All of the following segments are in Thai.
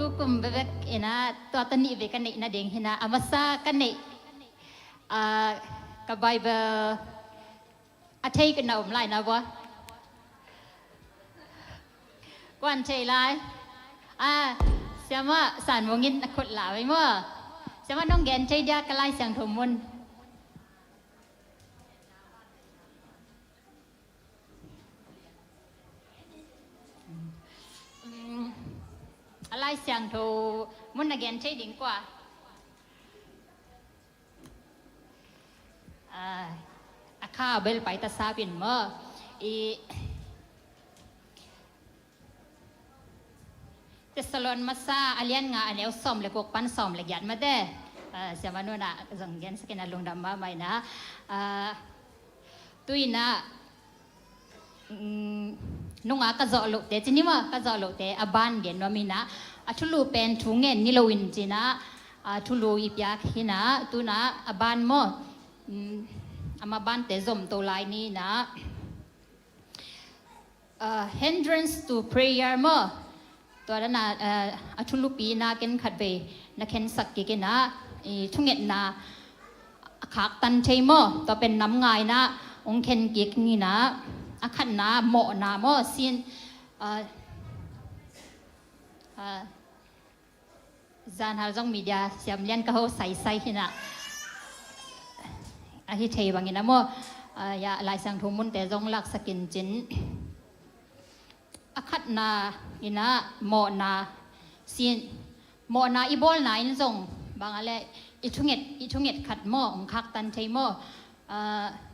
tu kum bebek ina tu atani be kan ina deng hina amasa kan ni ka Bible athei kan om lai na bo quan chơi lai xem mà sản vô nghìn khốt lá với mà xem mà nông ghen chơi dia cái lai sang thùng môn lai sang thùng môn là ghen chơi đỉnh quảข้าเบลไปตาซาบินมาเตสลอนมาซาอาเลียนงาอันเอวซอมเลยกวกปันซอมเลยยัดมาเด้เสียมาโน่นจังเย็นสกินลงดำมาใหม่นะตุยนะนุ่งอากระจอกโลเตจินี่ว่ากระจอกโลเตอบ้านเดียนว่ามีนะทุลูเป็นถุงเงินนี่เราวินจีนะทุลูอีปยาขีนะตุนะอบ้านมั่อามาบ้านแต่ส่งตัวลายนี้นะ hindrance to prayer มั่ตัวนั้นนะทุลุปีนาเก็นขัดเวนักเข็นสักกี่กันนะทุ่งเงินนะขักตันเชยมั่ตัวเป็นน้ำไงนะองเข็นกี่นี่นะขันนะหมอนะมั่สินจานหาจงมีเดียเสียมเลี้ยนก็เขาใส่ที่น่ะที่เทบางอย่างนะมั่วยาลายสังทุมุนแต่จงลักสกินจินขัดนาอินะหมอนาสินหมอนาอีบอลนาอินจงบางอะไรอิทุเงตขัดหม้อองคักตันเทหม้อ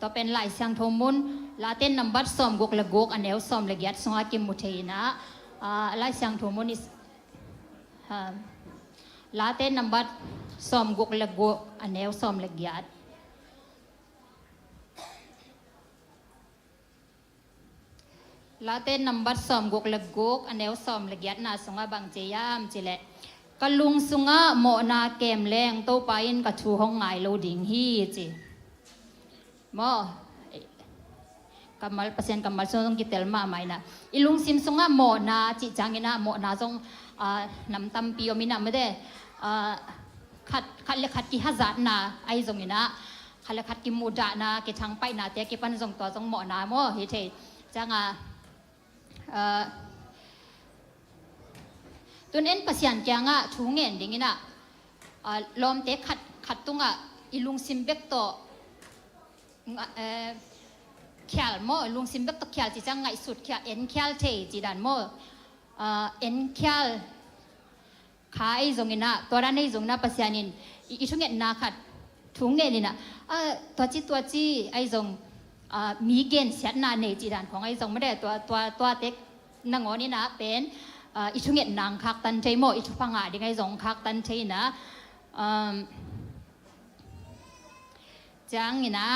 ต่อเป็นลายสังทุมุนลาเต้นนำบัดซ้อมกกละกกอันเดียวซ้อมละเอียดสงอากิมมุเทนะลายสังทุมุนลาเต้นนำบัดซ้อมกกละกกอันเดียวซ้อมละเอียดลาเต้นนำบัดซ้อมกกละกกอันเดียวซ้อมละเอียดน่ะสงอาบางเจียมจิแหละกะลุงสงอาหมอนาเกมแรงโตไปอินกะชูห้องไงโลดิ่งฮีจิหมอกำมัลเปอร์เซ็นต์กำมัลส่งกิเตลมาใหม่นะอีลุงซิมสงอาหมอนาจิจังอินะหมอนาจงนำตำปีอมินะไม่ได้ขัดเลขัดกี่ฮัจัดนะไอ้จงอินะขัดเลขัดกี่มูดานะกี่ทางไปนะแต่กี่ปันจงตัวจงหมอนาหมอเฮเทจังตัวนี้ปัสยันจังชูเงินดิ่งนะลมเตะขัดตุงอีลุงซิมเบกโตเขียลโมลุงซิมเบกโตเขียลจีจังไงสุดเขียลเอ็นเขียลเทจีดันโมเอ็นเขียลขาไอจงอินะตัวนั้นไอจงนะปัสยันอีชูเงินนาขัดชูเงินนี่นะตัวจีไอจงมีเกณฑ์เสียนาเนจีดันของไอ้จงไม่ได้ตัวเต็กนางอนี่นะเป็นอิชุเงนนางคักตันใจโมอิชุพังอาดิไงจงคักตันใจนะจังนี่นะ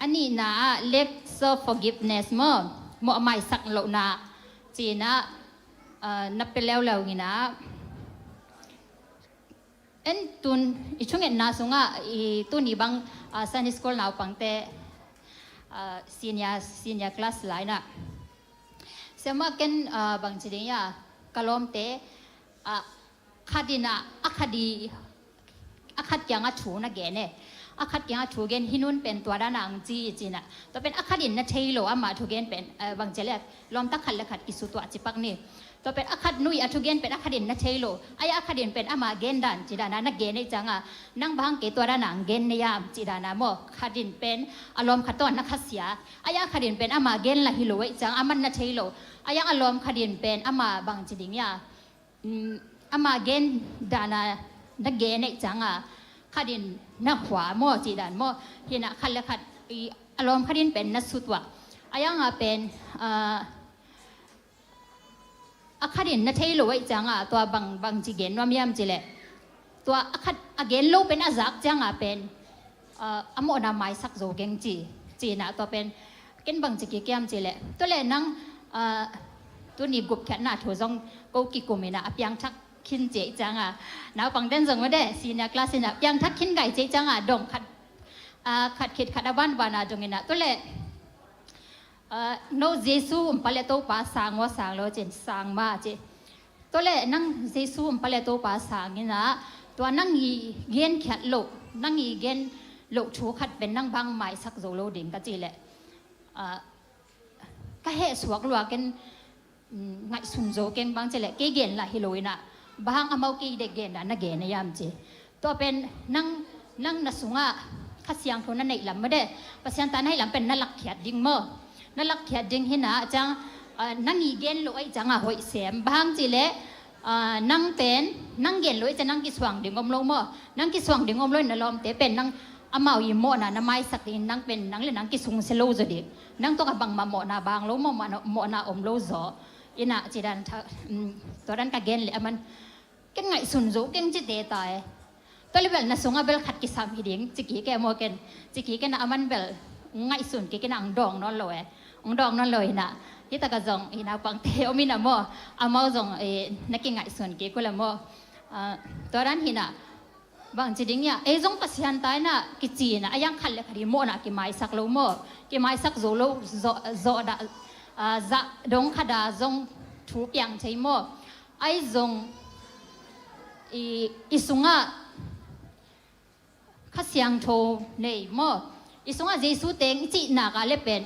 อันนี้นะเล็กโซ forgiveness โมไม่สักโลนะจีนะนับไปแล้วนี่นะเอ็นตุนอิชุเงนนาสุงะอีตุนีบังซันนิสโกลนาวปังเตซีเนียคลาสไลน์นะเสียมาเกันบางทีเนี่ยกลอมเตคดีนะคดียังชูนะเกเนคดียังชูเกนฮินุนเป็นตัวด้านนางจีนะตัวเป็นคดีนะเทโลอามาชูเกนเป็นบางทีเลยลอมตักขัดและขัดอิสุตัวจิปักนี่ตัวเป็นคดีนุยชูเกนเป็นคดีนะเทโลไอ้คดีเป็นอามาเกนดันจีดานะนักเกนในจังนั่งบางเกตัวด้านนางเกนในยามจีดานะโมคดีเป็นอารมณ์ขัดต้นนักขัดเสียไอ้คดีเป็นอามาเกนละฮิโลจังอามันนะเทโลอายังอารมณ์คดีเป็นอามาบางจีดิ่งยาอามาเกนดานานักเกนในจังคดีนักขวาโมจีดันโมเห็นขัดและขัดอารมณ์คดีเป็นนักสุดวะอายังเป็นคดีนักเทโลไว้จังตัวบางจีเกนว่ามีอะไรจีเล่ตัวเกนโลเป็นอาจักจังเป็นอโมนาไม้สักโจเกงจีนะตัวเป็นเกนบางจีเกมจีเล่ตัวเล่นั่งตัวนี้กุบแค่หน้าถั่วจงกูกิกุมินะยังทักขินเจจังน้าปังเดินจงไม่ได้ซีนักลาสินะยังทักขินไก่เจจังดงขัดขิดขัดบ้านวานาจงอินะตัวเล่โนเจซูปาเลโตปาสางว่าสางโลเจนสางมาเจ ตัวเล่นั่งเจสูมปะเลตัวภาษางี้นะตัวนั่งยีเย็นขัดโลกนั่งยีเย็นโลกชูขัดเป็นนั่งบางไม้สักโซโลดิ่งก็จีแหละก็เหตุสวกลัวกันไงสุนโจกันบางจีแหละเกเกนละฮิโลยนะบางอามากีเด็กเกนนะนักเกนยามจีตัวเป็นนั่งนัสุงะขัดเสียงคนนั้นในลำไม่ได้ภาษาตาในลำเป็นนั่งลักเขียดดิ่งเมื่อนั่งลักเขียดดิ่งเห็นนะจังนั่งยีเกนลอยจังหอยเสียมบางจีแหละนั่งเป็นนั่งเย็นเลยจะนั่งกิสว่างดิ่งอมลงมั่วนั่งกิสว่างดิ่งอมลอยนั่งลมเตะเป็นนั่งอามาอีโมน่ะน้ำไม้สักดินนั่งเป็นนั่งเลยนั่งกิสุงเซโลจะดินั่งตัวกับบังมาโมน่ะบางลงโมน่ะอมโลจออินะจีดันตัวนั้นก็เกนเลยมันก็ไงสุนโจเก่งจิตเตตายตัวเลเวลน่ะส่งอาเบลขัดกิสามหิดิ่งจิกี้แกโมเกนจิกี้แกน่ะมันเบลไงสุนกิกันอังดองนั่นเลยอังดองนั่นเลยน่ะที่ตะกะจงอินาปังเทอมินะโมอามาจงนักกินไงส่วนกี่กุละโมตัวนั้นหินะบางจีดิ้งเนี่ยจงปัสยันตายนะกิจีนะยังขัดเลยคดีโมนะกิไม้สักโลโมกิไม้สักโซโลโซดาจะดงขดาจงถูกอย่างใช่โมจงสุงะขัดเสียงโทเนี่ยโมสุงะเจสุเตงจีนากาเลเป็น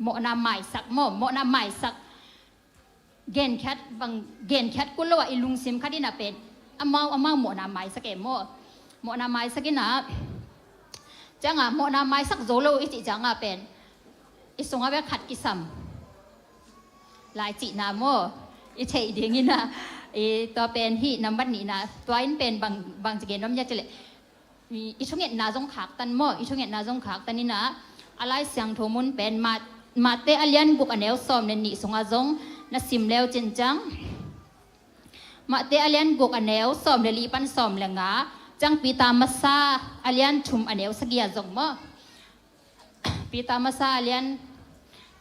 โมนาไม้สักโมนาไม้สักเกนแคทบางเกนแคทกุลว่าลุงซิมคดีน่ะเป็นอามาโมนาไม้สักโมนาไม้สักน่ะจังโมนาไม้สักโซโลจิจังเป็นสุงะแบบขัดกิสัมหลายจีนาโมเฉยเดียงินะตัวเป็นที่น้ำบัดนี้นะตัวอินเป็นบางจีเกนน้ำยาเจเลช่วงเงี้ยนาจงขากตันโมช่วงเงี้ยนาจงขากตันนี่นะอะไรเสียงโทมุนเป็นมาเตอเลียนบุกอันเอลซอมเนนี่สงอาจงนัสิมเลวจินจังมาเตอเลียนบุกอันเอลซอมเดลีปันซอมเลงาจังปีตามาซาอเลียนชุมอันเอลสกีจงโมปีตามาซาอเลียน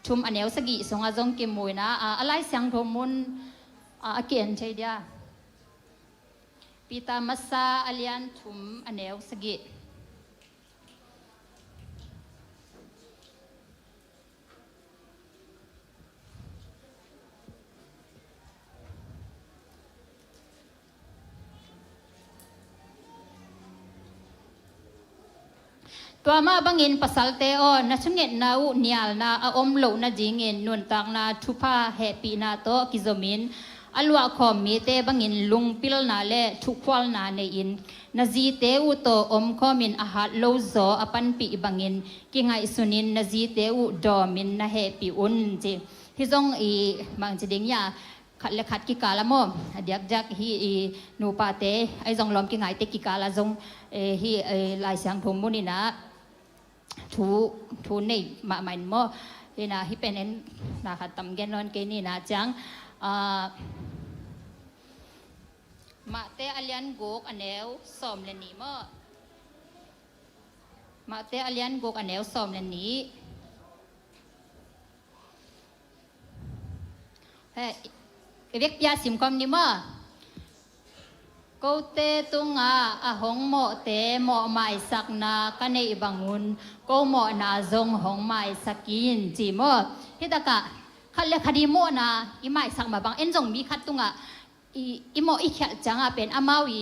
ชุมอันเอลสกีสงอาจงกิมมวยนะอะไรเสียงโทมุนเกียนใช่เดียปีตามาซาอเลียนชุมอันเอลสกีตัวมาบังอินปัสสัลเตอนัชเงตนาอุนิยลนาอมโลนาจิงอินนุนตักนาทุพาเฮปีนาโตกิโซมินอลวะคอมมีเตบังอินลุงปิลนาเลทุกควลนาเนอินนาจีเตอุโตอมคอมินอาหารโลโซอปันปีบังอินกิงไอสุนินนาจีเตอุดอมินนาเฮปีอุนจีฮิซงอีบางจีดิงยาขัดเลขัดกิกาละโมเดียกจักฮีนูปาเตไอซงลอมกิงไอเตกิกาละซงฮีลายเสียงทงมุนีนะทูนี่มาใหม่โมนี่นะที่เป็นเอ็นนะคะตำแกนนอนเกนี่นะจังมาเตอเลียนกุกอันเอลสอมเลนี่โมมาเตอเลียนกุกอันเอลสอมเลนี่เฮ้ยเรียกยาสิมคอมนี่โมกูเตตุงอาหงโมเตโมไม้สักนากันในบังุนกูโมนาจงหงไม้สักกินจีโมฮิตากะขัดเลคดีโมนาอีไม้สักมาบังเอ็นจงมีขัดตุงอีโมอีเขจังเป็นอามาวี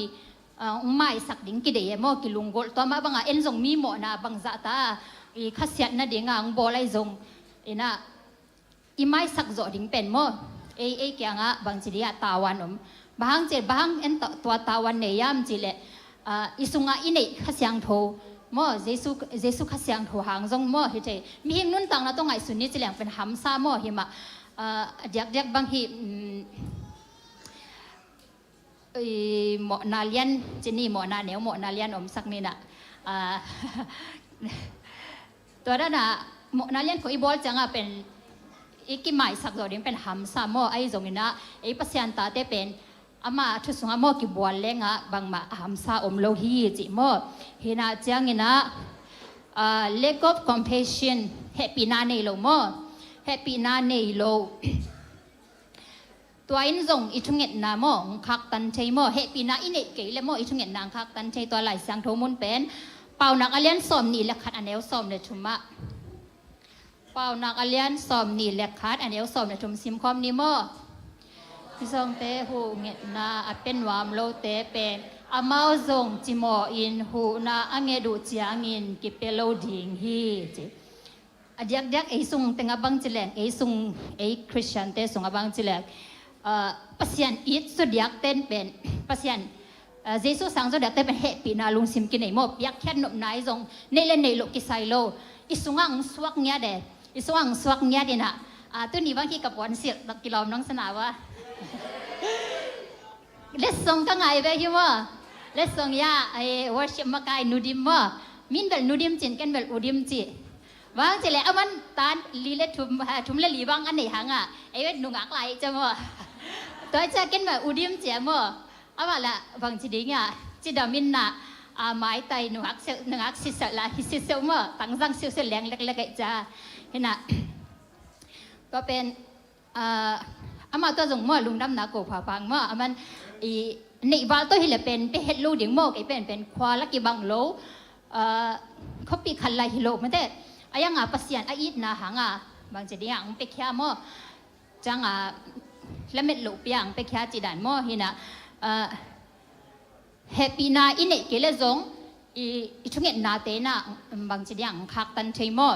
ไม้สักดิ่งกิเดยโมกิลุงกลตัวมาบังเอ็นจงมีโมนาบังจัตาอีขัดเสียนาดิ่งงบอลายจงอีน่ะอีไม้สักโจดิ่งเป็นโมเอเกียงบังจีเดียตาวันอมบางเจ็บบางเอ็นตัวตาวันเนียมจีเลอิสุงาอินเนขเสียงโทโมเจสุขเสียงโทหางจงโมเฮเจมีหิมนุ่นตังนะต้องไงสุนิจิเลงเป็นหำซาโมหิมะเดียกบางหิหมอนาเลียนจีนี่หมอนาเหนียวหมอนาเลียนอมสักนี่นะตัวนั้นนะหมอนาเลียนของอีบอลจังเป็นอีกิไม้สักตัวนี้เป็นหำซาโมไอจงนี่นะไอปัสยันตาเตเป็นอามาทุสงอาโมกิบัวเลงะบางมาหำซาอมโลฮีจิโมเฮนาจังนี่นะlack of compassion เฮปีนาเนโลโมเฮปีนาเนโลตัวอินจงอิชุงเงตนาโมคักตันเชยโมเฮปีนาอินเนเกยเลโมอิชุงเงตนางคักตันเชยตัวไหลสังโทมุนเป็นเป่านักอเลียนสอมนี่และขัดอันเอลสอมเลยชุมะเป่านักอเลียนสอมนี่และคัดอันเอลสอมเลยชุมซิมคอมนิโม พี่ทรงเตหูเงนาเป็นวามโลเตเป็นอามาซงจิโมอินหูนาอังเงดูจียงินกิเปโลดิงฮีจิอดียกไอซุงเตงบังจิเลงไอซุงไอคริสเตียนเตซุงบังจิเลงปัสยันอิดสุดยักเต้นเป็นปัสยันเยซูสังสุดยักเต้นเป็นเฮปีนาลุงซิมกินไอโมยักแค่นบนายซงเนเลนเนลุกิไซโลอิสุงังสวักเงียเดอิสุงังสวักเงียเดนะตัวนี้บางทีกับวันเสียตะกิลอมน้องสนาวะเลสซงก็ไงไปฮิวะเลสซงยาไอวอร์ชิมมาไกนูดิมวะมินเบลนูดิมจินกันเบลอูดิมจิบางทีเลยมันตานลีเลทุมเลลีบางอันไหนหางไอเวนุงักไหลจะมั้งตัวจะกันแบบอูดิมจิมั้งว่าละบางทีดิ้งจิดามินน่ะไม้ไตนุงักสิสละฮิสิเซลมั้งตั้งจังสิเซลแรงเล็กๆจ้าเห็นน่ะก็เป็นมาตัวจงมั่วลุงดำนาโกผาพังมั่วมันในวาลตัวที่เหลือเป็นเฮ็ดลูดิ่งโมกเป็นควาลักกีบังโลเขาปีขันไลฮิโลมันแต่ยังปัสยันอีดนาหังบางจะดีอย่างไปแค่มั่วจังแล้วเม็ดลูกยังไปแค่จีดันมั่วหินะเฮปีนาอินเนกเกลจงช่วงเงินนาเตนะบางจะดีอย่างคักตันเทมั่ว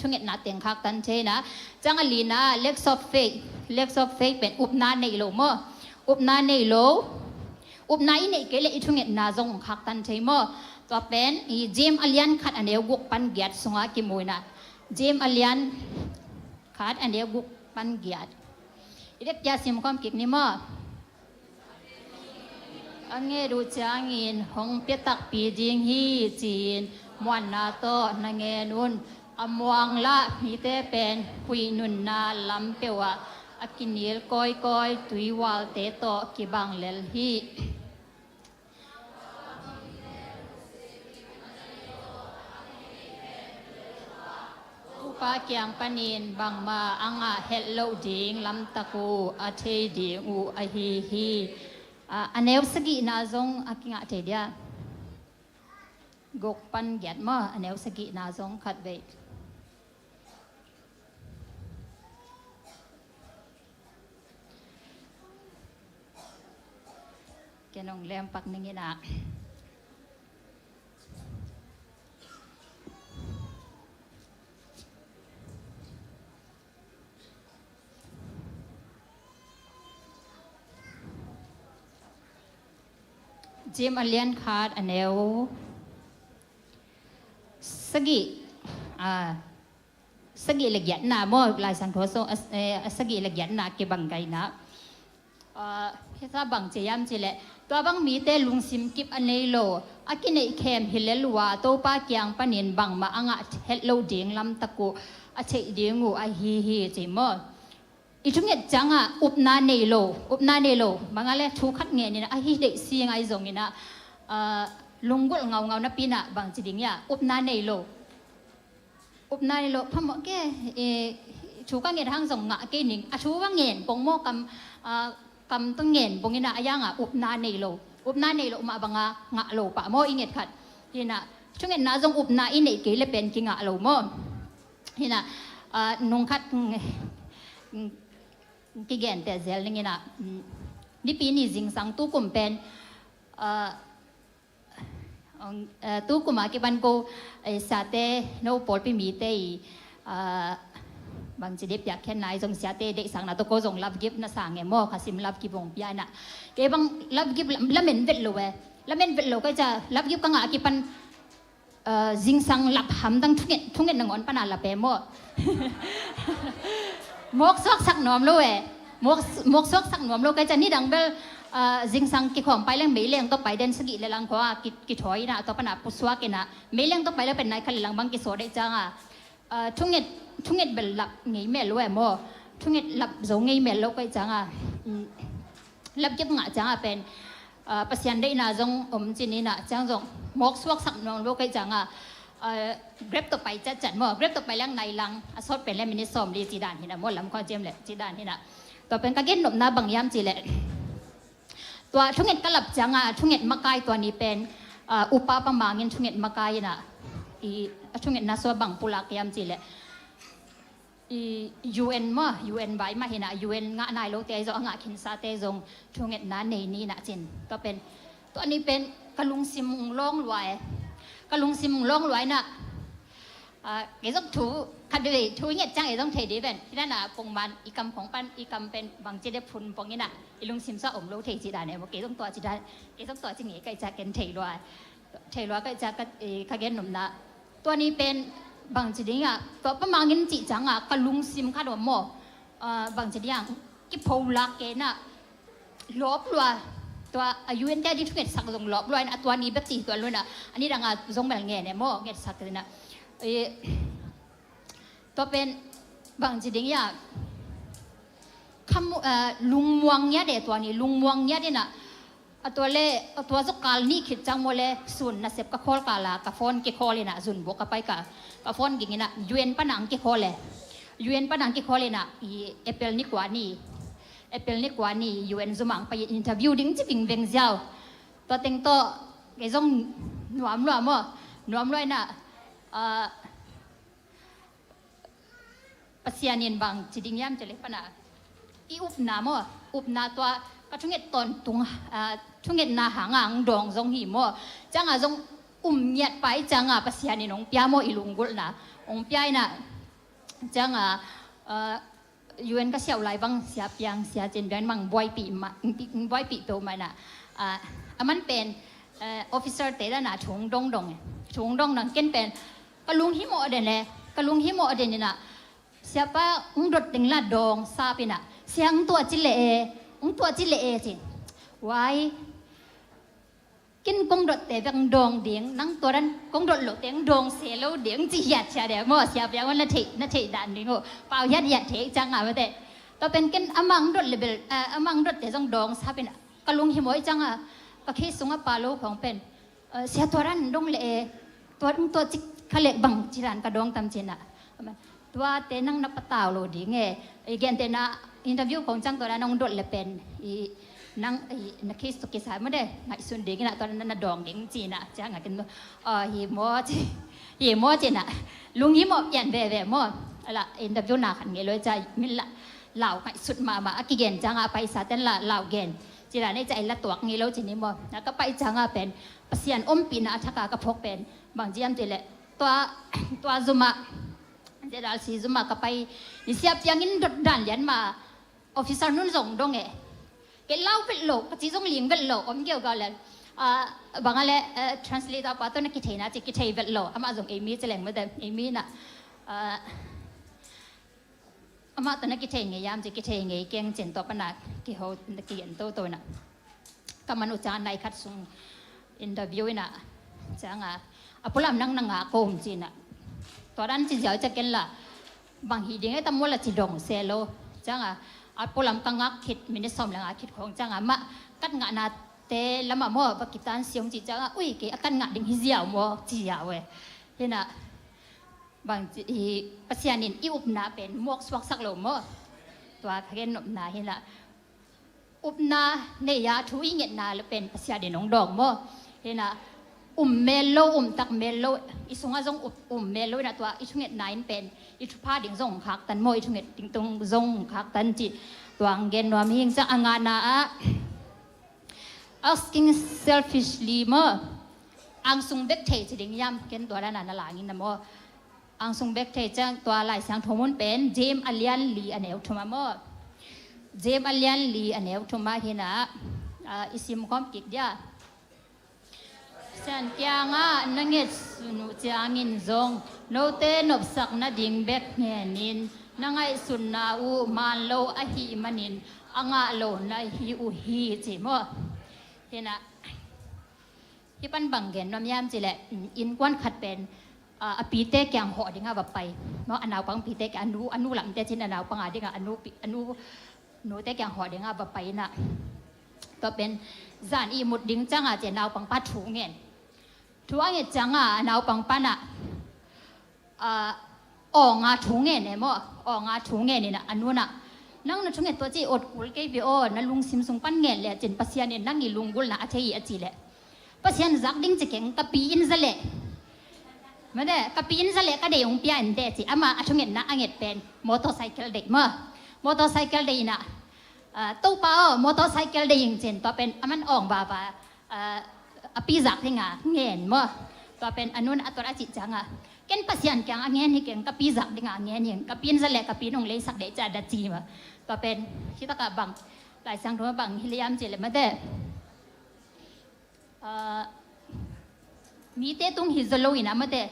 ช่วงเงินนาเตียงคักตันเทนะจังอลีนาเล็กซอฟเฟกเป็นอุบนาในโลมั่วอุบนาในโลอุบนาอินเนกเกลช่วงเงินนาจงคักตันเทมั่วตัวเป็นเจมอเลียนขัดอันเดียวกุกปันเกียรติสงอากิมวยนะเจมอเลียนขัดอันเดียวกุกปันเกียรติเด็กยาสิมความกิกนี่มั่วอันเงดูจางอินหงเปียตักปีจิงฮีจีนมวนนาโตนางเงนุนอมวงละมีแต่เป็นคุยนุนนาลำเปียวอากินิลก้อยตุยวาลเตโตกิบังเลลฮีปาเกียงปนินบางมาอังเฮลโลดิงลำตะกูอาเทดิงอูอาฮีอันเอวสกีนาจงอากิงอาเทเดียกกปันเกียรติมาอันเอวสกีนาจงขัดเวทแกน้องแรมปักนึงนี่นะเจมอเลียนคาร์ดอันเอวสกีเล็กยันนาโมลายสังทวโซสกีเล็กยันนาเก็บังไกนะถ้าบังเจียมจีเละตัวบังมีแต่ลุงซิมกิบอันเนโลอากินไอเคมฮิเลลวาโตปาเกียงปนินบังมาอังเฮลโลเดียงลำตะกูอาเชเดียงูอาฮีจีโมอีช่วงนี้จังอุปนาเนโลบางอะไรทุกขัดเงี้ยนี่นะอาฮีเด็กเสียงไอซงนี่นะลุงกุลเงานะปีน่ะบางจีดิ่งเนี่ยอุปนาเนโลพม่าแกชูก็เงี้ยทางส่งงะแกนิ่งชูว่าเงี้ยปงโมกำต้องเงี้ยปงนี่นะยังอุปนาเนโลมาบางงะโลปะโมอีเงี้ยขัดนี่นะช่วงนี้น่าจงอุปนาอินเนกเลยเป็นกิงะโลโมนี่นะนุ่งขัดกิเกนแต่เซลนี่นะนี่ปีนี้จิงสังตู้กุมเป็นตู้กุมากิบันโกสาเตโนปอลปีมีเตบางจีเด็บอยากแค่ไหนจงสาเตเด็กสังนะตัวก็จงรับกิฟต์นะสังเงมอค่ะซิมรับกิบงปีน่ะเก็บบังรับกิฟต์ละเมนเวทโลก็จะรับกิฟต์ก็งากิปันจิงสังรับหำตั้งทุกเงินงอนปนาละเปมอมกซอกสักหนอมโลมกซอกสักหนอมโลก็จะนี่ดังเบลจิงสังกิของไปเลี้ยงไม่เลี้ยงต่อไปเดินสกิเลลังก็กิถอยนะต่อปนาปุสวากินะไม่เลี้ยงต่อไปแล้วเป็นนายขันหลังบางกิโสได้จังทุกเงินเบลหลับงี้แม่รู้ไหมอทุกเงินหลับโจงี้แม่รู้ก็จังหลับเก็บงะจังเป็นปัสยันได้นะจงจีนี่นะจังจงมกซอกสักหนอมโลก็จังเกร็บต่อไปจะจัดมั่วเกร็บต่อไปเรื่องในลังสดเป็นเรื่องมินิซอมดีจีดานที่น่ะมั่วลำคอเจมเลยจีดานที่น่ะต่อเป็นกางเกงหนุ่มนาบางยามจีเลยตัวทุกเงินกลับจังทุกเงินมะกายตัวนี้เป็นอุปปมาเงินทุกเงินมะกายน่ะทุกเงินน่าสวบังปุลักยามจีเลย UN มา UN ใบมาเห็นUN งะนายโลเตยงะขินซาเตยงช่วงเอ็ดนั้นในนี้นะจินก็เป็นตัวนี้เป็นกะลุงซิมล่องลอยกะลุงซิมล่องลอยน่ะเกี่ยต้องถูคันดีถูเงี้ยจังเกี่ยต้องเทดีเป็นที่นั่นน่ะปงมันอีกำของปันอีกำเป็นบางจีได้พุนปงนี้น่ะอีลุงซิมซะอมรู้เทจีได้เนี่ยว่าเกี่ยต้องตัวจีได้เกี่ยต้องตัวจีเงี้ยก็จะเกินเทลอยก็จะก็ขยันหนุ่มนะตัวนี้เป็นบางจีเดียตัวประมาณนี้จีจังกะลุงซิมข้าดมบางจีเดียกิโพลักเกน่ะลบลัวตัวอายุเอ็นได้ที่ทุกเอ็ดสักลงลบลัวนะตัวนี้แบบจีตัวลุ้นนะอันนี้ดังจงแบบเงี้ยเนี่ยเงี้ยสักเลยนะตัวเป็นบางจีเดียคำลุงมวงเนี้ยเด็ดตัวนี้ลุงมวงเนี้ยเด็ดน่ะตัวเล่ตัวสกาลนี่คิดจังโมเลสุนนะเสพกะโคลกาลากะฟอนกิโคเลยนะสุนบวกกะไปกะฟอนกิ่งนะยูเอ็นปนังกิโคเลยยูเอ็นปนังกิโคเลยนะเอเปิลนี่กว่านี่ยูเอ็นสมังไปอินเทอร์วิวดิ้งจิบิงเบงเจ้าตัวเต็งโตไอ้จงหนวมเลยนะปัสยานินบางจิดิงยามจะเล็กปนะอีอุบนาตัวก็ช่วงเอ็ดตอนตุงช่วงเอ็ดนาหางดองจงหิมจังจงเงียดไปจังปัสยานินองเปียโมอีลุงกุลนะองเปียน่ะจังยูเอ็นก็เสียวไหลบางเสียเปียงเสียเจนเบียนบางบอยปีโตมาน่ะมันเป็นออฟฟิเซอร์เตะน่ะชงดงนั่งเกินเป็นกะลุงหิโมอเดนเลยกะลุงหิโมอเดนนี่น่ะเสียป้าดดติงละดองซาปิน่ะเสียงตัวจิเล่จิไว้กินกงดดเตะบังดองเดียงนั่งตัวนั้นกงดดหลดเตียงดองเสียแล้วเดียงจีหยัดเสียเดี๋ยวมั่วเสียเปียวันละทีดันนี่โง่เปล่ายัดเทจังมาแต่ตัวเป็นกินอมังดดเลเบลอมังดดเตะจังดองซาปิน่ะกะลุงหิโมอจังก็คิดสงปาโลของเป็นเสียตัวนั้นดงเล่ตัวจิขเละบังจีรันกระดองตำจีน่ะตัวเตนั่งนับตาวโลดีไงอีกอย่างเตน่ะอินเทอร์วิวของจังตัวนั้นน้องดดเลยเป็นนั่งนักคิดสุกิสายไม่ได้ไงสุนดีกันนะตอนนั้นดองเด้งจีน่ะจังไงกันหิโมจีน่ะลุงหิโมยันเว่โมอะไรอินเทอร์วิวหนักขันเงี้ยเลยใจมิละเหล่าไงสุดมากิเกนจังไปสาเต้นละเหล่าเกนจีน่ะในใจละตัวงี้แล้วจีนี่โมแล้วก็ไปจังเป็นเสียนอมปีน่ะทักกะพกเป็นบางจีมจีเลยตัวซุมาเจดาลซีซุมาก็ไปนิเสียบยังอินดดดันยันมาออฟฟิเซอร์นุ่นส่งดงเกเล่าเป็นโลกจีส่งลิงเป็นโลกอมเกี่ยวกันเลยบางอะไรtranslate เอาไปตัวนักกิจนะจีกิจเป็นโลกอามาส่งเอมี่จะแหล่งมาแต่เอมี่น่ะอามาตัวนักกิจไงยามจีกิจไงเก่งเจนตัวปนักกี่เขานักเรียนตัวน่ะก็มันอุจจาระในคัดส่งอินเทอร์วิวน่ะจังพลัมนั่งโกมจีน่ะตัวนั้นจีเจ้าจะเก่งละบางทีเด็กแต่มัวละจีดงเซโลจังพลัมกังงักคิดมินิสอมละคิดของจังมากัดงานาเตละมามัวปกิตันเสียงจีจังอุ้ยเกกัดงาดิ่งฮิเซียวมัวจียาวเว้เห็นน่ะบางทีปัสยานินอีอุบนาเป็นมวกสวักสักโลมัวตัวขยันหนุ่มนาเห็นน่ะอุบนาเนียทุยเงียนาแล้วเป็นปัสยานินองดองมัวเห็นน่ะเมโลตักเมโลอีสงจงเมโลนะตัวอีช่วงเอ็ดนายเป็นอีทุพาดิ่งจงคักตันโมอีช่วงเอ็ดดิ่งตรงจงคักตันจิตัวเงินวามิงจะอ่างานะ asking selfishly มั้งอังสุงเบกเทจะดิ่งยามเกินตัวนั้นน่ะหลังนี่นะมั้งอังสุงเบกเทจะตัวลายเสียงทมุนเป็นเจมอัลยันลีอันเอวทุมามั้งเจมอัลยันลีอันเอวทุมาเห็นนะอิสิมคอมกิกเดียฉันที่งานังเงสุนุจางินจงโนเตนบสักนาดิ่งเบกเงินินนังไอสุนนาอูมันโลอหิมันินอ่างโลนาฮิอุฮิจิโมเห็นนะที่ปันบังเกนน้ำยามจิแหละอินกวนขัดเป็นปีเตแกงห่อดิ่งแบบไปเนาะอันเอาปังปีเตแกอนุหลังเตจินอันเอาปังดิ่งอนุโนเตแกงห่อดิ่งแบบไปน่ะก็เป็นจานอีมุดดิ่งจังอาเจนเอาปังปัดถูเงินทุกอย่างจังอันเอาปังปันอ่ะงาถุงเงินเนี่ยมั้งงาถุงเงินนี่นะอันนู้นน่ะนั่งนั่งถุงเงินตัวจีอดกุลเกย์ไปนั่งลุงซิมซุงปั้นเงินเลยจนปัสยานี่นั่งอีลุงกุลน่ะอาเทียจีเลยปัสยานจักดิ้งจะเก่งกับปีอินซะเลย มาเด้กระปีนซะเละก็เดยงเปียนเดจิอามาช่วงเงินนะอังเงินเป็นมอเตอร์ไซค์เดย์มั้งมอเตอร์ไซค์เดย์น่ะตู้เปล่ามอเตอร์ไซค์เดย์ยังเจนตัวเป็นมันอ่องบาบาปีจักที่งาเงินมั้งตัวเป็นอนุนอัตราจิตจังอ่ะเก่งปัสยันจังอังเงินนี่เก่งกับปีจักที่งาเงินยังกับปีนซะเละกับปีนงเลยสักเดจ่าดัจีมั้งตัวเป็นที่ตะกับบังหลายสังตัวบังฮิลิยามเจเลยมาเด้มีเตตุงฮิซโลอินะมาเด้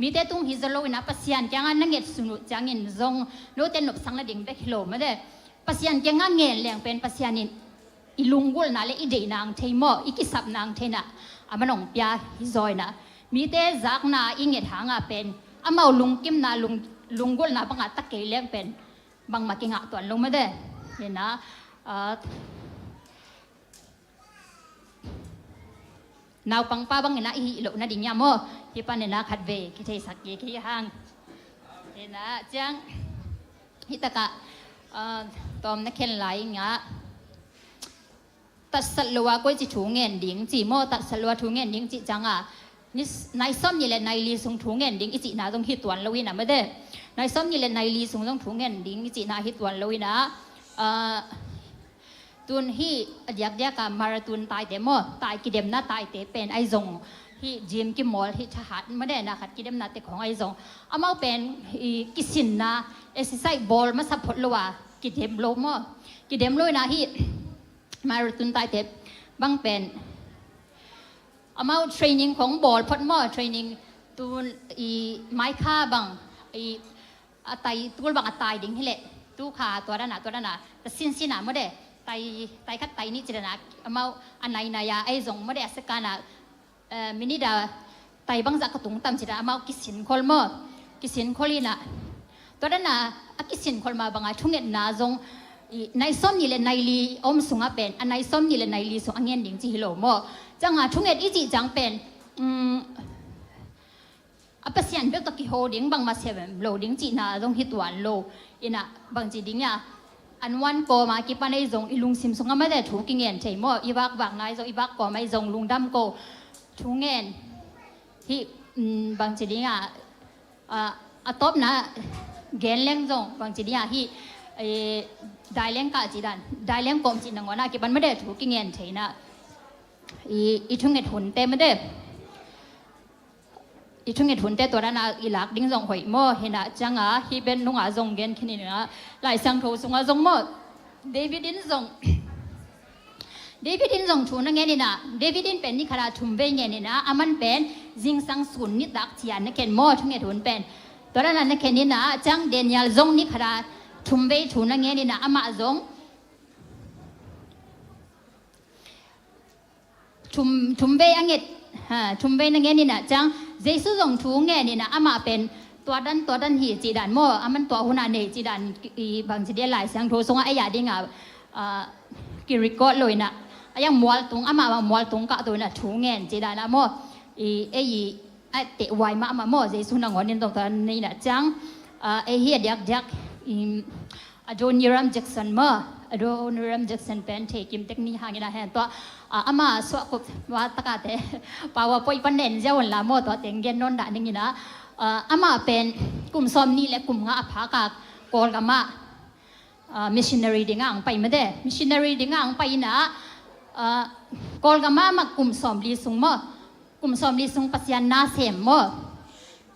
มีแต่ตุงฮิซโลนะปัสยันจังอันนั่งเงินสุนุจังเงินซงโลเตนนบสังละดิ่งเบคิโลมาเด้ปัสยันจังอันเงินเลี้ยงเป็นปัสยันอิลุงกุลนะเลอีเดนางเทมออีกิสับนางเทนะอามันองเปียฮิซอยนะมีแต่จักนาอิงเงทางอ่ะเป็นอามาลุงกิมนะลุงกุลนะบังอาตะเกยเลี้ยงเป็นบังมากิงอ่ะตัวลงมาเด้เห็นนะนาวปังป้าบังเห็นนะอีหลุนะดิ่งยามอที่ปันเนี่ยนะขัดเวคิดให้สักกี่ขี้ห่างเห็นนะจังฮิตะกะตอมนักเขียนไหลงะตัดสลัวก็จะถูเงินดิ่งจีโมตัดสลัวถูเงินดิ่งจีจังอ่ะนี่นายซ้อมยี่เลยนายลีส่งถูเงินดิ่งอีจีน่าต้องฮิตวันละวินะไม่ได้นายซ้อมยี่เลยนายลีส่งต้องถูเงินดิ่งอีจีน่าฮิตวันละวินะตุนฮีอยากกับมาราตุนตายแต่โมตายกิเดมน่าตายแต่เป็นไอซงที่จิมกิมอลที่ชาติไม่ได้นะขัดกิเดมนาเตของไอซงอามาเป็นกิสินนะเอสไซบอลมาสับพดลัวกิเดมโลมอกิเดมโลนะที่มารุตุนตายเทปบังเป็นอามาเทรนนิ่งของบอลพดมอเทรนนิ่งตุนไม้ค่าบังอัตายตัวบังอัตายดิ่งให้เละตู้ขาตัวด้านหน้าแต่สินนะไม่ได้ไตคัดไตนี่จีนะอามาอันไหนนายาไอซงไม่ได้สักการะมินิดาไตบังจักกระตุงตามจิตอามากิสินคอลมากิสินคอลีน่ะตัวนั้นน่ะกิสินคอลมาบางอาช่วงเงินนาจงในซ้อมนี่เลยในลีอมสุงอาเป็นอันในซ้อมนี่เลยในลีสุงอังเงินดิ่งจีฮิโลโมจังอาช่วงเงินอีจีจังเป็นปัสยันเบลตะกี้โฮดิ่งบางมาเสียแบบโลดิ่งจีน่าจงฮิตวันโลอิน่ะบางจีดิ่งอ่ะอันวันโกมากิปันไอจงอีลุงซิมสุงอาไม่ได้ถูกกินเงินใช่โมอีบักบังไงจงอีบักโกไม่จงลุงดำโกช่วงเงินที่บางทีเนี่ยตบนะเกณฑ์เลี้ยงจงบางทีเนี่ยที่ได้เลี้ยงกะจีดันได้เลี้ยงกลมจีนังวะนะกี่บันไม่ได้ถูกกินเงินใช่นะช่วงเงินหุ่นเต็มไม่ได้ช่วงเงินหุ่นเต็มตัวนั้นอีหลักดิ้งจงหอยโม่เห็นนะจังที่เป็นนุ่งจงเกณฑ์แค่นี้นะหลายสังโฆสุงจงโม่เดวิดินจงเดวิดินส่งชูนังเงินนี่นะเดวิดินเป็นนี่ขนาดทุ่มเวงเงินนี่นะอามันเป็นจิงสังสุนนี่ตักเทียนนักเขียนโม่ทั้งเงินทุนเป็นตอนนั้นนักเขียนนี่นะจังเดนยาลส่งนี่ขนาดทุ่มเวชูนังเงินนี่นะอามาส่งทุ่มเวอังเงินทุ่มเวนังเงินนี่นะจังเจสุส่งชูเงินนี่นะอามาเป็นตัวดันหีจีดันโม่อามันตัวหัวหน้าเนจีดันบางทีเดียหลายสังโทส่งไอ้ยาดิ่งกิริโกะเลยนะยังมัวตุงอามามัวตุงกะตัวน่ะชูเงินจีดานะโมไอ้เตะไวมาโมเจสุนังวันนี้ตรงตอนนี้นะจังไอ้เฮียเด็กโดนิรัมแจ็คสันโมโดนิรัมแจ็คสันเป็นเทกิมเทคนิคหางนะเห็นตัวอามาสวะกุว่าตะกาเตป่าวปอยปันเด่นเจ้าวันละโมตัวเต็งเกนนนด่านี่นะอามาเป็นกลุ่มซอมนี่และกลุ่มงาพักกโกลกามาmissionary ดิ่งอ่างไปไม่ได้ missionary ดิ่งอ่างไปนะกอลกามามากลุ่มสอมลีสุงมอกลุ่มสอมลีสุงปัสยานาเสมมอ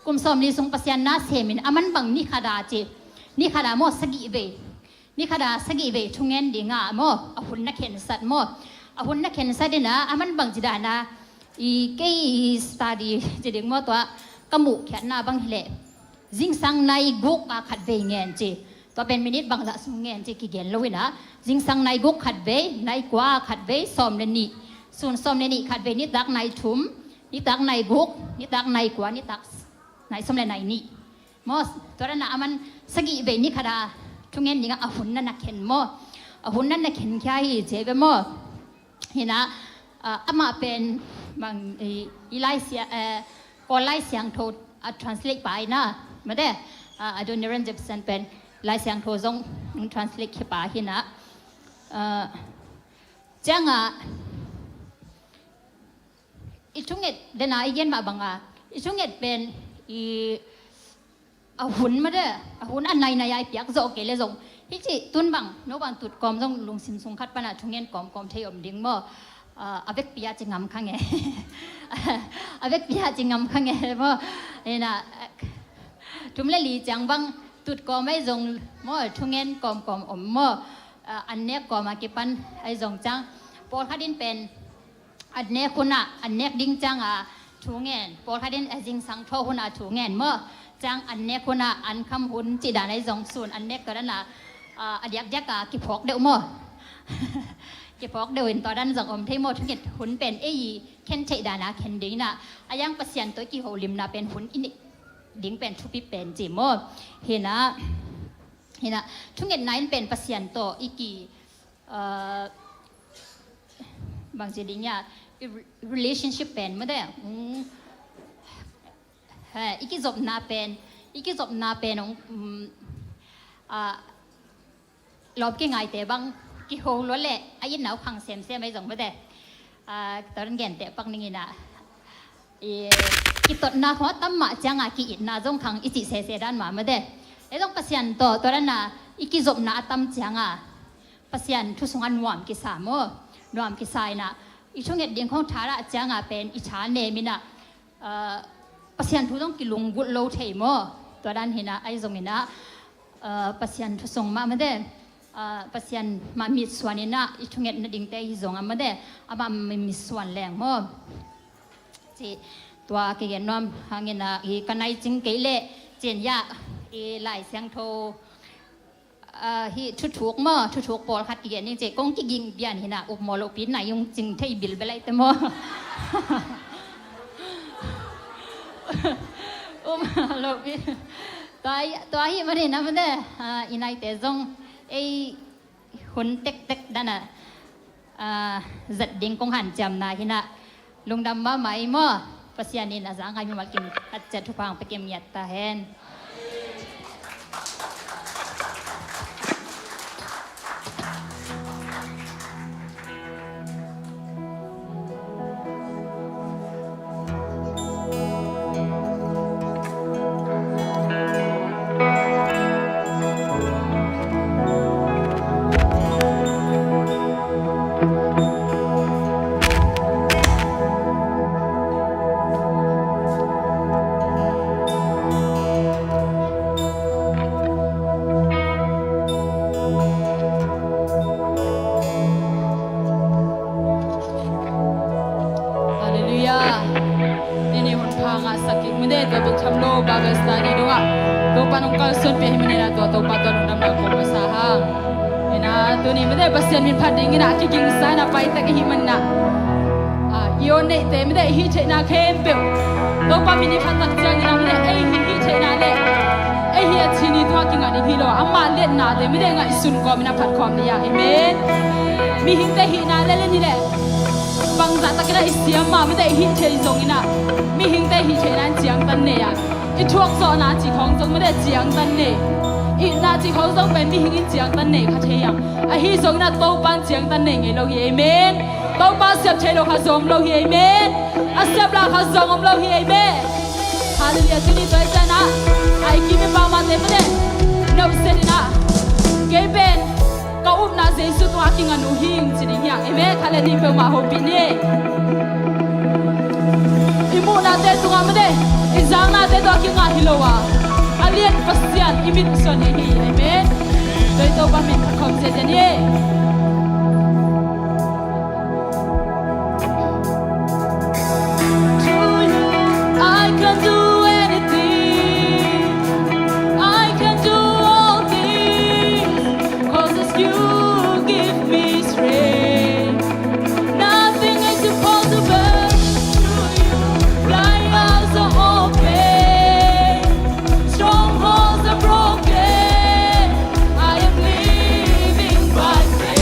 กลุ่มสอมลีสุงปัสยานาเสมินอามันบังนี่ขดาจีนี่ขดาโมสกิเวนี่ขดาสกิเวทุงเงินดิ่งอ่ะโมอาหุ่นนักเขียนสัตว์โมอาหุ่นนักเขียนสัตว์นะอามันบังจีดานะอีเกย์สตาดีจีดิ่งโมตัวกมุเขียนนาบังเละจิงสังในกุกขัดเวเงินจีตัวเป็นมินิบางละสุงเงินจีกิเกนลวินะจิงสังในกุกขัดเวในกว่าขัดเวสอมเลนี่ส่วนสอมเลนี่ขัดเวนี่ตักในทุ่มนี่ตักในกุกนี่ตักในกว่านี่ตักในสอมเลในนี่มอสตัวนั้นนะมันสกิเวนี่ขดาทุงเงินยังอาหุ่นนั่นนักเข็นมออาหุ่นนั่นนักเข็นแค่เจ็บมอเห็นนะอามาเป็นบางอีไลเซียก็ไลเสียงโทรtranslate ไปนะไม่ได้อดูนิรันดร์เซนเป็นไลเสียงโทรส่ง translate ไปเห็นนะจังอีช่วงเอ็ดเดน่าอีเย็นมาบังอีช่วงเอ็ดเป็น เอาหุ่นมาเด้อเอาหุ่นอันไหนนายเปียกโจเกเลยจงพี่จิตุนบังโนบังตุดกอมต้องลงซิมสงคัดปะนะช่วงเย็นกอมเที่ยมดิ้งบ่อเวกปียจิงำข้างไงอเวกปียจิงำข้างไงบ่เนี่ยนะทุมเลลีจังบังตุดกอมไม่จงบ่ช่วงเย็นกอมบ่อันเนี้ยกอมาเก็บปันไอ้จงจังปอลคาดินเป็นอันเนี้ยคุณอ่ะอันเนี้ยดิ้งจังช่วงเย็นปอลคาดินไอ้จิงสังทอคุณช่วงเย็นจังอันเนี้ยคุณอันคำหุ่นจีดาในจงส่วนอันเนี้ยก็นั่นอดียักกิพอกเดียวกิพอกเดียวตอนนั้นจงอมเทมทุกเหตุหุ่นเป็นเข็นเทดานะเข็นดิ้งอายังประเสียนตัวกี่หัวลิมเป็นหุ่นอินดิ้งเป็นทุปิเป็นจีเห็นทุกเหตุนั้นเป็นประเสียนตัวอีกี่บางทีดิ้งrelationship เป็นไม่ได้อีกจบนาเป็นของรอบกี่ไงแต่บางกี่โหล้วนแหละไอ้ยินหนาวขังเสียมไม่จงไม่ได้ตอนนั้นเก่งแต่ปังนี่นะกี่ตดนาหัวตั้มมาจังกี่อินนาจงขังอีจิเสียด้านมาไม่ได้ไอ้ต้องประเสียนตัวนั้นนะอีกจบนาตั้มจังประเสียนทุสงอันหวามกี่สามหวามกี่สายนะอีช่วงเหตุเดียงของทาระจังเป็นอิชาเนมินะปัสยันทุต้องกิลุงบุตรโลเทมตัวด้านเห็นไอ้ตรงนี้ปัสยันทุส่งมาไม่ได้ปัสยันมามีส่วนนี้อีช่วงนี้ดิ่งแต่อีตรงไม่ได้มามีส่วนแรงจีตัวเกี่ยนน้อมหางเงินอีกันไอจิงเกลี่ยเจนยาอีไหลเสียงโทฮีทุกปอลคัดเกี่ยนนี่เจ๊กงกิยิงเบียนเห็นอุบมอลปีนไหนยงจิงเทยบิลไปเลยแต่โลปีตัวฮีมันเห็นนะมันเด้อินไอเตจงไอหุ่นเต็กด้านจัดดิ่งกงหันจำนาเห็นลุงดำมาไหมปัสยานินอาจารย์ใครมีมากินอาจจะทุกฟังไปเก็บเมียตาเห็นปัสยันมินพัดดิ่งนะกิ่งสายนะไปแต่ก็หิมันนะโยนเนเตไม่ได้ฮิเชนะเข้มเปียวตัวปั๊มมินิพัดตักจังนะไม่ได้ฮิเชนะเล่เฮียชีนี่ตัวกิ่งอะไรฮิโลอามาเล่นนาเตไม่ได้ไงสุนก็มินาพัดความเนี่ยเอเมนมีหินแต่หินาเล่นนี่แหละบางจัดตะกี้ได้เสียมาไม่ได้ฮิเชยจงนะมีหินแต่ฮิเชนะเจียงตันเนี่ยอีทวกโซนาจีของจงไม่ได้เจียงตันเนี่ยอีนาจีเขาต้องเป็นมีหินเจียงตันเนี่ยค่ะเชียงไอ้ฮิจงน่ะโตปันเจียงตันเนี่ยไงเราเอเมนโตปันเสียบเชลข้าจงเราเอเมนอาเสียบลาข้าจงเราเอเมนฮาเลลูยาที่นี่ตัวเจ้านะไอ้กิมเป็นบางมาเต็มเลยนับเสร็จนะเก็บเป็นก็อุ้มนาเจสุตัวกินกันหนูหิงจริงอย่างเอเมนฮาเลลูยาเป็นมาหัวปีนี้อิมูนาเตตัวมันเดอิจางนาเตตัวกินกันฮิโลวาอาเลียนปัสยานอิมิตส่วนนี้เอเมนโดยตัวบ้านเป็นคำเจเนียI can do anything. I can do all things. 'Cause it's you give me strength. Nothing is impossible through you. Blind eyes are open. Strongholds are broken. I am living by faith.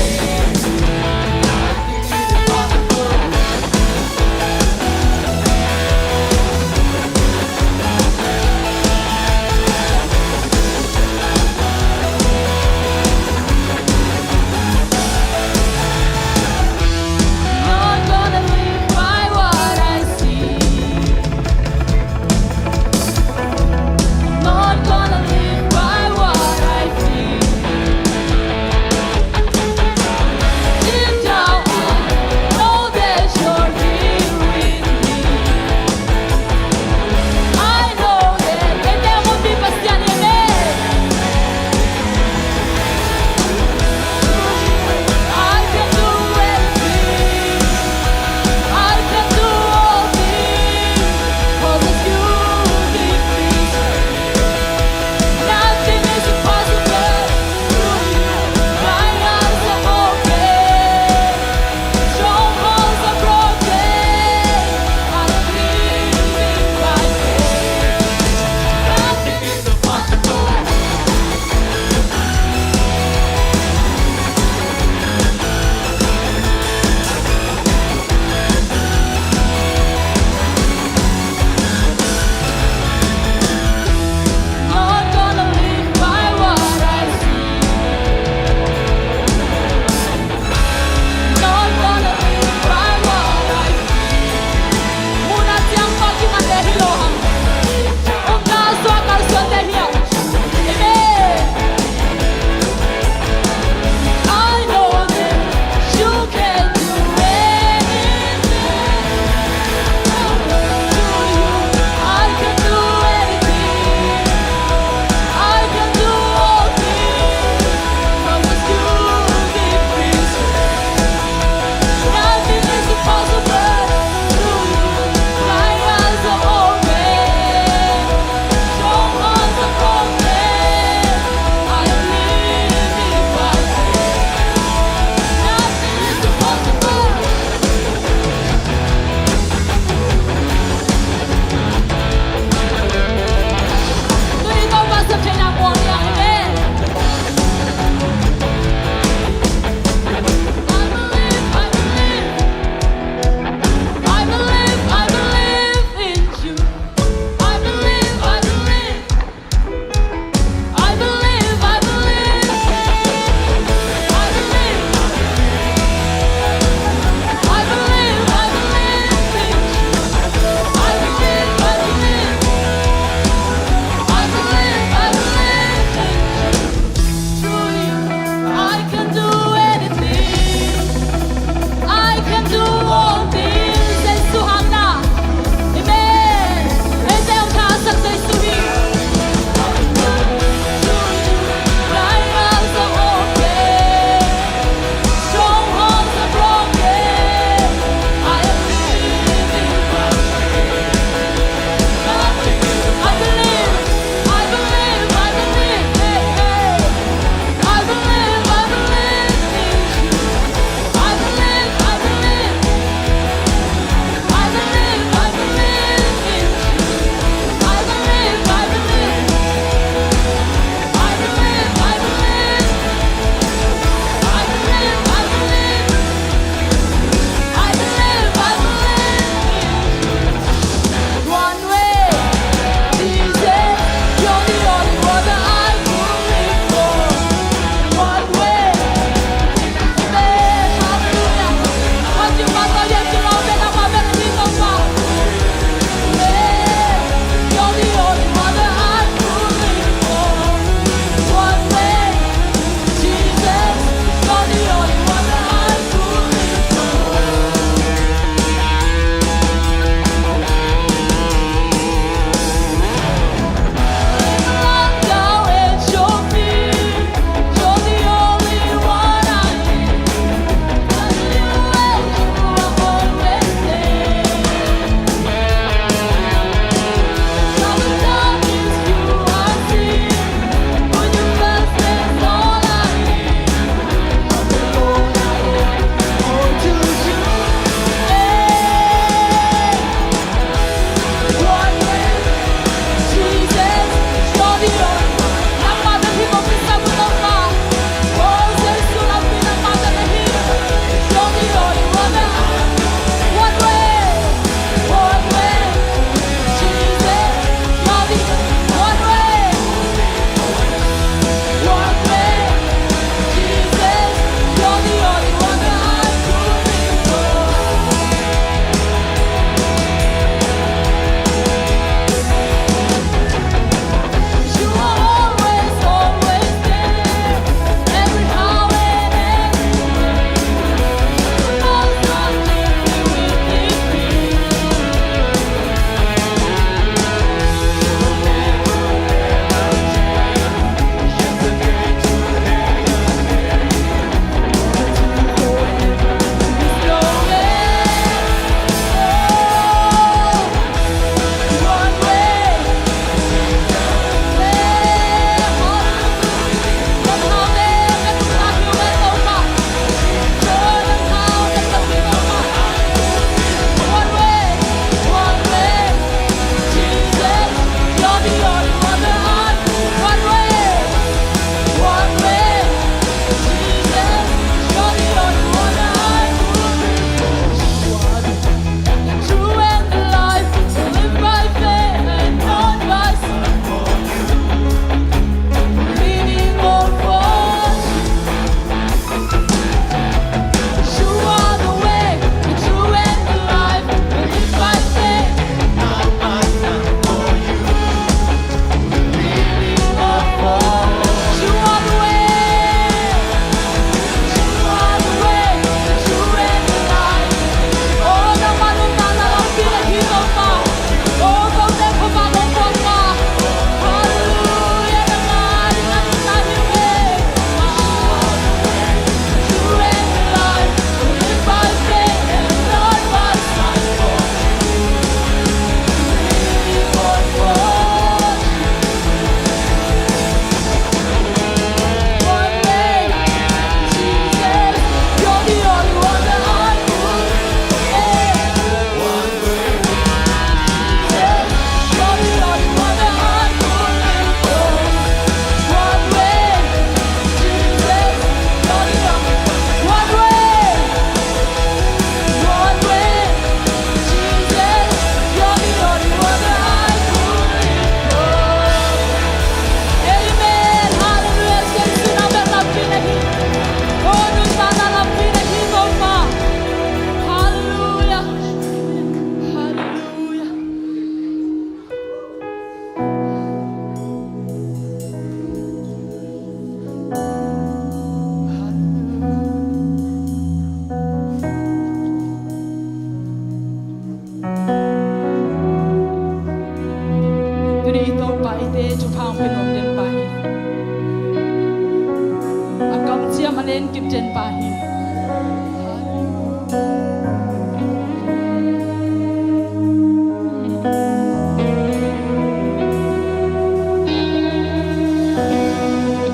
len kip chen pa hi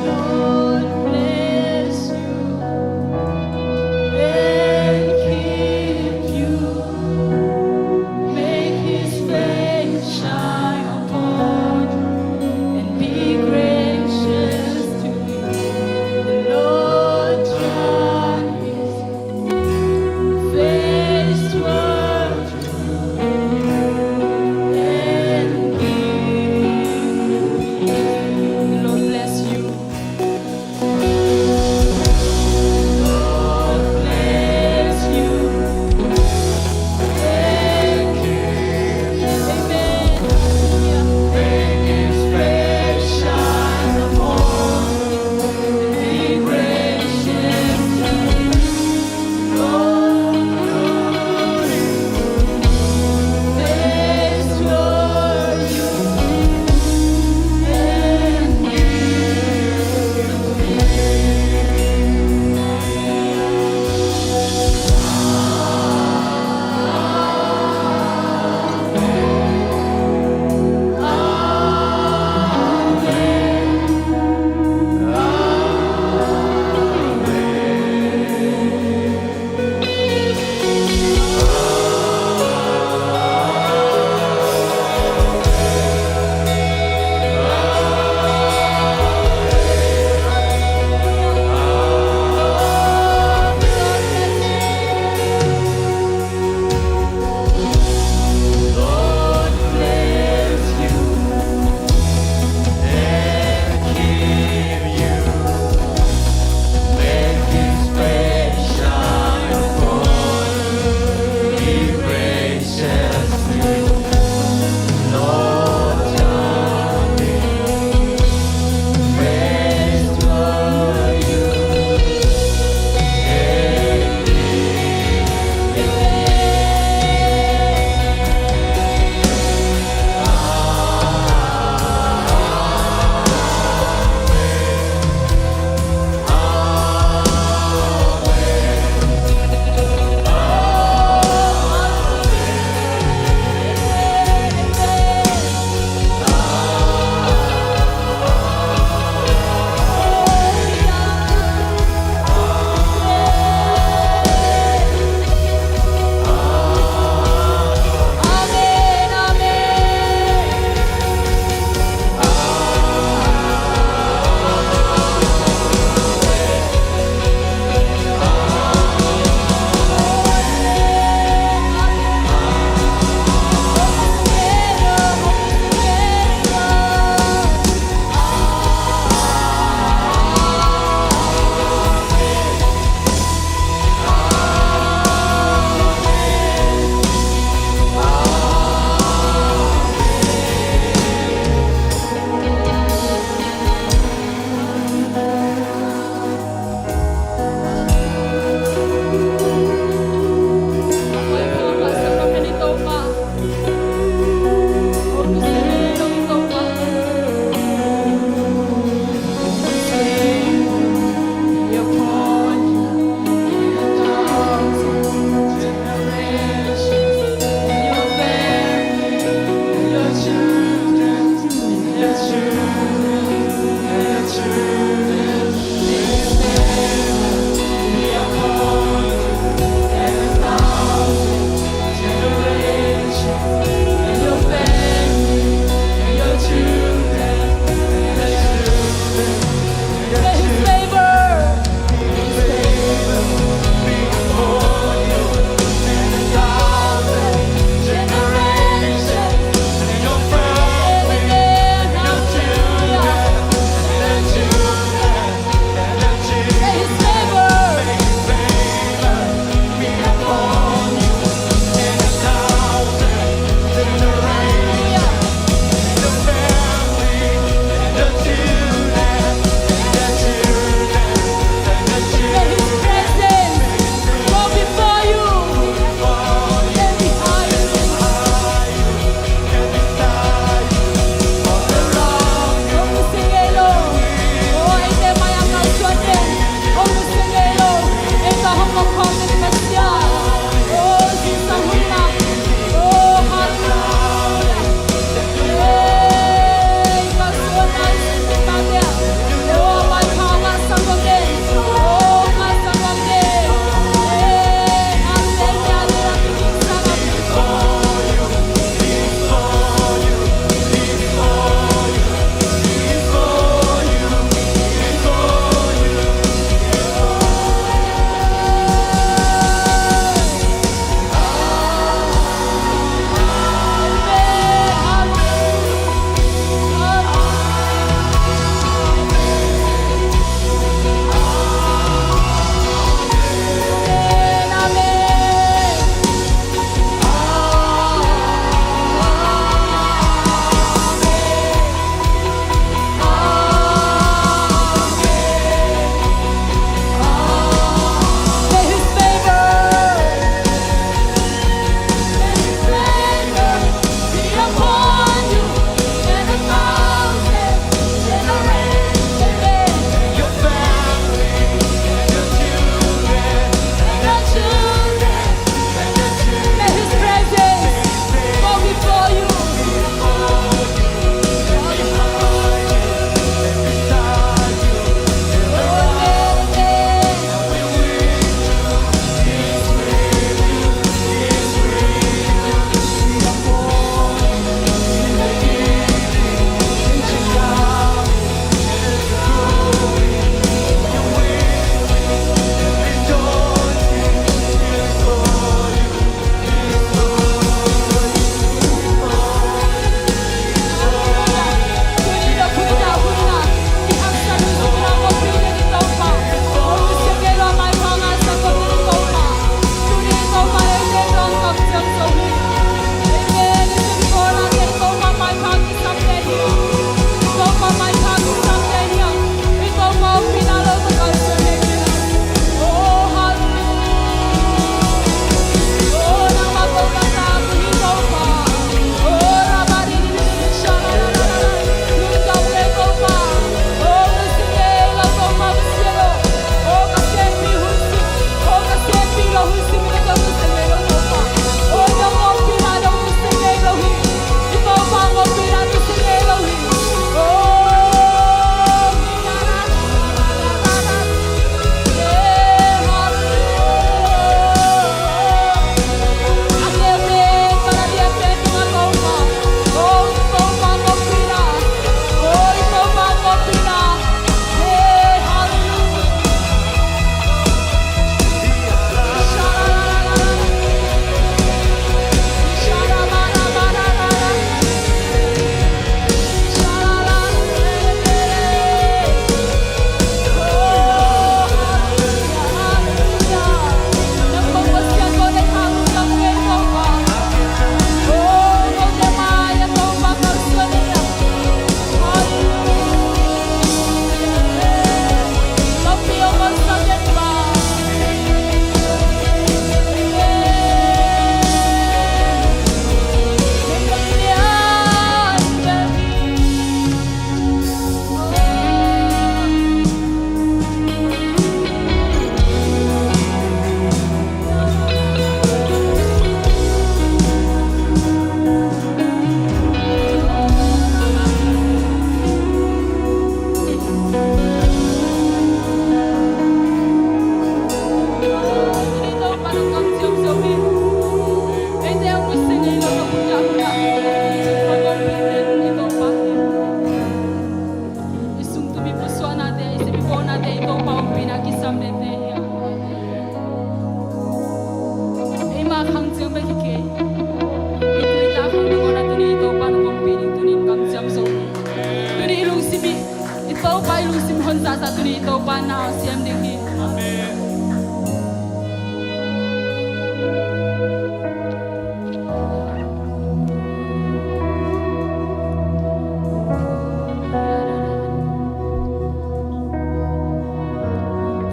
Lord bless you and keep you. Make His face shine upon you and be gracious to you. The Lord God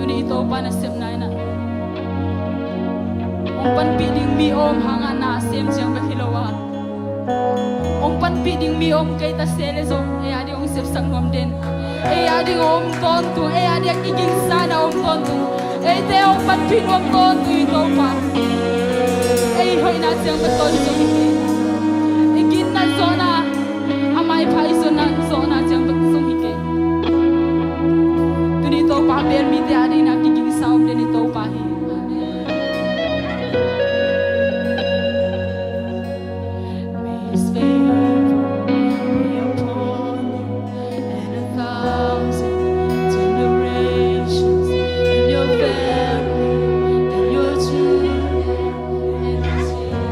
tu ni ito pa na siyam na ina ong panpi ding mi om hanga na siyam siyang bahilawa ong panpi ding mi om kay ta sele so e adi ong siyam sang nuam den e adi om ton tu e adi kiging sana om ton tu e te ong panpi nuam ton tu ito pa e hoy na siyang baton so e gin na zona amai phai so na zona siyang baton hike tu ni to pa ber mi te adi na kiging sa om den ito pa hi His favor be upon you and 1,000 generations, and your family, and your children, and his children.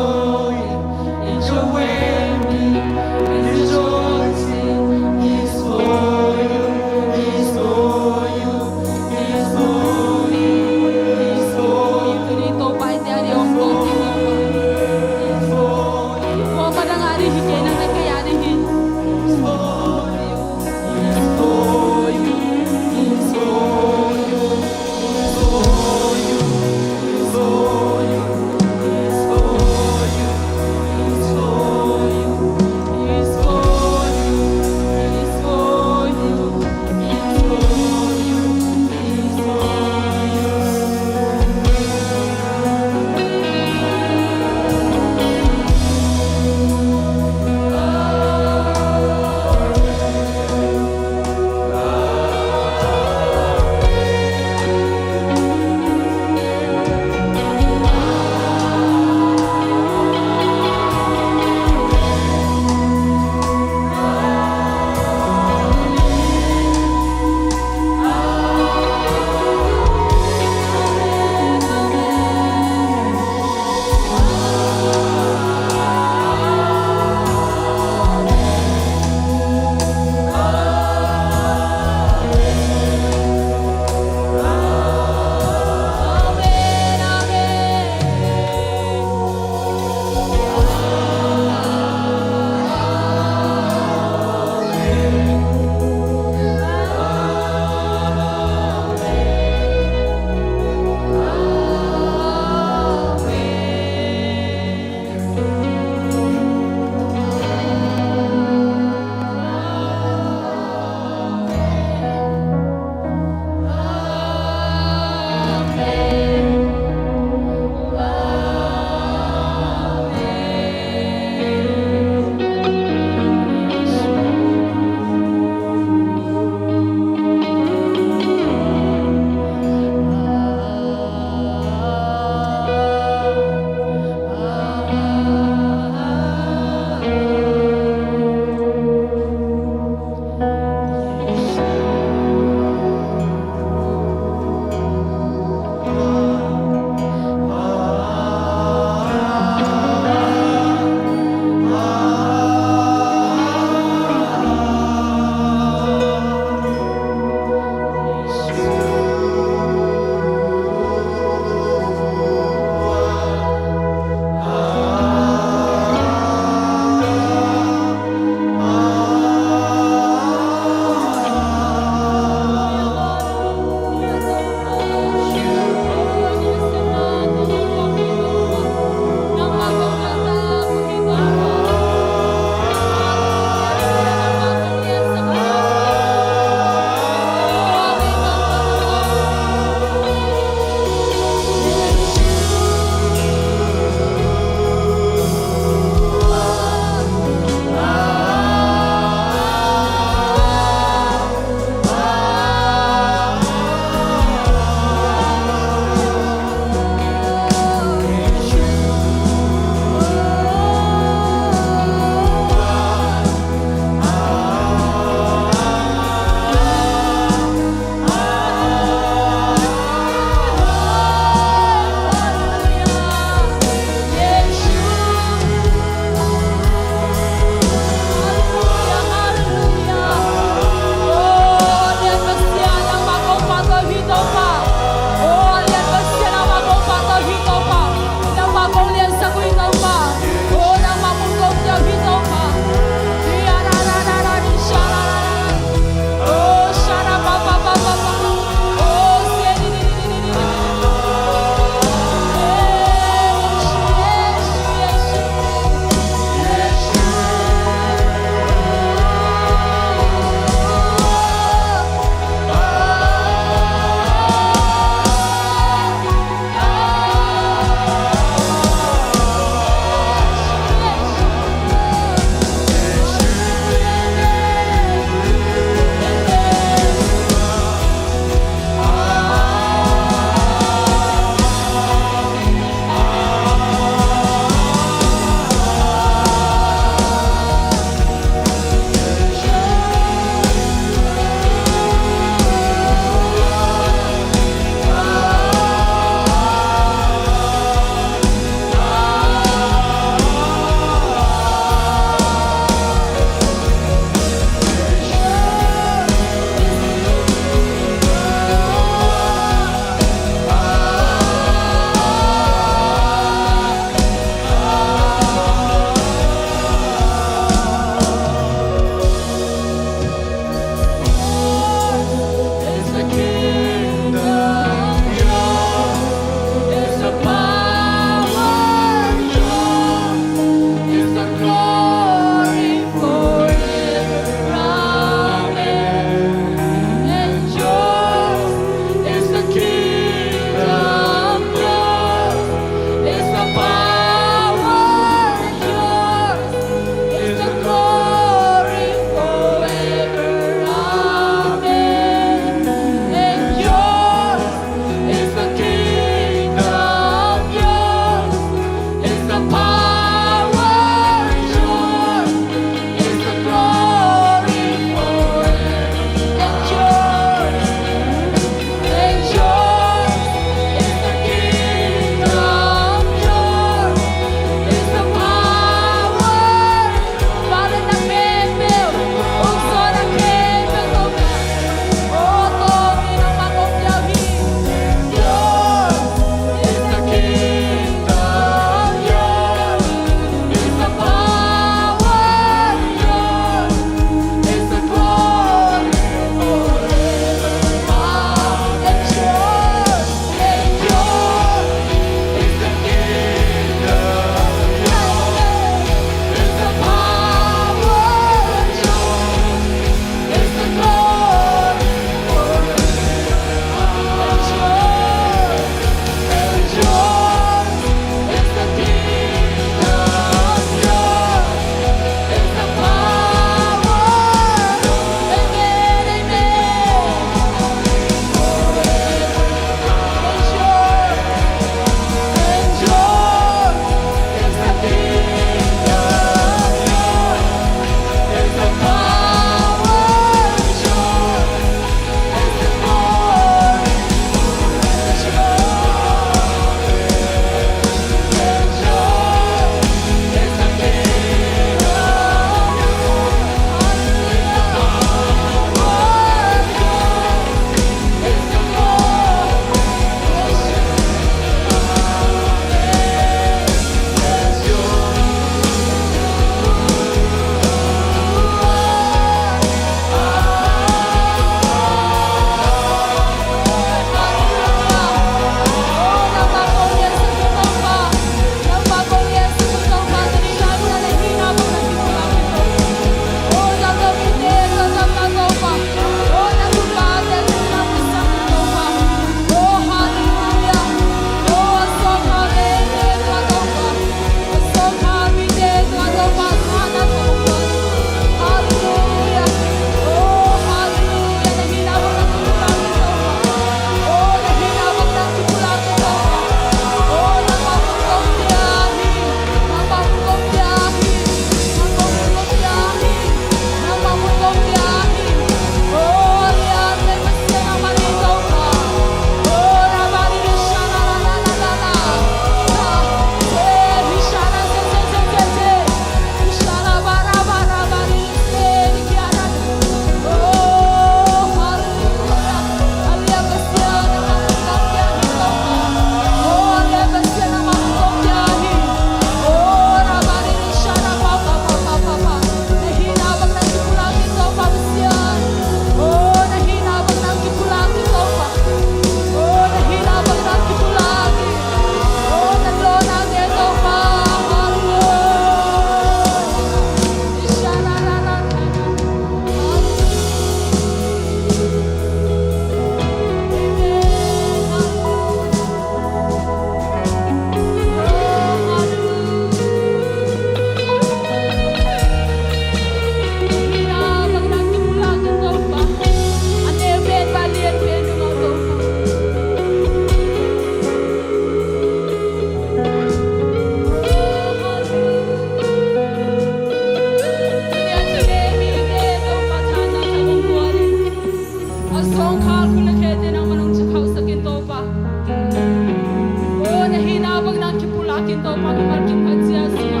pa mal kim hajia sima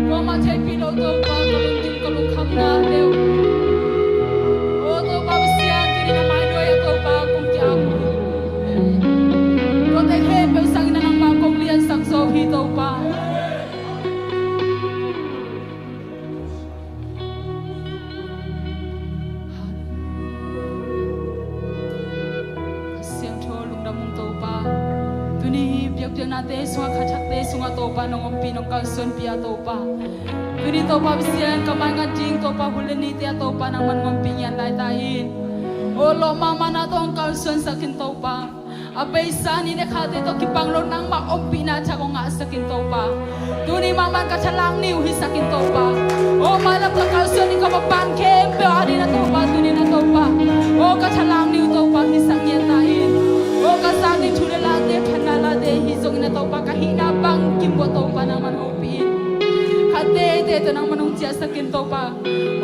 ko ma thai pi lo to pa ko lung tim ko lung kham na leo o to pa sia tu ni na mai do ya to pa kum kya ko te he pe sang na nang ma kom lian sang so hi to pa na te sunga khachak te sunga to pa nong pi nong kal son pia to pa kuni to pa sian kamai nga jing to pa huleni te to pa nang man ngom pi yan lai ta in o lo mama na to kal son sakin to pa abai sani ne khate to kipang lo nang ma om pi na cha ko nga sakin to pa tuni mama ka chalang niu hi sakin to pa o malap to kal son ni ko pa pan kem pe adi na to pa tuni na to pa o ka chalang niu to pa hi sang yan ta in o ka sang ni thule la te phana la te hi zong na to pa ka hi na bang kim bo to pa na man o pi khate te to nang manong chia sakin to pa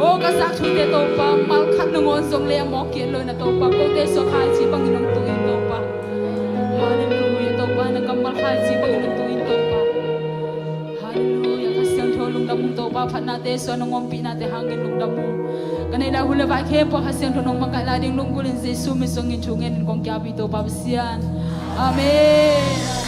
o ka sak thu te to pa mal khat no ngon zong le mo ke lo na to pa ko te so khai chi bang inong tu in to pa hallelujah to pa na kamal khai chi bang inong tu in to pa hallelujah ka sang tho lung dam to pa phana te so nong om pi na te hangin lung dam kanai la hule ba ke po haseng tho nong makai la ding lung gulin jesu mi song in chungen kong kya bi to pa sian amen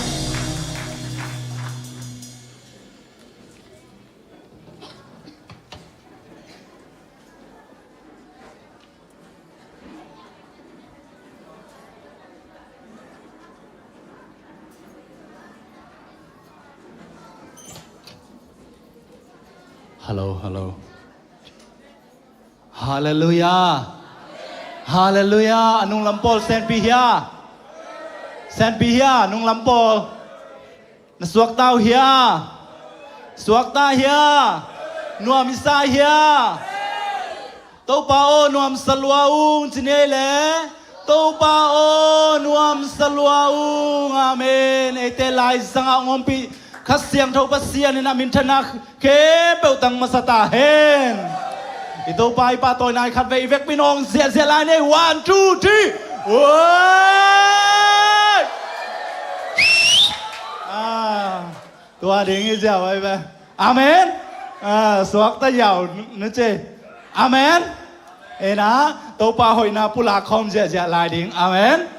Hello, hello. Hallelujah. Hallelujah. Anung lampol sen pihia. Sen pihia anung lampol. Na suak tau hia. Suak ta hia. Nuam isa hia. Tau pa o nuam saluaung cinele. Tau pa o nuam saluaung. Amen. Ete lai sanga ngompi. Kasiang thau pasian na min thanak ke beutang masata hen ito pai pa toy nai khat ve vek pinong zia zia lai nei 1 2 3 oi tua ding i zia vai ve amen suak ta yau nu che amen ena to pa hoi na pula khom zia zia lai ding amen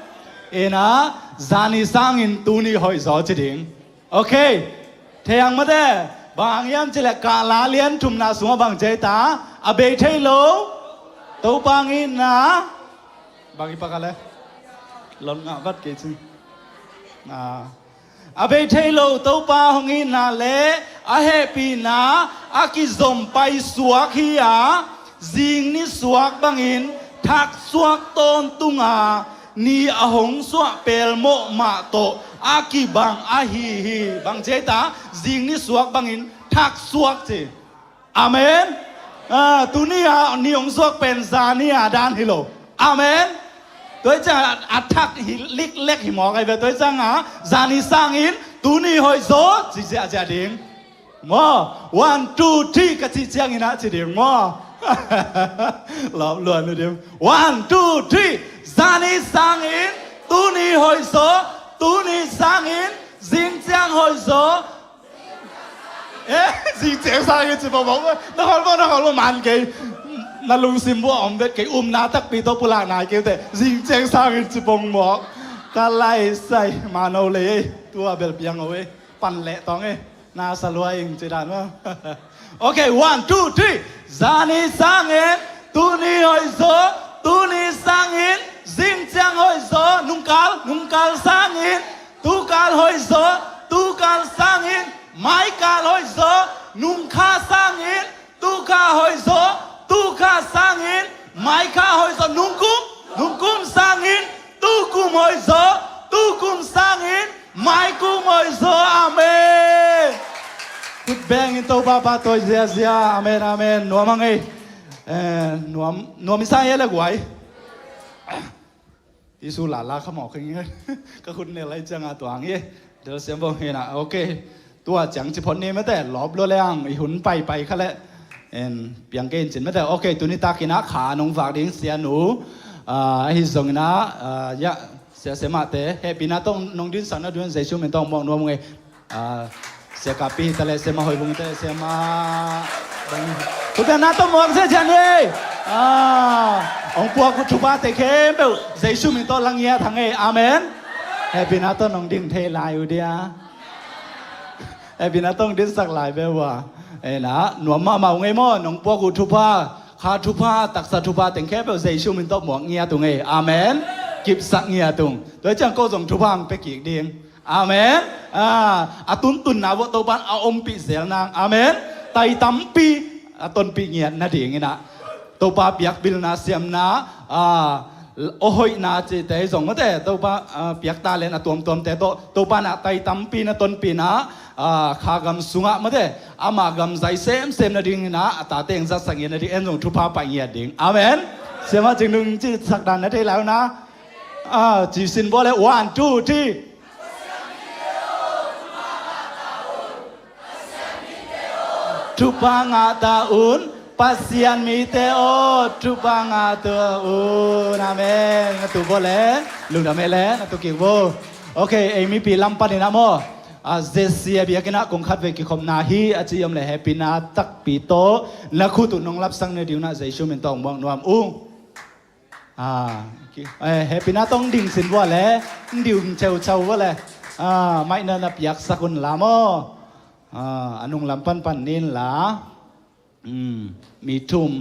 ena zani sang in tu ni hoi zo chi ding okay thang ma de bang yam chile ka la lian thum na sunga bang je ta abe thai lo to bang in na bang i pa ka le lon nga vat ke chi abe thai lo to pa hong in na le a he pi na aki zom pai suak hi a jing ni suak bang in thak suak ton tunga ni a hong suak pel mo ma to aki bang ahi hi bang jeta jing ni suak bangin thak suak che amen tu ni ha ni ong suak pen za ni a dan hi lo amen toi cha athak hi lik lek hi mo kai ve toi chang ha za ni sang in tu ni hoi zo chi ja ja ding mo 1 2 3 ka chi chang ina chi ding mo lo luan lu dim 1 2 3 za ni sang in tu ni hoi zo tu ni sang in jing chang hoi zo jing chang sang in chi bo bo na hol bo man ke na lung sim bo om vet ke na tak pi to pula na ke te jing chang sang in chi bong mo ka lai sai ma no le tua bel piang oi pan le tong e na salwa ing chi dan ma okay 1 2 3 zani sang in tu ni hoi zo tu ni sang in jing chang hoi zo nung kal sang in tu kal hoi zo tu kal sang in mai kal hoi zo nung kha sang in tu kha hoi zo tu kha sang in mai kha hoi zo nung kum sang in tu kum hoi zo tu kum sang in mai kum hoi zo amen put bang in to ba to zia amen amen nuam ang ei nuam isa ye la guaiที่สู้หลานลาขมอกอย่างเงี้ยก็คุณเนี่ยอะไรจังอ่ะตัวอย่างเงี้ยเดี๋ยวเสียงบอกเห็นอ่ะโอเคตัวจังจิพนนี่ไม่แต่หลอบรัวแรงไอหุ่นไปแค่ละเปลี่ยนเกณฑ์จินไม่แต่โอเคตัวนี้ตากินะขานงฝากดิ้งเสียหนู hi zong na ya se se ma te happy na tong nong din sang na dun zai chu men tong mong nuam ngai se ka pi ta le se ma hoi bung te se ma bang tu ben na tong mong se jan ye ông bua ku chu ba te khem be zai chu men to lang ya thang ei amen happy na tong nong din the lai u dia happy na tong din sak lai be wa na nuam ma ma ngai mo nong bua ku chu paขาทุพาตักสัทุพาแต่งแค่แบบใจชุ่มมันต้องหมวกเงียตุงเออาเมนกิบสักเงียตุงโดยจังก็ส่งทุพางไปกี่เดียงอาเมนอาตุนตุนนาวตัวบ้านเอาอมปีเสียงนางอาเมนไตตั้มปีต้นปีเงียนาดีงี้นะตัวป้าเปียกบิลนาเสียมนาโอ้ยนาจีแต่ส่งก็แต่ตัวป้าเปียกตาเลนตัวแต่ตัวป้าน่ะไตตั้มปีนะต้นปีนะขากำสุงะมาเด้อามากำใจเซมนาดิ่งนะตาเต็งจัดสังเกตนาดิ่งเอ็นส่งทุพาไปเงียดิ่งอาเมนเสียมาจึงนึงจีสักดานนาทีแล้วนะจีสินบ่เลย1 2 3ทุพางาตาอุนปัสยันมีเตโอทุพางาตัวอุนอาเมนนะตุบ่เลยลุงดาเมเลนะตุกิโบโอเคเอมีปีลำปันนะโมเจสซี่เบียกินะคงคัดเวกิคมนาฮีอาจียมเลยแฮปปี้นาตักปีโตนักขุตุนงรับสังเนดิวนาใจชูมินตองมองนวมอุ้งแฮปปี้นาต้องดิ่งสินว่าแหละดิ่งเจ้าว่าแหละไม่เนินปียกสกุลลามอนุงลำปันนินละมีทุ่ม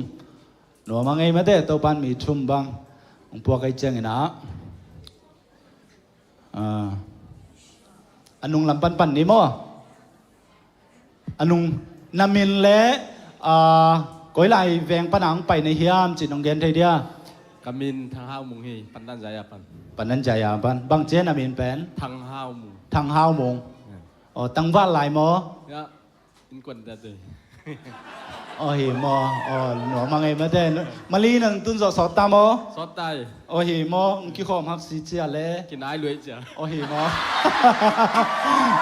หนูมาไงมาเด้ตัวปันมีทุ่มบ้างองพวกไอ้เจ้าไงนะอันนุงลำปันนี่มั้งอันนุงนามินเล่ก้อยไหลแวงปนังไปในเฮียมจิตน้องเกนไทยเดียกามินทางห้าวมุงฮีปันนันใจปันปันนั้นใจปันบางเจนามินเป็นทางห้าวมุงตั้งว่าหลายมั้งเนี่ยอินกวนแต่เดยเห็นมั้งหนูมาไงมาเด้มาลีนึงตุนสอดตามมั้งสอดตายเห็นมั้งกี่ข้อมหักสีเจียเลยกินไอ้รวยเจ้าเห็นมั้ง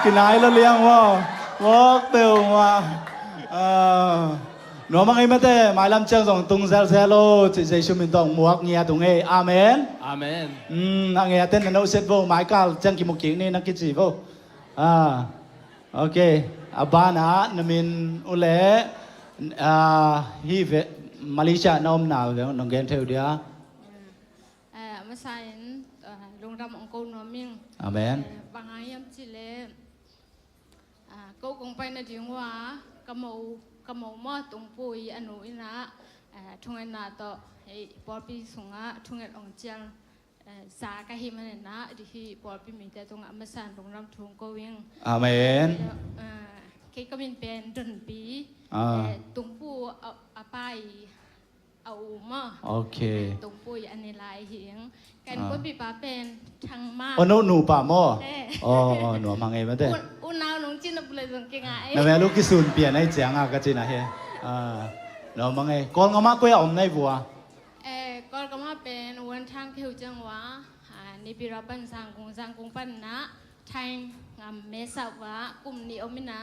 กินไอ้แล้วเลี้ยงมั้งwalk เตียวมาหนูมาไงมาเด้หมายลำเชียงส่งตุงเซลโลจิตใจชุ่มมินตองหมวกเงียตุงเออาเมนอาเมนนักเงียเต้นนันโอเซตโบหมายกาลจังกิมุกินี่นักกิจิโบโอเคอาบานะนมินอุเลฮีเวมาเลเซียน้อมหนาวเดี๋ยวน้องเกนเทวเดียมาใส่ลงดำองกูนอมิงอาเมนบางอย่างจิเลกูคงไปในดิ่งว่ากำมูมอตุงปุยอนุอินะทุ่งเงินนาต่อปอปีสุงะทุ่งเงินองเจียงสากะหิมันนะดิปอปีมีแต่ตรงมาสั่นลงดำทุ่งกูวิ่งอาเมนเคก็เป็นดนปีตุงปูเอาไปเอามาโอเคตุงปูอันนี้ลายเหียงกันก็ปีป้าเป็นทางมาหนูป่าโม่หนูมาไงมาเด้อุณาวหนูจีนบุรีสังเกตไงนั่นแม่ลูกกิสุนเปลี่ยนให้เจียงก็จีนนะเฮหนูมาไงก่อนก็มาคุยอมในบัวก่อนก็มาเป็นวันทางเขียวจังหวะนี่ปีรับบันสังกงปันนะไทยงามเมษาวะกลุ่มนี้อมินะ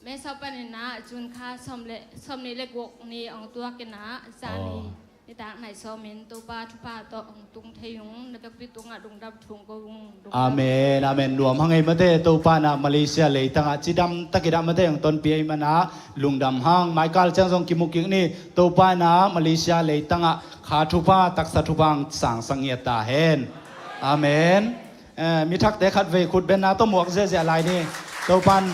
แม่ชอบไปเนี่ยนะจุนค่าสมในเล็กวกนี่องตัวกันนะจานีในต่างไหนสมินตัวป้าทุป้าตัวองตุงเทียงแล้วก็ปีตุงดุงดับทุงก็รุงอาเมนอาเมนรวมทั้งไงมาเด้ตัวป้านะมาเลเซียเลยตั้งจีดำตะกี้ดำมาเด้ของต้นปีไอ้มันนะลุงดำห้างไมเคิลจังซงกิมุกินี่ตัวป้านะมาเลเซียเลยตั้งขาทุป้าตักสัทุบังสั่งสังเกตตาเห็นอาเมนมีทักแต่ขัดเวขุดเป็นนาตัวหมวกเสียอะไรนี่ตัวปัน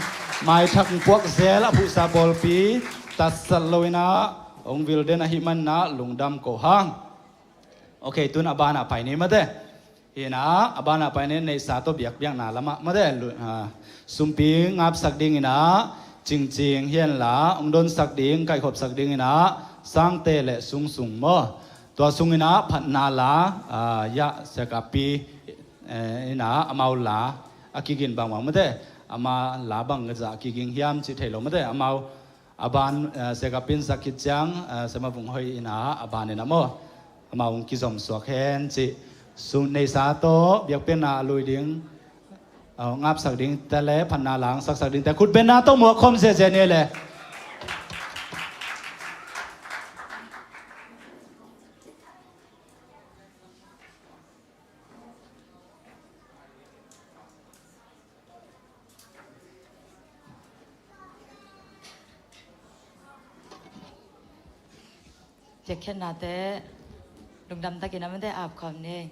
หมายทักพวกเซลผู้ซาบอลปีตัดสลอยนะองวิลเดนหิมันนะลุงดำโกหังโอเคตุนอบานาไปนี่มาเด้เห็นนะอบานาไปนี่ในสาตัวเบียกนาละมาเด้สุมปีงับสักดิ่งนะจริงเฮียนละองโดนสักดิ่งไก่ขบสักดิ่งนะสร้างเตะสุงมั้ตัวสุงนะพันนาละยะสกัปีนะอามาลาอากิกินบางวันมาเด้อามาลาบังก็จะกิกิงเฮียมจิตเทลมาเด้อามาอาบานเสกปินสักกิจจังสมาบุงหอยนะอาบานเนี่ยนะมั้งอามาองกิจสมสวกแค้นจิสุในสาโตเบียกเป็นนาลุยดิ่งงับสักดิ่งแต่เล่พันนาหลังสักดิ่งแต่คุณเป็นนาต้องหมวกคมเสียเนี่ยเลย việc khen nà té lùng đâm ta kia nằm té áp khom nè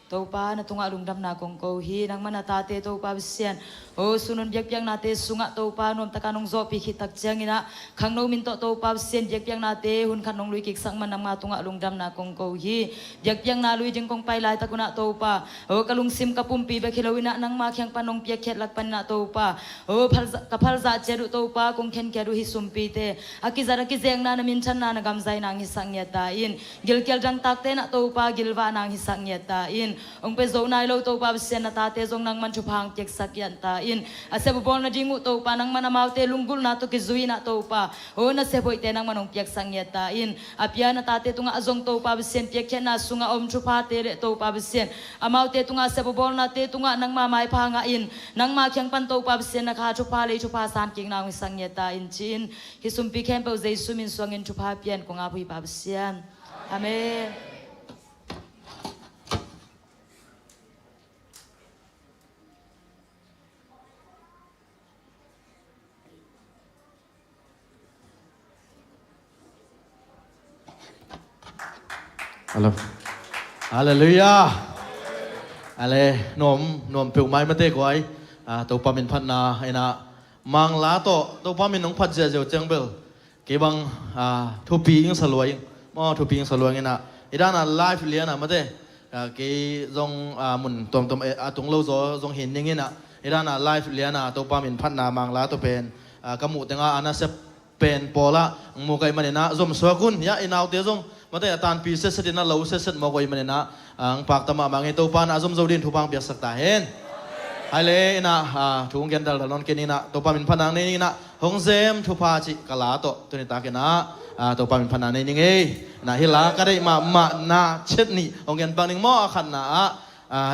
tàu pa na tunga lung dam na kong ko hi nang mana ta te tàu pa bisian o sunun biak biak na te sunga tàu pa nom takanong zo pi khitak chiang ina khangno min to tàu pa bisian biak biak na te hun khanong lui kik sang manam nga tunga lung dam na kong ko hi biak biak na lui jing kong pai lai takuna tàu pa o kalung sim kapum pi ba khilowina nang ma khyang panong piak khet lak pan na tàu pa o kapal za cheru tàu pa kong khen keru hi sumpi te akizara ki zeng na min chan na gam zai nang hi sang ya ta in gil kel jang tak te na tàu pa gilwa nang hi sang ya ta in ông pe zo nai lo to pa sen na ta te zong nang man chu phang tek sak yan ta in a se bol na jingu to pa nang man mau te lungul na to ki zui na to pa o na se boi te nang manong piak sang ya ta in a pia na ta te tunga azong to pa sen piak khen na sunga om chu pha te le to pa sen a mau te tunga se bol na te tunga nang ma mai pha nga in nang ma khyang pan to pa sen na kha chu pha le chu pha san king na sang ya ta in chin hi sum pi khem pe zai sumin swang in chu pha pian ko nga pui pa sen amen. Hello. Hallelujah. Ale nom pe mai mate koi to pa min phat na ina mang la to pa min nong phat je je chang bel ke bang thu pi ing saloi mo thu pi ing saloi ina idana live liana mate ke jong mun tom tung lo zo jong hin ning ina idana live liana to pa min phat na mang la to pen kamu tenga ana se pen pola mu kai manena zom swakun ya inau te jong mate atan pi se se na lo se se mo koi manena ang pak tama mangi to pa na zom zo din thu bang piak sak ta hen hai le ina thung gen dal non ke ni na to pa min phanang ni na hong zem thu pa chi kala to tu ni ta ke na to pa min phanang ni nge na hila ka dei ma na chet ni hong gen bang ning mo khan na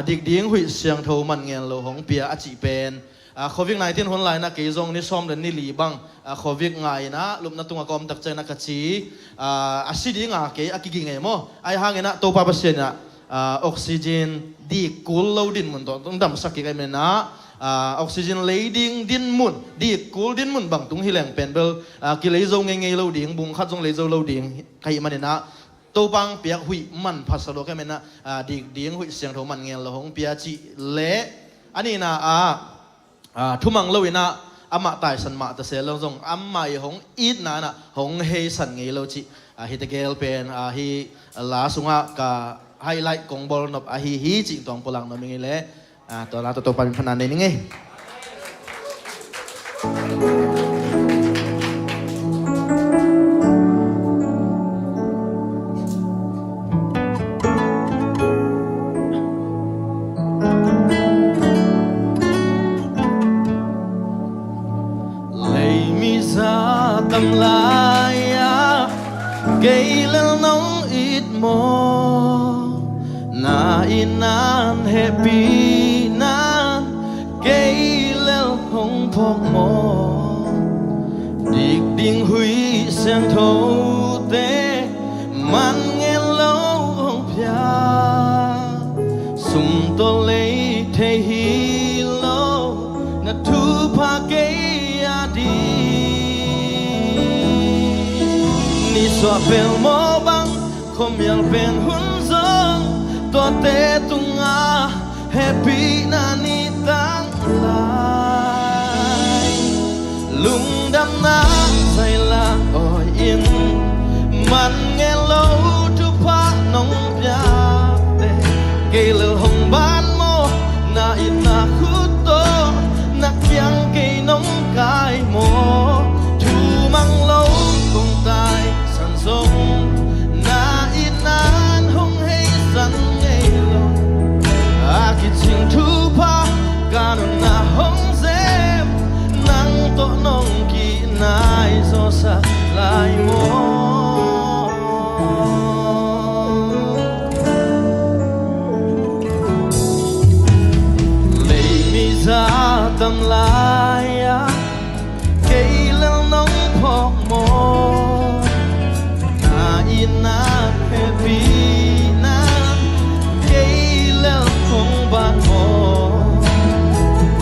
dik ding hui siang tho man ngel lo hong pia a chi pen COVID-19 hon lai na ke zong ni som den ni li bang COVID ngai na lup na tunga kom tak chen na ka chi asidi nga ke akigi nge mo ai hangena to pa pasien na oxygen di cool lo din mun to dam sakki kai mena oxygen leading din mun di cool din mun bang tung hileng pen bel ki le zo nge lo ding bung khat zong le zo lo ding kai manena to bang piak hui man phasalo kai mena dik ding hui siang tho man ngel lo hong pia chi le ani na thumang lo ina ama tai san ma ta se lo zong mai hong it na hong he san nge lo chi hi te gel pen hi la sunga ka highlight kong bol nop hi chi tong polang no mi le to la to pan phanan ni nge tâm lai gây lên nóng ít mò na inan happy nan gây lên hong phok mò dik ding hui sang thâu te man nghe lâu hong pia sum to lấy thế hi lo na thu pa gây đi xóa pel mo bang không yal pen hun zong to te tunga happy na ni tang lai lung đam na say la oi in man nghe lâu tu pa nong pya te ke le hong ban mo na in na khut to na kyang ke nong kai mo thu mang lâu cùng tai sông na inan hong hay san ngay lo aki ching thu pa kanon na hong zem nang to nong ki nai so sa lai mo lấy mi ra tâm lai cây lăng nong phok mo na happy na cây leo không ban mò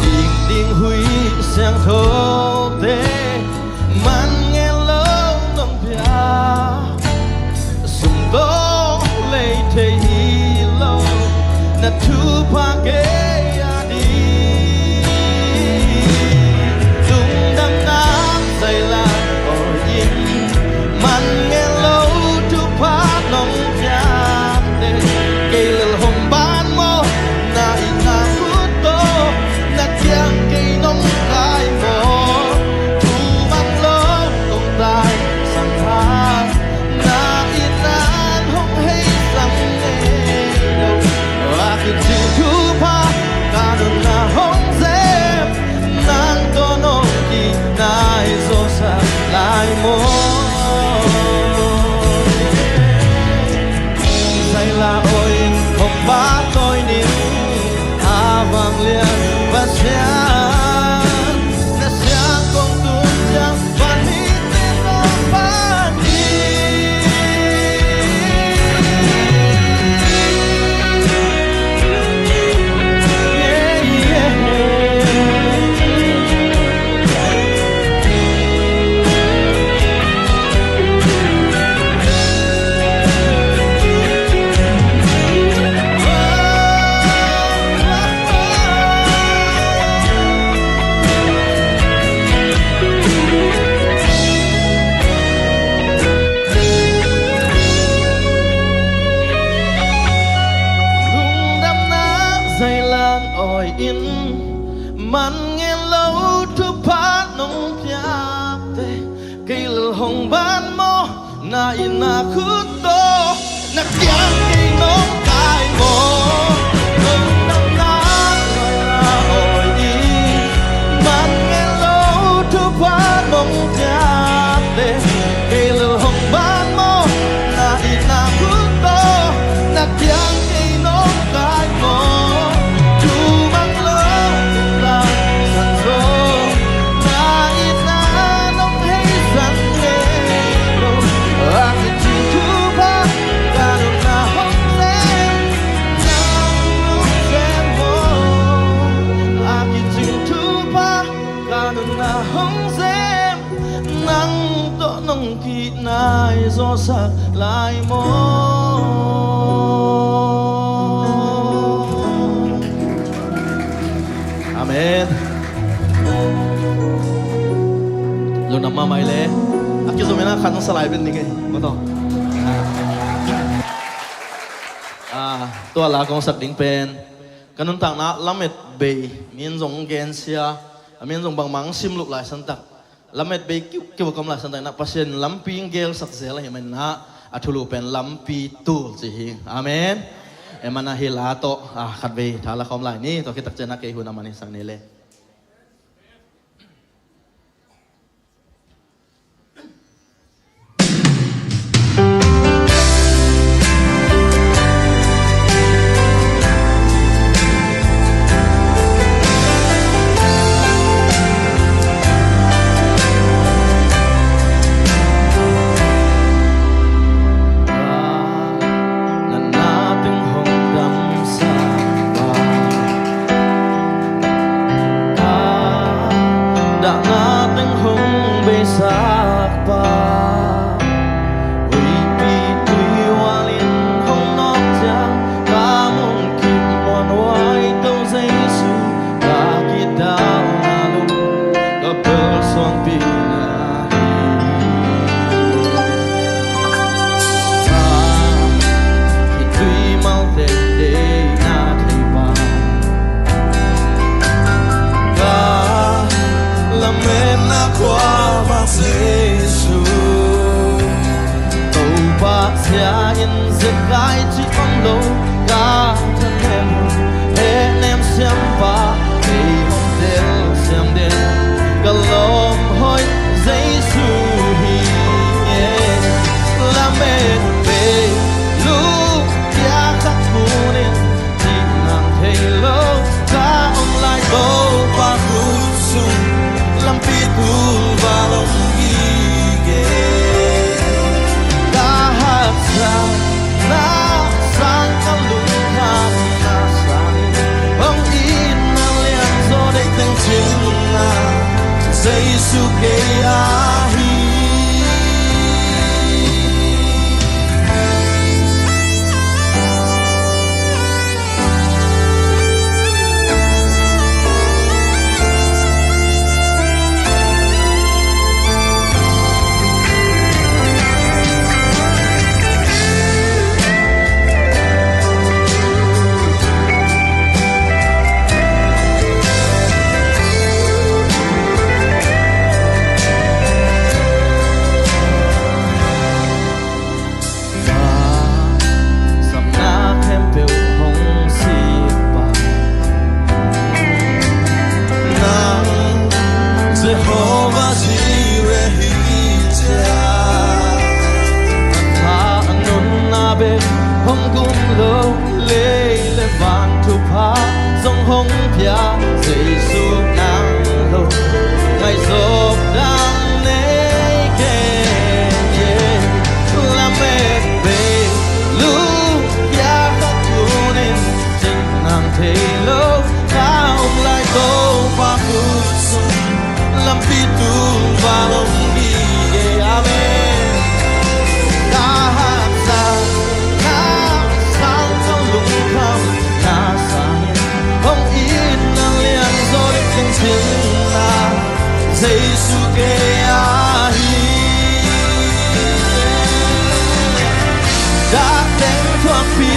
dik ding hui sang thô te man nghe lâu nong pia sum pa ke adi dung đam nam say la oi in man nghe lâu tu pa nong cha te ke lel hom ban mo na ina kuto na tiang ke nong kai mo tu mang lo tong tai sang ha na ina hong hei sang ne lo a ki tu tu pa ka do na hong zem nan to no ki nai zo sa lai mo say la oi hong ba tôi nín a vang lian và xiang na xiang con tuôn chang van mi tên lo ban đi in man nghe lâu thu phát nông piak te cây lil hồng ban mo na ina khut to na kyang cây nông kai mo nông nam na nói là oi in man nghe lâu thu phát nông piak te cây lil hồng ban mo na ina khut to na kyang cây nông kai mo nai do sa lai mo amen lu nama mai le akki zo mena khan sa lai ben ni ke ko to to la kong sak ding pen kanun tang na lamet be min zong gen sia amen zong bang mang sim lu lai san tak lamet be kiu kom la san tak na pasien lamping gel sak zel hi men na athulu pen lampi tu chi hi amen emana hila to khat be thala khom lai ni to ki tak chena ke hu na mani sang ni le sang hong pia dây su nang lo ngày dọc đang nấy kề làm mẹ về lu ya khóc cuốn tình nàng thấy lâu cao lại tô qua cuộc sống làm pi tu và lòng đi về amen ta hát ra ta sáng trong lung thầm ta sáng không ít năng liền rồi kinh tiếng là dây su kê a hi đã đến thoáng phi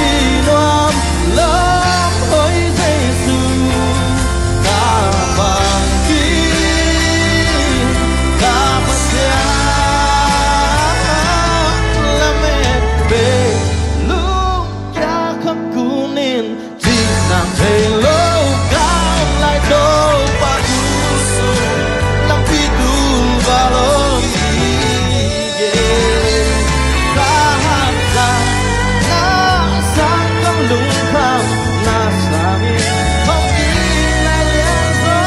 loam lắm hỡi dây su ta bằng kín ta mất xa là mẹ về lúc cha khắp cú nên chỉ nàng thấy lâu cao lại đâu và cú sâu làm phi tu và lối đi ta hát ra na sáng trong lung kham na xa mi không đi lại liền gió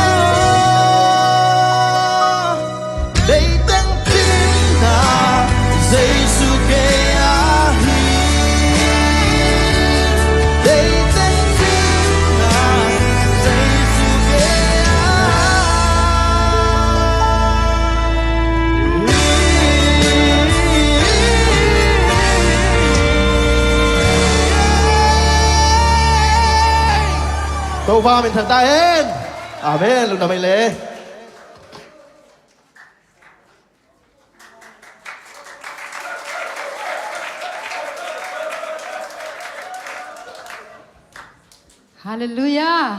đây tên chính là dây su kê a hi đây tên chính là dây su kê Tô va mình thằng ta hen amen lúc nào mày lệ Hallelujah.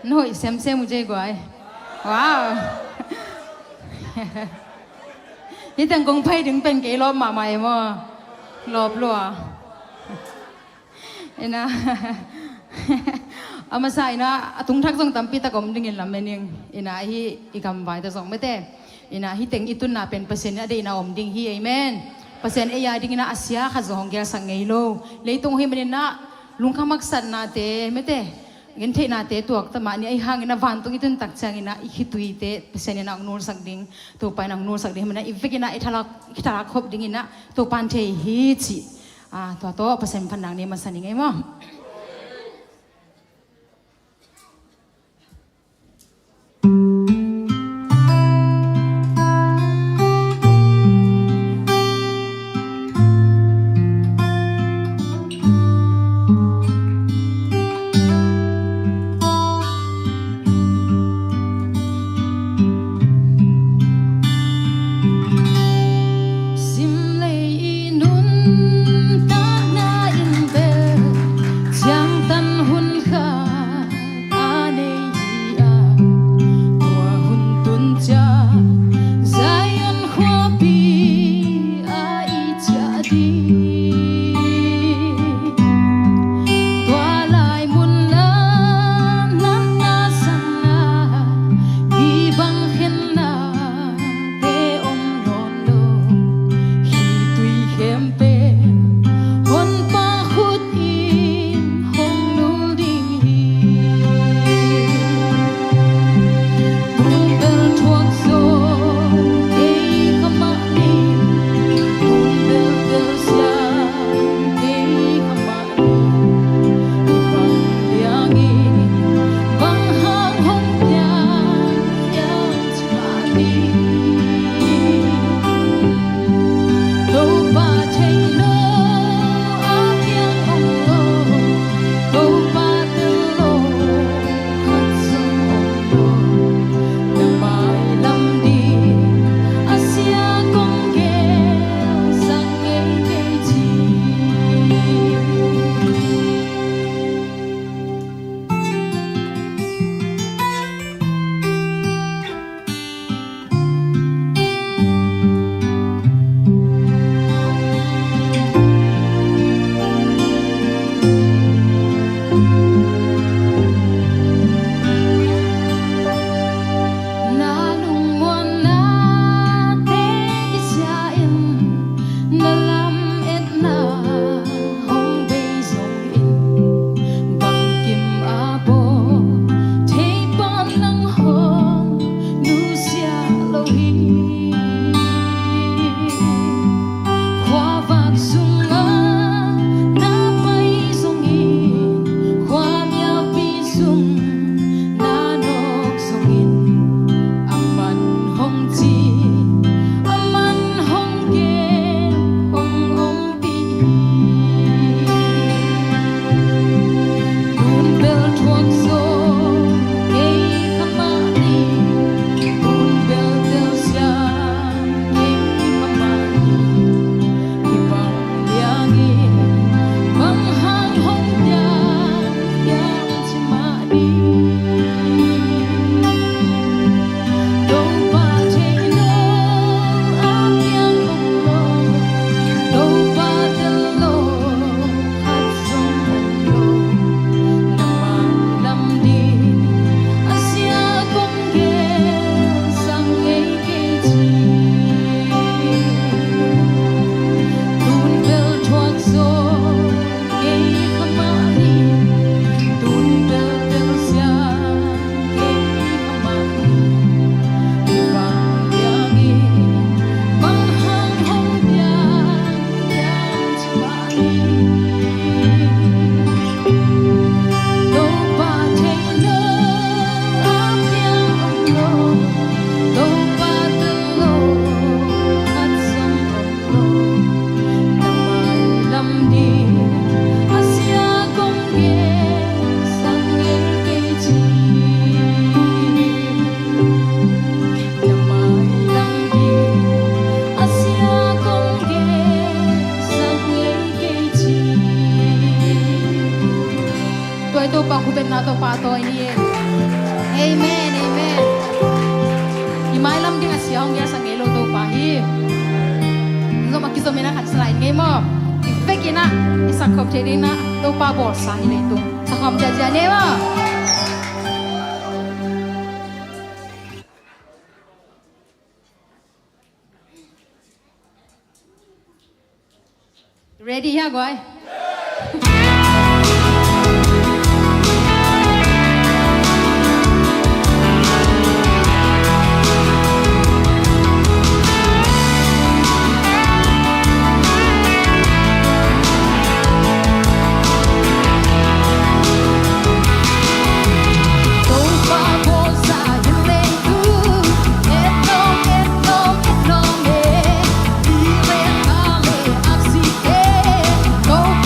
Nội xem một giây gọi. Wow. Ý thằng con phay đứng bên cái lốp mà mày mà lốp lúa. Ina. Ama sa ina atung thak jong tampi ta kom dingin lam mening ina hi ikam bai ta jong mete ina hi teng itun na pen pasen ade na om ding hi amen pasen e ya ding ina asia kha jong gel sang ngei lo leitung hi manin na lungkha maksat na te mete gen the na te tuak ta ma ni ai hang ina van tung itun tak chang ina i khitui te pasen ina nur sak ding to pai nang nur sak ding mana ivekina ithala khop ding ina to pan the hi chi to pasen phanang ni masani ngai mo Sim lei nun ta na in bel to pato ini. Amen, amen. Imailam ding asyong ya sang elo to pahi. Ngo makiso mina kan selain ngai mo. Ifekina isakop jedina to pa bolsa ini tu. Sakam jajane mo. Ready ya, guys? Go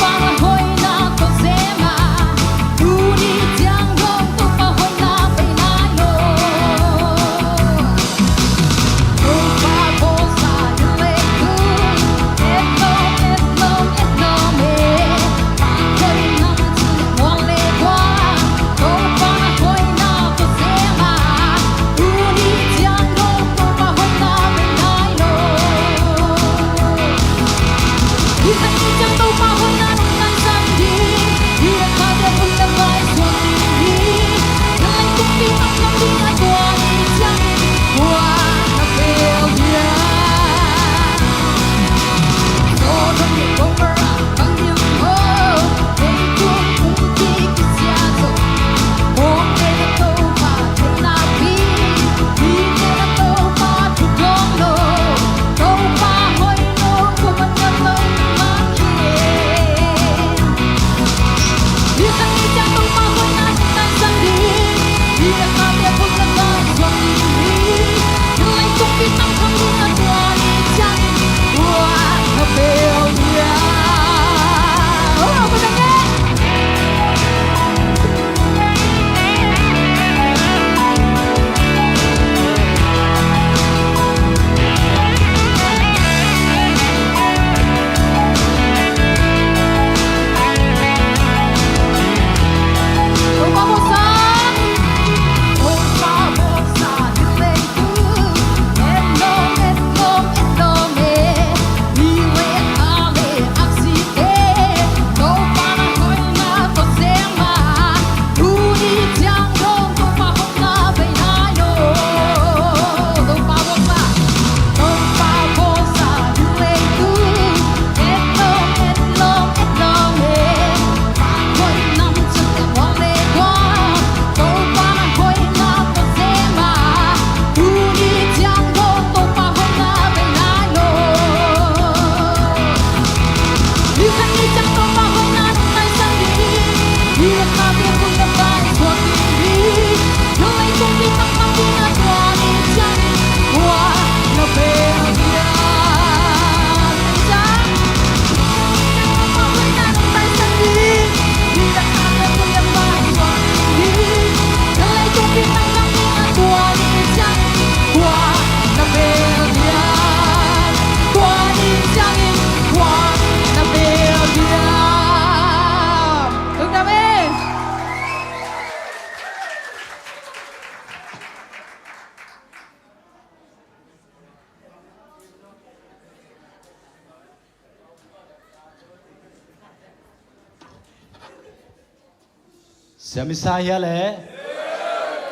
เสียมิสาเฮียแหละ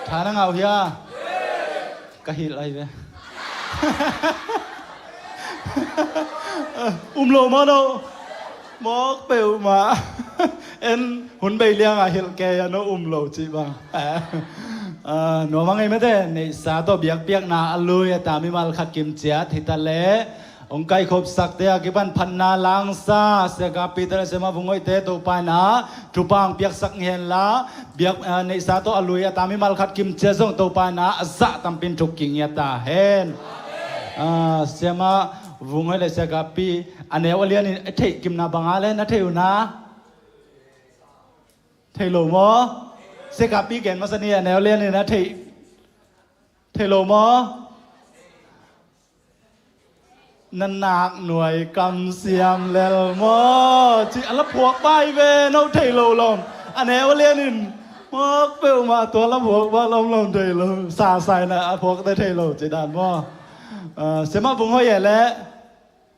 ทานังเอาเฮียกะหิอะไรไปโลมาโนบอกเปลมาเอ็นหุ่นใบเลี้ยงอะเฮลแกยโนโลจีบังหนูมังไงไม่ได้ในสาตัวเบียกเปียกนาอลุยตามิมาลขัดกิมเจียทิตาเลองไก่ขบสักเตียกิบันพันนาลังซาเสกาปีเตอร์เสมาบุงไอเตตัวปานาทุบังเปียกสักเห็นละเบียกในสาตัวอลุยตามิมาลขัดกิมเจียส่งตัวปานาจะตำเป็นทุกกิ่งยตาเห็นเสมาวุ้งให้เลยเสกปีอันเนี้ยวเลียนี่เทกิมนาบังอะไรนะเทวนะเทโลมอเสกปีเกณฑ์มาสนีอันเนี้ยวเลียนี่นะเทโลมอนันนักหน่วยกำเสียมแล้วมอจีอันละพวกใบเวนเอาเทโลลมอันเนี้ยวเลียนี่มอเปิลมาตัวละพวกว่าลมเทโลซาใส่นะพวกได้เทโลจีดานมอเสมาบุงห้อยแหละ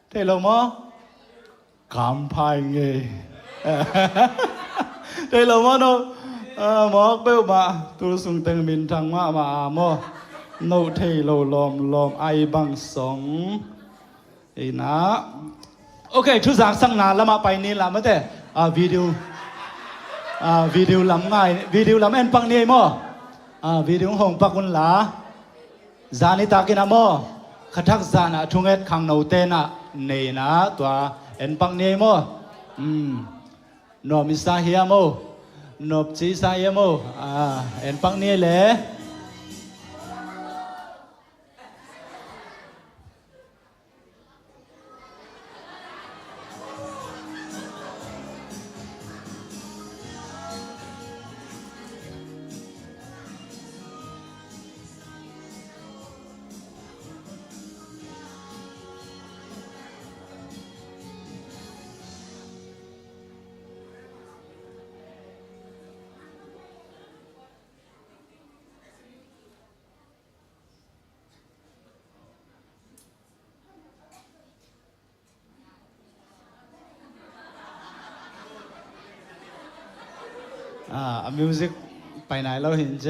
เทโลมอกำพายเงยเทโลมอโนหมอกเบลมาตุลสุงเต็งมินทางมาโมโนเทโลลอมไอบังสองอีนะโอเคทุกอย่างสั่งนานแล้วมาไปนี่ละมั้งแต่วิดีโอลำง่ายวิดีโอลำเอ็นปังนี่โมวิดีโอหงปักกุนหลาจานิตากินโมขทักษานะทุงเอ็ดขังโนเตนะเนนะตัวเอ็นปังนี่โมนอมิสาเฮียโมนบจีสาเฮียโมเอ็นปังนี่เลยมิวสิกไปไหนเราเห็นเจ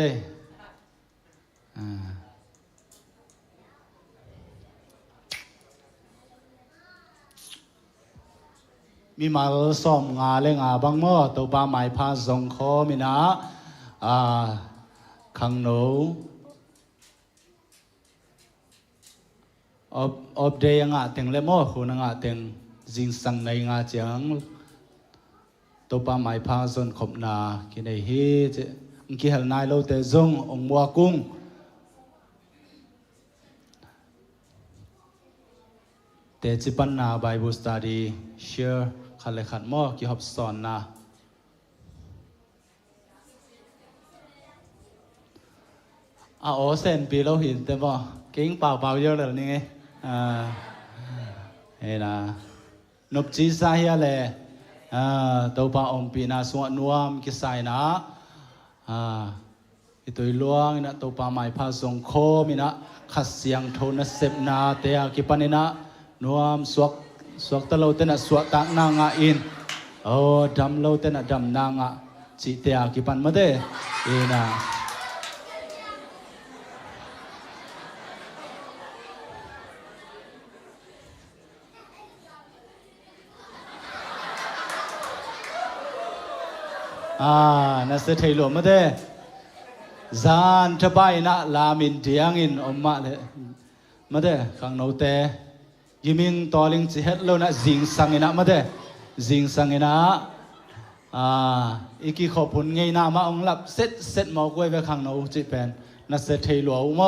มีมาซ้อมงาเล่งบังม้อตัวปลาไม้พาสงคอมินะขังโนอบเดียงเต็งเล่ม้อคุณเต็งจิงสังในงาจังตัวปาไม้พาส่วนขบนากินไอเฮเจอังกี้ฮัลนายเราแต่จงองมัวกุ้งแต่จิปันนาไบเบิลสตัดดี้เชียร์ขัดเลยขัดหม้อกี่ฮอบสอนนะโอ้เซนปีเราเห็นแต่บ่เก่งเปล่าเยอะเลยนี่ไงเฮ้นะนบจีซาเฮียเลยตัวปาอมปีนาสวดนวมกิสายนะตัวหลวงนะตัวปาไม้พาสงโคมินะขัดเสียงโทนเสพนาเตียกิปันนะนวมสวกตะโลเตนะสวกตักนางอินดำโลเตนะดำนางจิเตียกิปันมาเดนะนั่นเสถียรมาเด้จานทบายนะลามินเดียงอินอมมาเลยมาเด้ขังโนเตยิมิงตอลิงจิเฮตโลนะจิงสังอินะมาเด้จิงสังอินะอีกีขอบผลไงนามาองลับเสร็จมากวยไปขังโนจิเป็นนั่นเสถียรอุโม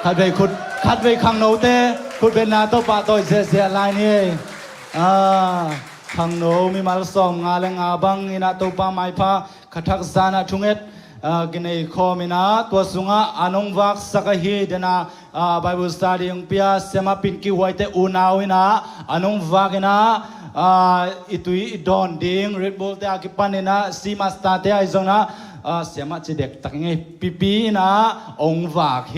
ขัดไปขุดขัดไปขังโนเตขุดเป็นนาโตปาโตเสียลายนี่ขังโนมีมาลสอมงาเลงอาบังอินาโตปาไม้พาขัดทักษานะทุงเอ็ดกินไอคอมินาตัวสุงะอนุวักสักฮีเดนะไบเบิลสตัดดี้องเปียเสมาปินกิไวเตอุนาวินะอนุวักนะอิตุยดอนดิงเรดบุลเตอากิปันนะซีมาสตาเตไอซงนะเสียมาจีเด็กตักไงปีปีนะองวากเฮ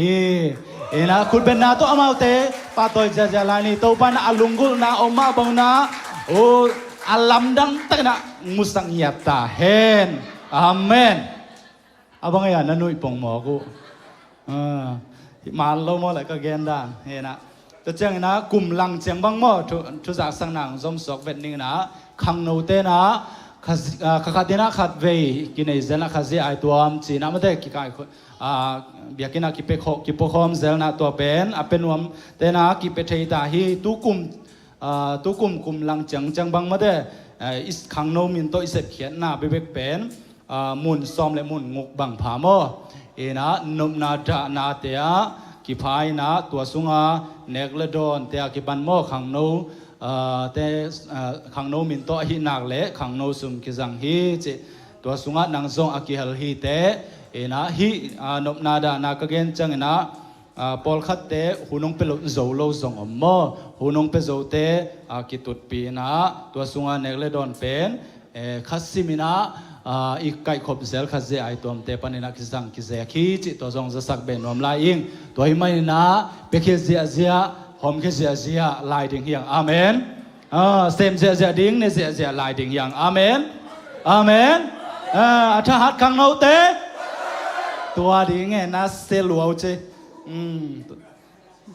เอ็นะคุณเป็นนาตัวอามาเตปาตัวจะจะลายนี่ตัวปานะอลุงกุลนาอมมาบังนาโอ้อาลัมดังตะนะมุสังเงียบตาเฮนอาเมนอาบังไงนันนุยปงหมอกูมาโลมอเลยก็เกณฑ์ด่านเฮนะตัวเจ้านะกลุ่มลังเจียงบังหม้อทุจากสังนังจอมสอกเวทนิ่งนะขังโนเตนะขัดดินะขัดเวกินไอเซนะขัดเสียไอตัวมจีนะไม่ได้กี่การเบียกินะกิเปโคกิปโคมเซลนะตัวเป็นเป็นวมเตนะกิเปเทตาฮีตุกุมลังเจียงจังบังไม่ได้อิสขังโนมินโตอิเสบเขียนหน้าเบเบกเป็นมุนซ้อมและมุนงกบังผาโมเอนะนมนาดานาเตียกิพายนะตัวสุงาเนกเลดอนเตียกิบันโมขังโนแต่ขังโนมินโตหินักเละขังโนสุมกิจังฮีจิตัวสุงะนางซงอากิฮัลฮีเตเอนะฮีนบนาดานากเกนจังนะปอลขัดเตหูนงเปโลโซโลซงอมโมหูนงเปโซเตกิตุดปีนะตัวสุงะเนกเลดอนเป็นคัสซิมินะอีกไก่ขบเซลขัดเซไอตัวเตปันนักกิจังกิเซคีจิตัวซงจะสักเป็นนวมลายอิงตัวหิไม่นะเปเคเซียเซียหอมแค่เสียลายดิ่งอย่างอาเมนเซมเสียดิ่งเนี่ยเสียลายดิ่งอย่างอาเมนอาเมนถ้าหัดขังโนเตตัวดิ่งไงนะเซลัวเจ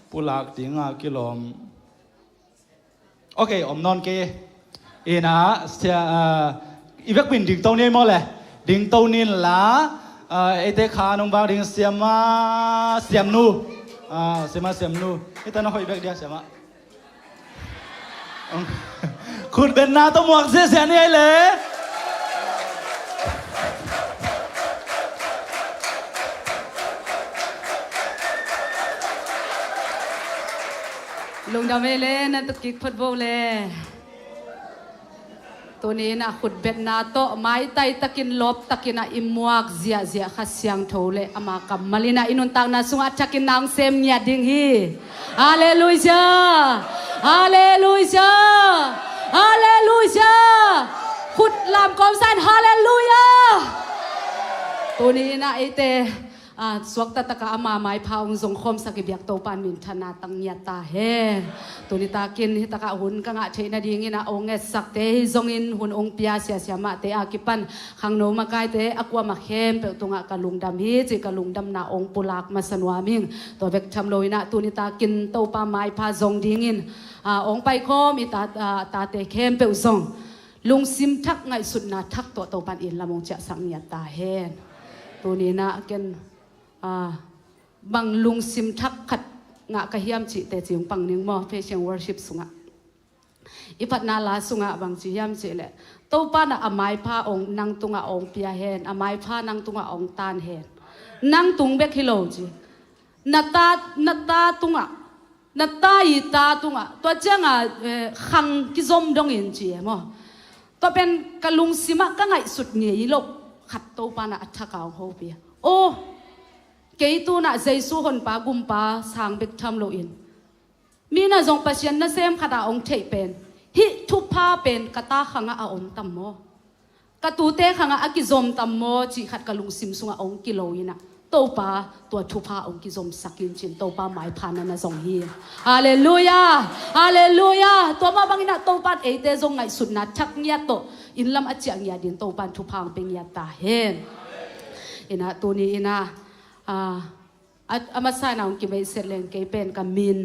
ปุลักดิ่งกิโลมโอเคอมนอนเกนะเสียอีเวกบินดิ่งตัวนี้มั้งเลยดิ่งตัวนี้ละไอเตขานงบางดิ่งเสียมนูSiamnu. Kita nak hoibek dia siapa? คุณเป็นนาตัวหมวกเสียนี่เลยลุงดำเอเลนั่นตะกิกพัดโบเลตัวนี้นะขุดเบ็ดนาโตไม้ไตตะกินลบตะกินอิมวกเสียขัดเสียงโถเลอามากำมาลินาอินุนตังนาสุงอัจกินนางเซมเนียดิงฮีฮาเลลูยาฮาเลลูยาฮาเลลูยาขุดลำกอมสันฮาเลลูยาตัวนี้นะไอเตสวกตะตะกะอามาไม้พาวงสงคมสกิบยักโตปานมินธนาตังยาตาเฮตัวนี้ตากินฮิตะกะหุนกังะเทนะดิ่งนะองเอสักเตจงอินหุนองเปียเสียมาเตอากิปันขังโนมากายเตอกัวมาเข้มเปตุงะกะลุงดำฮีจิกะลุงดำนาองปุลากมาสนวามิงตัวเบกทำโลยนะตัวนี้ตากินโตปาไม้พาจงดิ่งอินองไปคอมอิตาเตเข้มเปอุซงลุงซิมทักไงสุดนาทักตัวโตปานอินละมงจะสังยาตาเฮตัวนี้นะกันบางลุงซิมทักขัดงะกะเฮียมจิแต่จิงปังนิงมอเพเชียงวอร์ชิปสุงะอีปัดนาลาสุงะบางจิเฮียมจิเลยตัวป้าน่ะอามายพาองนางตุงะองเปียเฮนอามายพานางตุงะองตานเฮนนางตุงเบกฮิโลจินัตตาตุงะนัตตาอีตาตุงะตัวเจ้างะขังกิซอมดงอินจิมอตัวเป็นกะลุงซิมะก็ไงสุดเงียอีโลขัดตัวป้าน่ะอัฐกาวโฮเปียโอเกยตูน่ะใจสู้หนปากุมปาสางเบกทำโลอินมีน่ะจงปัจจัยน่ะเซมขดาองเทเป็นฮิทุพาเป็นกตาขังอาอมตัมโมกตูเตขังอากิจอมตัมโมจีขัดกะลุงซิมสุงองกิโลอินะโตปาตัวทุพาองกิจอมสักินจินโตปาหมายพานันน่ะจงฮีฮาเลลูยาฮาเลลูยาตัวมาบังอินะโตปาเอเตจงไงสุดนะทักเงียโตอินลำอัจฉริยะดินโตปานทุพางเป็นยาตาเฮนอินะตัวนี้อินะอามาใส่หนังกินไปเสร็จเลยกินเป็นกับมิน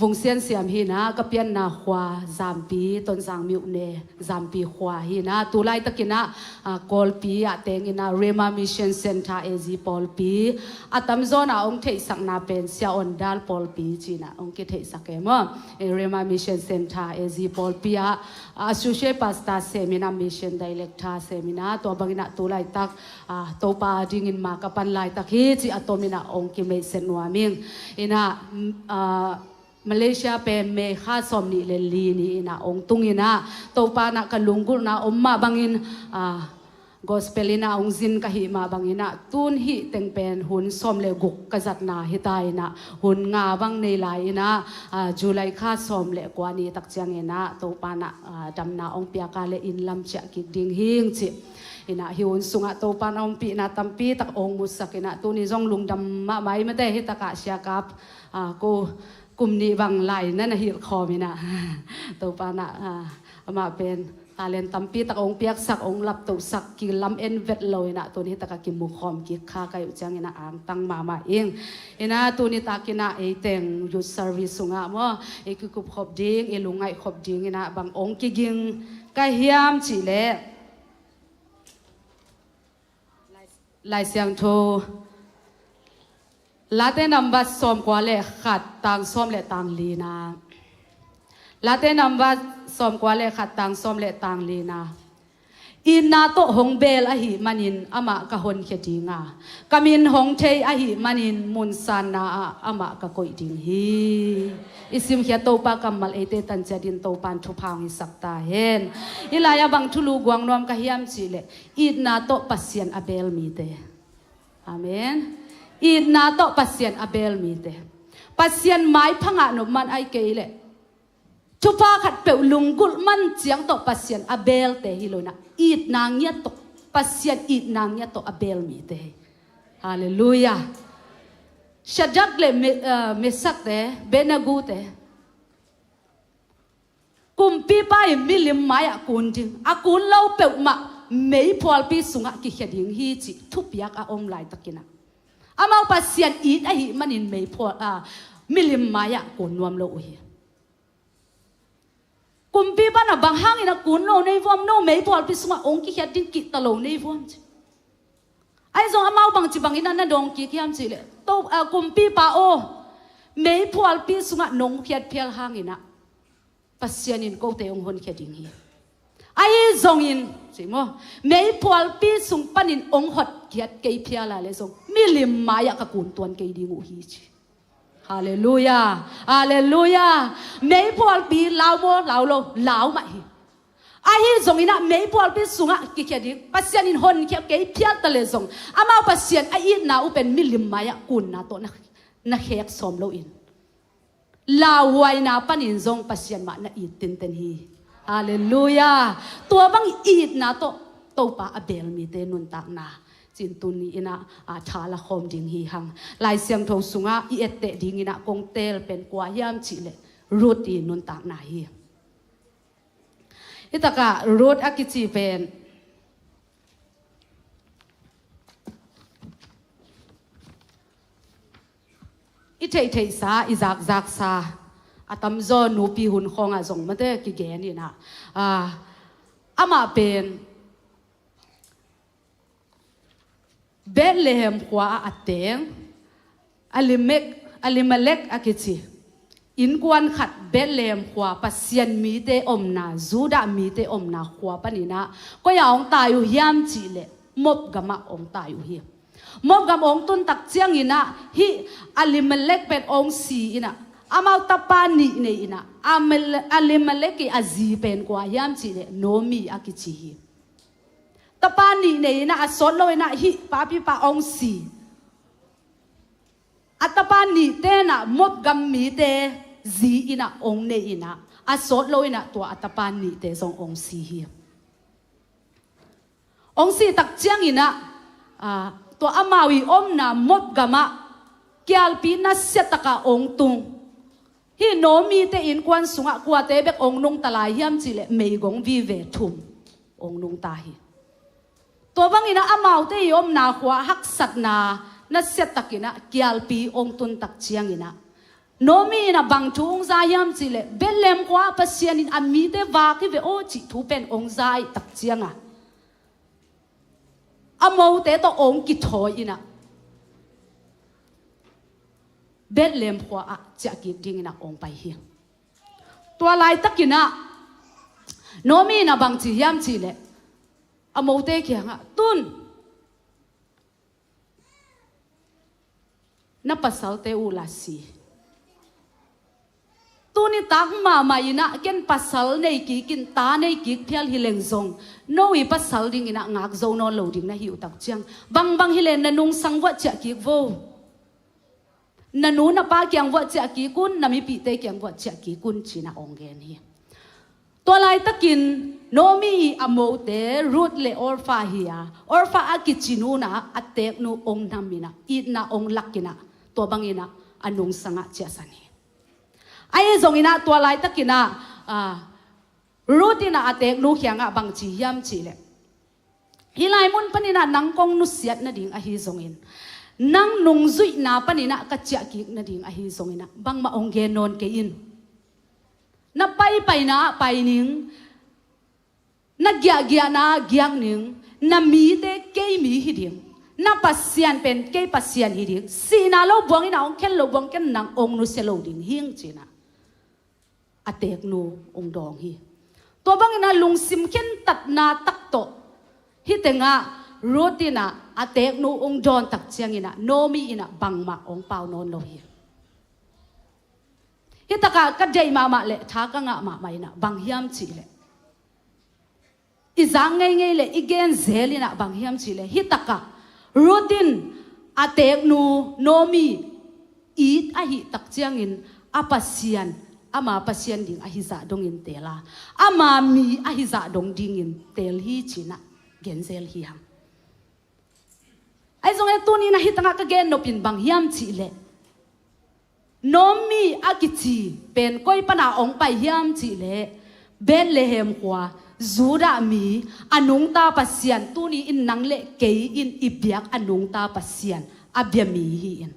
วงเสียนเสียมฮีนะก็เปลี่ยนนาขวาจามปีต้นจางมิวเนจามปีขวาฮีนะตุไลตะกินะกอลปีอะเตงอินะเรมามิชชั่นเซ็นเตอร์เอซีปอลปีอะตัมโซนะองเทสักนาเป็นเสียอนดัลปอลปีจีนะองเกเทสักเอมเรมามิชชั่นเซ็นเตอร์เอซีปอลปีอะอาสุเชปัสตาเซมินามิชชั่นไดเรกเตอร์เซมินาตัวบังอินะตุไลตักตัวปาดิ่งอินมากับปันไลตักฮีจีอะตัวมินะองกิเมเซนวามิงอินะมาเลเซียเป็นเมฆาสมนิเลลีนี่นะองตุงอินะโตปานะกันลุงกุนะอมมาบังอิน gospelina ong zin kahima bangina tun hi tengpen hun som le guk kazat na hitaina hun nga bang nei lai na July kha som le kwani tak chiang ina to pana damna ong pia ka le in lam cha ki ding hing chi ina hiun sunga to pana ong pi na tampi tak ong musakina tu ni jong lungdam ma mai ma te hitaka sia kap ko kumni bang lai na na hil khomina to pana ama pen talent tampi tak ong piak sak ong lap to sak ki lam en vet loina to ni taka ki mu khom ki kha kai chang ina ang tang mama ing ina to ni takina e teng youth service sunga mo e ki kup khop ding e lungai khop ding ina bang ong ki ging ka hiam chi le Lasiam tho late number som kwa le khat tang som le tang lina late number som kwa le khat tang som le tang lina inna to hong bel a hi manin ama ka hon khedinga kamin hong thei a hi manin mun san na ama ka koi ding hi isim khia to pa kamal ete tan chadin to pan thu phang hi sakta hen ilaya bang thulu guang nom ka hiam chi le inna to pasien abel mi te amen inna to pasien abel mi te pasien mai phanga no man ai ke le chupa khat pe lungul man chiang to pasien abel te hilona it nang ya to pasien it nang ya to abel mi te hallelujah shadak le mesak te benagu te kumpi pa milim maya kunding akun lau pe ma mei pol pi sunga ki khading hi chi thupiak a om lai takina amau pasien it a hi manin mei pol milim maya kun nuam lo hi kumpi pa na bang hangin a kun no nei vom no mei pol pi sunga ong ki khading ki talo nei vom chi ai zong amau bang chi bang ina na dong ki khiam chi le to kumpi pa o mei pol pi sunga nong phiat phial hangina pasianin ko te ong hon khading hi ai zong in simo mei pol pi sung panin ong hot kiat ke phiala le zong milim maya ka kun tuan ke dingu hi chi hallelujah hallelujah mei pol pi lao mo lao lo lao ma hi ai zong ina mei pol pi sunga ki khading pasianin hon ke phial ta le zong ama pasian ai na u pen milim maya kun na to na hek som lo in lawai na panin zong pasian ma na itin ten hi hallelujah tua bang it na to pa abel mi te nun tak na chin tun ni ina thala khom ding hi hang lai siam tho sunga i ette ding ina kong tel pen kwa yam chi le root i nun tak na hi itaka root akichi pen i thei sa i zak sa atam zo nu pi hun khonga zong mate ki ge ni na ama pen Bethlehem kwa ateng alimelek akichi in kwan khat Bethlehem kwa pasien mi te omna Juda mi te omna kwa panina ko ya ong tayu hiam chi le mop gama ong tayu hi mop gam ong tun tak chiang ina hi alimelek pet ong si ina amau tapani ne ina alimeleki azi pen kwa hiam chi le nomi akichi hi tapani ne ina asolo ina hi papi pa ong si atapani te na mop gam mi te zi ina ong ne ina asolo ina to atapani te song ong si hi ong si tak chiang ina to amawi om na mop gama kyal pi na setaka ong tung hi nomi te in kwan sunga kwa te bek ong nung talai hiam chile mei gong vi ve thum ong nung ta hi to bang ina amau te yom na khwa hak sat na setakina kyal pi ong tun tak chiang ina nomi na bang chung za hiam chile belem kwa pasian in ami te wa ki ve o chi thu pen ong zai tak chianga amau te to ong ki thoi ina Bethlehem kwa cha ki ding na ong pai hi to lai takina nomi na bang chi yam chi le amau te kya nga tun na pasal te ulasi tu ni tak ma mai na ken pasal nei ki kin ta nei ki phial hi leng zong no i pasal ding ina ngak zo no lo ding na hi utak chiang bang bang hi len na nung sang wa cha ki vo na nu na pa kyang wa cha ki kun na mi pi te kyang wa cha ki kun china ong gen hi to lai takin nomi amo te root le orfa hiya orfa akichinu na atek nu ong namina it na ong lakina to bangina anung sanga cha sani ai zong ina to lai takina root ina atek nu kyanga bang chi yam chi le hilai mun panina nang kong nu siat na ding a hi zong in nang nung zui na panina ka cha ki na ding a hi zong ina bang ma ong gen non ke in na pai na pai ning na gya na gyang ning na mi te ke mi hi ding na pasian pen ke pasian hi ding si na lo buang ina ong ken lo buang ken nang ong nu se lo ding hing china atek nu ong dong hi to bang ina lung sim ken tat na tak to hi tenga rotina atek nu ong don tak chiang ina nomi ina bang ma ong pau non lo hi hitaka ka dei mama le tha ka nga ma mai na bang hiam chi le izang ngai le igen zelina bang hiam chi le hitaka routine atek nu nomi it a hi tak chiang in apasian ama pasian ding a hi za dong in tela ama mi a hi za dong ding in tel hi china gen zel hi ham ai zong e tu ni na hitanga ka gen no pin bang hiam chi le nomi akichi pen koi pana ong pai hiam chi le Bethlehem kwa Juda mi anung ta pasian tu ni in nang le ke in ibyak anung ta pasian abya mi hi in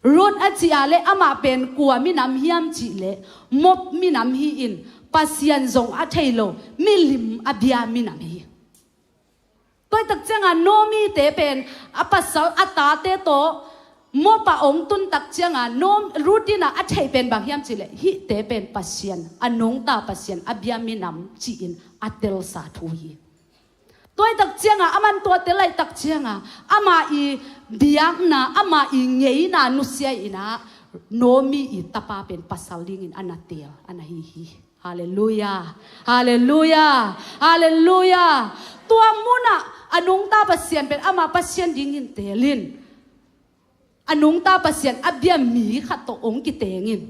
Rut achi ale ama pen kwa mi nam hiam chi le mop mi nam hi in pasian zong a thailo milim abya mi nam hi toy tak changa nomi te pen apasal ata te to mo pa ong tun tak chianga nom rutina a thei pen bang hiam chile hi te pen pasian anong ta pasian abya mi nam chi in atel sa thu hi toy tak chianga aman to te lai tak chianga ama i biakna ama i ngei na nu sia ina nomi i tapa pen pasal ding in anatel anahi hi hallelujah hallelujah hallelujah tua muna anong ta pasian pen ama pasian ding in telin anung ta pasian abya mi khato ong ki tengin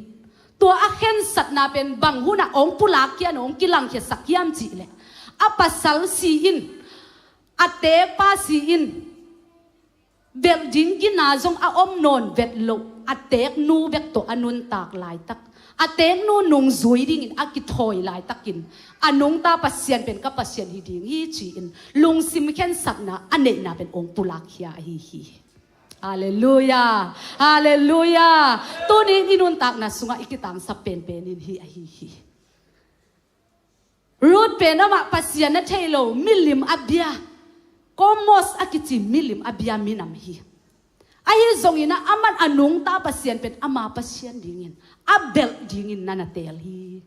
to a khen sat na pen bang huna ong pulak kian ong kilang khe sakyam chi le apasal si in ate pa si in bel ding ki na zong a om non vet lo atek nu bek to anun tak lai tak atek nu nung zui ding in akithoi lai takin anung ta pasian pen ka pasian hi ding hi chi in lung sim khen sat na ane na pen ong pulak hia hi Hallelujah, hallelujah. Tuni inun tak na sunga ikitang sa pen in hi hi. Root pen ama pasian na thailo milim abya. Komos akiti milim abya minam hi. Ahi zongina aman anung ta pasian pen ama pasian dingin. Abel dingin na natel hi.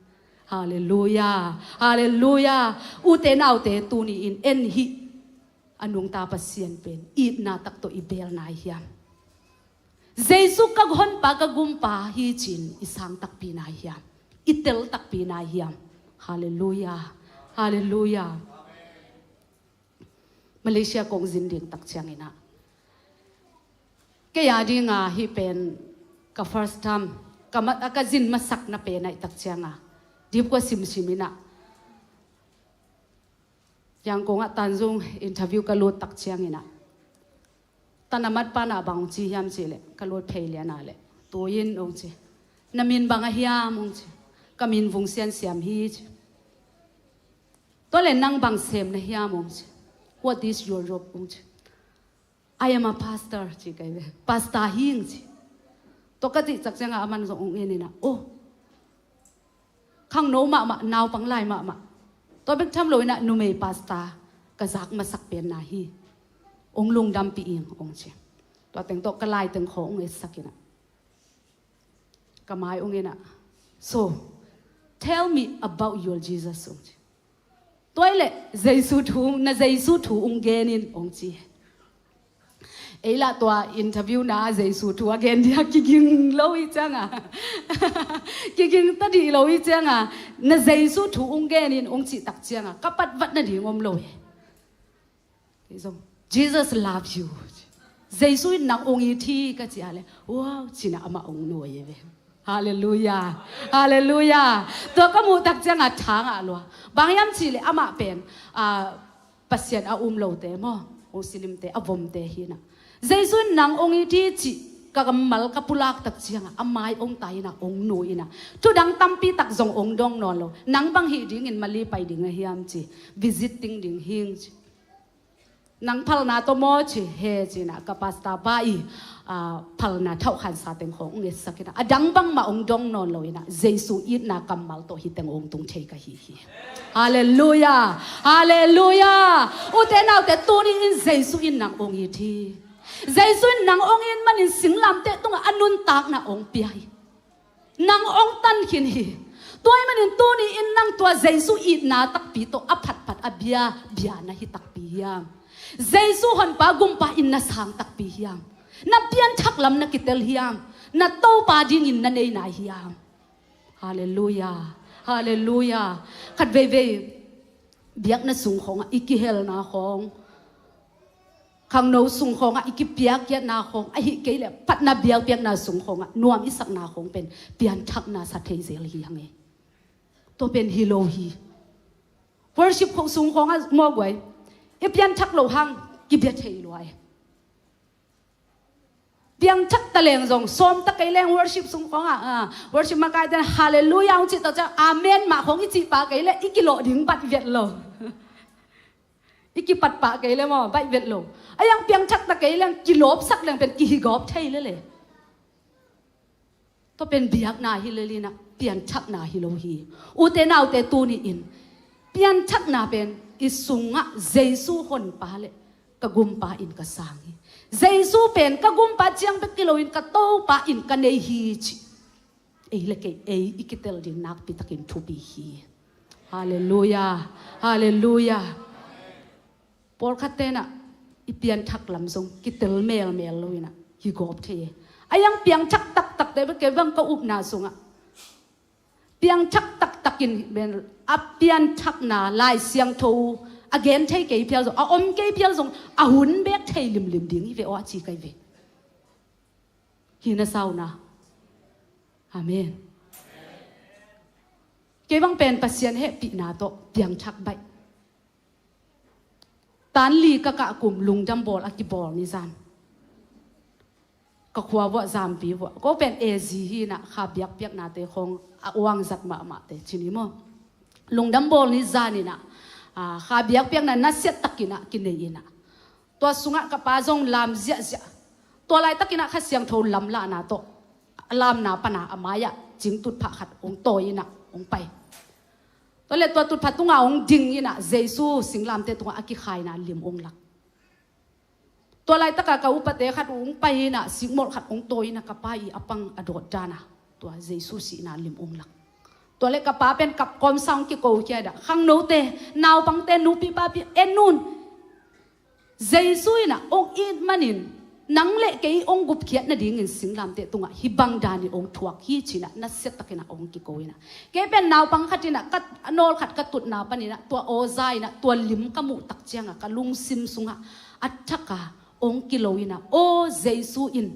Hallelujah, hallelujah. Ute na ute tuni in en hi. Anung ta pasian pen it na tak to ibel na hiam Jesus kaghon pa kagumpa hi chin isang tak pina hiam itel tak pina hiam hallelujah hallelujah Malaysia kong zinding tak chiang ina kaya di nga hi pen ka first time kamat akazin masak na pen ay tak chiang di ko simsimina yang ko nga tanjung interview kalut tak chiang ina tanamat pa na bang chi hiam chile kalut pheilia na le toyin ong chi namin bang hiam ong chi kamin vung sian siam hi chi to le nang bang sem na hiam ong chi what is your job ong chi I am a pastor chi kai pastor hing chi to ka ti chak changa aman zo ong ina oh Khangno ma naw pang lai ma to bek tham loi na nume pasta kazak masak pen na hi ong lung dam pi ing ong che to teng to kalai teng khong e sakina kamai ong ina so tell me about your Jesus ong che toile Jesus thu na Jesus thu ong genin ong chi ไอ้ละตัวอินเทอร์วิวนะเจสูทัวเกนเดียกิงโลอีจังอ่ะกิงตัดดีโลอีจังอ่ะน่ะเจสูทูองเกนินองจิตักจังอ่ะกับปัดวัดนั่นดีงอมโลยJesus love you เจสูนังองอีที่ก็จะอะไรว้าวจินะอามาองหน่วยเว้ยฮาเลลูยาฮาเลลูยาตัวก็มูตักจังอ่ะทางอ่ะลัวบางยามจิเลยอามาเป็นปัสเซียนอาโลเตมอองสิลิมเตอวมเตฮีนะเจสุนังองอีที่จิกะกำมัลกับปุลักตักเจียงอาไม้องไตนะองหนูอินะทุดังตัมปีตักจงองดองนอนโลนังบางฮีดิ่งอินมาลีไปดิ่งเฮียมจิ visiting ดิ่งฮิงจินังพัลนาโตโมจิเฮจินะกับปาสตาบายพัลนาเท่าขันสาเต็งขององค์สักนะดังบางมาองดองนอนโลอินะเจสุอินนะกำมัลโตฮิเต็งองตุงเทกะฮีฮาเลลูยาฮาเลลูยาอุเทนาอุเตตูนี่อินเจสุอินนังองอีทีเจสุอินนังองอินมันอินสิงลำเตตุงอนุนตักนะองเปียนังองตันขินฮีตัวมันอินตูนี่อินนังตัวเจสุอินนาตักปีโตอภัดปัดอเบียนะฮิตักปียามเจสุหันปากุมปาอินนาสังตักปียามนับเปียนทักลำนักกิเตลฮิยามนับโตปาดิ่งอินนันเอนาฮิยามฮาเลลูยาฮาเลลูยาขัดเวเบียกน่ะสูงของอีกิเฮลนาของขังโนสูงของอีกิเปียกเยนาของไอฮิเกลปัดนาเบียกเปียกนาสูงของนวมอิสักนาของเป็นเปียนทักนาสัตเทเซลฮียังไงตัวเป็นฮิโลฮี worship ของสูงของมอกไว้เอเปียนทักโลหังกิเบียเทลอยเปียงชักตะเลงจงสมตะไกเลง worship สูงของworship มาไกลแต่ฮาเลลูยาองจิตต่อจะอาเมนมาของอิจิปาไกเลอีกิโลดิ่งบัดเวทโลอีกิปัดปาไกเลมอบัดเวทโลไอยังเปียงชักตะไกเลงกิโลสักเลงเป็นกิฮิกอบไทยเลยต้องเป็นเบียกนาฮิเลลีนะเปียนชักนาฮิโลฮีอุเตนาอุเตตูนี่อินเปียนชักนาเป็นอิสุงะเจซูคนปาเลกะกุมปาอินกะสังเจซูเป็นกะกุมปาเจียงเปกิโลอินกะโตปาอินกะเนฮีจิเอเลเกเออิกิเตลดินักปิตะกินทูบีฮีฮาเลลูยาฮาเลลูยาปอลคัตเตนะอีเปียนทักลำทรงกิเตลเมลโลอินะฮิกอบเทอายังเปียงชักตักเตเบเกวังก็อุบนาทรงเปียงชักตักกินเป็นอับเปียนชักนาลายเสียงโทagain เทเกย์เพียลส่งอมเกย์เพียลส่งหุ่นเบกเทลิมดิ่งอีเวอจีไกเวฮินาซาวนะอาเมนเกย์บังเป็นปัสเซียนเฮปีนาโตเปียงชักใบตันลีกะกะกุมลุงจัมบอลอากิบอลนิซานก็ขวาวะจามปีวะก็เป็นเอซีฮีนะขาเปียกนาเตคงวางจัดมาเตชินิโมลุงจัมบอลนิซานี่นะข้าเบียกเปียกนั้นนัดเสียตักินะกินเลยนะตัวสุงะกับปาจงลามเสียตัวลายตักินะข้าเสียงโทลำละนะโตลามนาปนาอามายะจิงตุดผักขัดองโตยนะองไปตัวเล็ตัวตุดผัดตุงองดิงนะเจซูสิงลามเตตุงอากิขายนะลิมองลักตัวลายตักกะอุปเตขัดองไปนะสิงหมดขัดองโตยนะกับไปอปังอดดานะตัวเจซูสินะลิมองลักตัวเล็กกับป้าเป็นกับกอมซังกิโกเกียดะขังโนเตนาวปังเตนูปีป้าปีเอ็นนูนเจสุยนะองอินมันินนังเละเกยองกุบเขียดนะดิ่งอินสิงลามเตตุงะฮิบังดานิองทวกฮีชินะนัสเซตตะกินะองกิโกยนะเกเป็นนาวปังขัดนะกัดโนลขัดกัดตุดนาวปนินะตัวโอไซนะตัวลิมกะมุตักเจียงะกะลุงซิมสุงะอัตทะกะองกิโลยนะโอเจสุอิน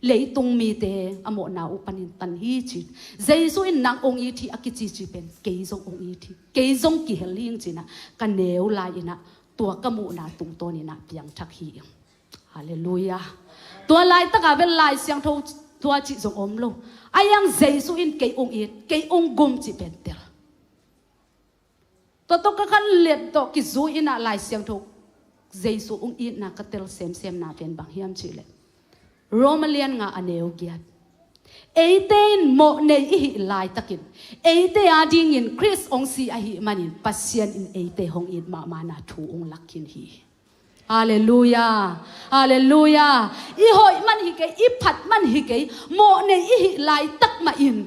เลยตรงมีเตอโมนาอุปนินตันฮีจิเจสุอินนางองอีทีอากิจิจิเป็นเกยจงองอีทีเกยจงกิเฮลิงจินะกันเนวลายนะตัวกมูนาตุงโตนี่นะเพียงทักฮีฮาเลลูยาตัวลายตะกาเป็นลายเสียงโทตัวจิจงอมโลอายังเจสุอินเกยองอีเกยองกุมจิเป็นเตลตัวตกกันเลียดตกิจูอินะลายเสียงโทเจสุองอีนะกัตเตลเซมนาเป็นบางเฮียมจิเลโรมาเลียนงาอเนวเกียดเอเตนโมเนอิหิลายตะกินเอเตอาดิงอินคริสองซีอหิมันินปัสเซียนอินเอเตหงอินมานาทูองลักขินฮีฮาเลลูยาฮาเลลูยาอีหอยมันฮิเกอีผัดมันฮิเกโมเนอิหิลายตักมาอิน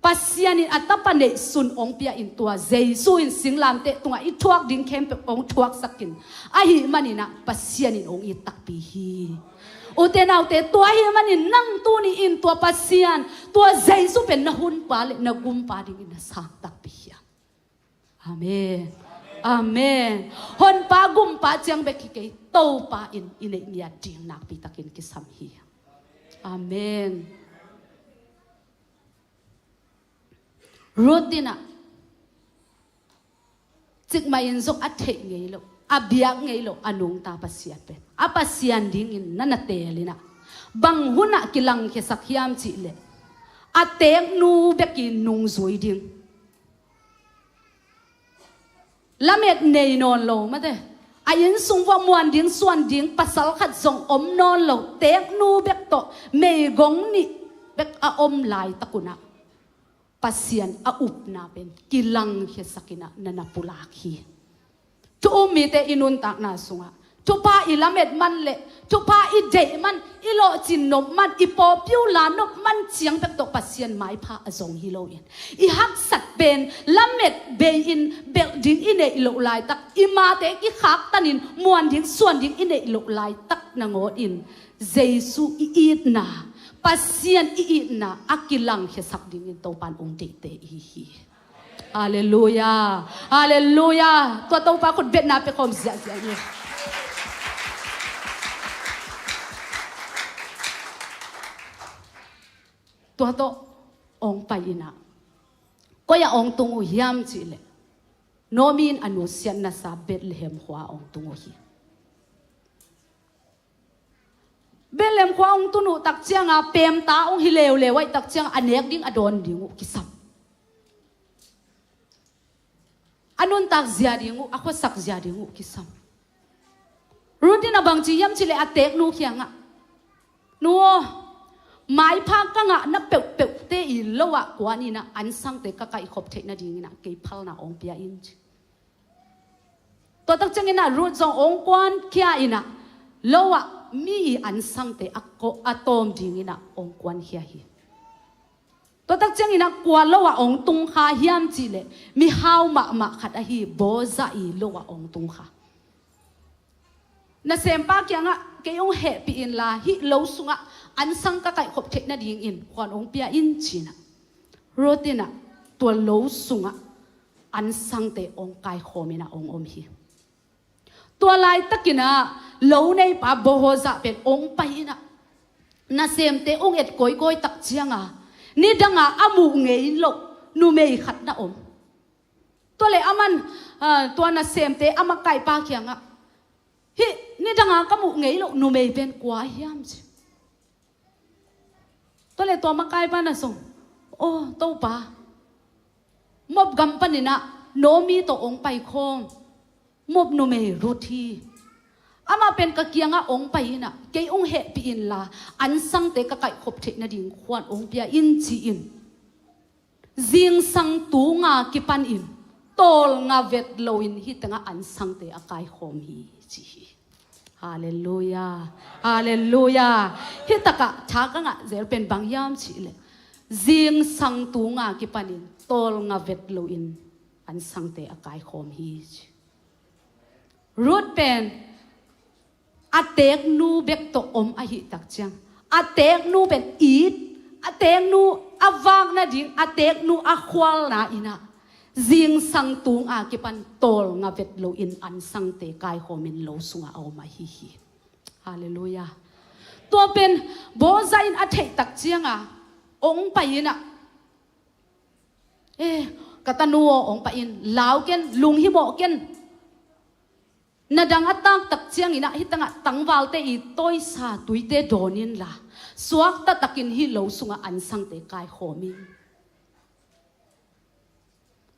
pasian in atapane sun ong pia in tua Jesu in singlam te tunga I thuak ding kem pe ong thuak sakin ahi manina pasian in ong itakpi hi utenaw te tua hi manin nang tu ni in tua pasian tua Jesu pen na hun pa le na gumpa ding in sa takpi hi amen amen hon pa gumpa chiang be ki ke to pa in ine mia ding nak pi takin ki sam hi amen Rutina cik main zok athe ngei lo abiak ngei lo anung ta pasian pen apasian ding in nanatelina bang huna kilang ke sakhiam chi le atek nu beki nung zui ding lamet nei non lo ma de ayin sung wa muan ding suan ding pasal khat zong om non lo tek nu bek to mei gong ni bek a om lai takuna pasian a up na pen kilang he sakina nanapulaki to umi te inun tak na sunga to pa ilamet man le to pa I de man ilo chin nom man ipo piu la nop man chiang pek to pasian mai pha azong hilo in I hak sat pen lamet be in building ine ilo lai tak ima te ki khak tanin muan ding suan ding ine ilo lai tak na ngot in Jesu I it na pasian I na akilang he sak ding in to pan ong te te hi hallelujah hallelujah to pa khut bet na pe khom zia zia ni to ong pa ina ko ya ong tungu hiam chi le nomin anu sian na sa Bethlehem hwa ong tungu hi Bethlehem hwa ong tunu tak chiang a pem ta ong hilew lewai tak chiang anek ding adon ding kisam anun tak zia ding ako sak zia ding kisam rutin abang chi yam chi le atek nu khianga nuo mai pha ka nga na pe te I lowa kwani na ansang te ka kai khop the na ding na ke phal na ong pia in to tak chang ina ru zong ong kwan kya ina lowa mi ansang te akko atom ding ina ong kwan hia hi to tak chang ina kwa lowa ong tung kha hiam chi le mi hau ma khat a hi bo za I lowa ong tung kha na sempa kya nga ke ong happy in la hi lo sunga ansang ka kai khop the na ding in kwan ong pia in china rotina to lo sunga ansang te ong kai khomina ong om hi to lai takina lo nei pa bohoza pen ong paina na sem te ong et koi tak chianga ni danga amu ngei lo nu mei khat na om to le aman to na sem te ama kai pa kyanga hi ni danga kamu ngei lo nu mei pen kwa hiam chi to le to makai pa na song oh to pa mob gam panina nomi to ong pai khom mob no me ruthi ama pen ka kianga ong pai na ke ong he pi in la an sang te ka kai khop the na ding khwan ong pia in chi in jing sang tu nga ki pan in tol nga vet lo in hi tanga an sang te akai khom hi chi hallelujah hallelujah hi taka thaka nga zer pen bang yam chi le jing sang tu nga ki pan in tol nga vet lo in an sang te akai khom hi root pen atek nu bek to om a hi tak chang atek nu ben eat atek nu awang na ding atek nu a khwal na ina jing sang tung a ki pan tol nga vet lo in an sang te kai homin lo sunga aw ma hi hi hallelujah to pen bo zain a thei tak chiang a ong pa ina katanuo ong pa in law ken lung hi mo ken nadang atak tak chiang ina hitanga tangwal te I toy sa tuite donin la suak ta takin hi lo sunga ansang te kai khomin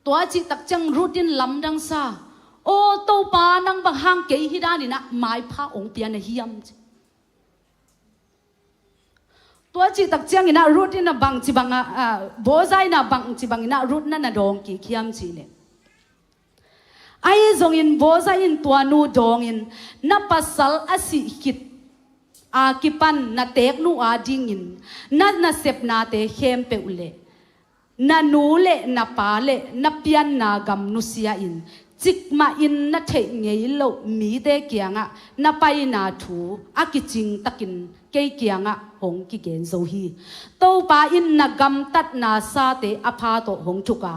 to chi tak chang rutin lamdang sa o to pa nang bang hang ke hi da ni na mai pha ong pia na hiam to chi tak chiang ina rutin na bang chi bang bo zai na bang chi bang ina rut na na dong ki khiam chi le ai zong in boza in tuanu dong in na pasal asi hit a kipan na tek nu a ding in na sep na te hem pe ule na nu le na pa le na pian na gam nu sia in chik ma in na the ngei lo mi te kianga na pai na thu akiching takin ke kianga hong ki gen zo hi to pa in na gam tat na sa te apha to hong thuka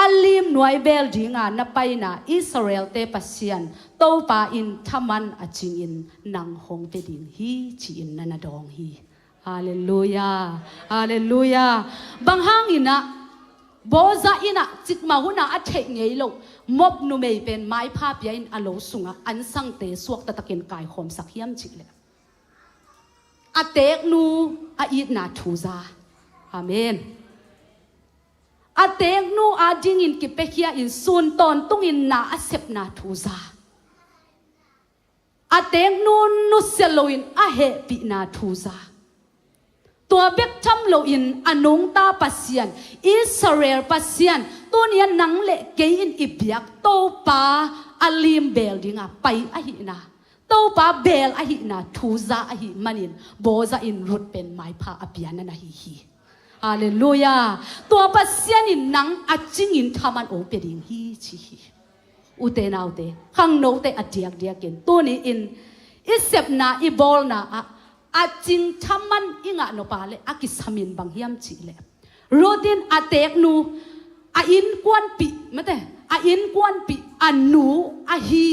alim nuai bel dinga na pai na Israel te pasian to pa in thaman aching in nang hong te din hi chi in na dong hi hallelujah hallelujah bang hangina boza ina chik ma huna a the ngei lo mop nu mei pen mai pha pia in alo sunga an sang te suak ta takin kai khom sakhiam chile a tek nu a it na thuza amen a tek nu a ding in ki pekhia in sun ton tung in na a sep na thuza a tek nu nu seloin a he pi na thuzaตัวเบกทำโลอินอนงตาปัสยันอิสราเอลปัสยันตัวนี้นังเละเกยินอิบยักโตปาอาลิมเบลดิงาไปอหินาโตปาเบลอหินาทูซาอหิมันินโบซาอินรุดเป็นไม้พาอภิยานันฮิฮิฮาเลลูยาตัวปัสยันอินนังอจิงอินทามันโอเปดิงฮิชิฮิอุเตนาอุเตขังโนเตอเดียกเดียกินตัวนี้อินอิเซปนาอิบอลนาอาจิงทำมันอิงะโนปาเลอากิสามินบางฮิมจีเลรูดินอาเตกนูอาอินกวนปีไม่ได้อาอินกวนปีอานูอาฮี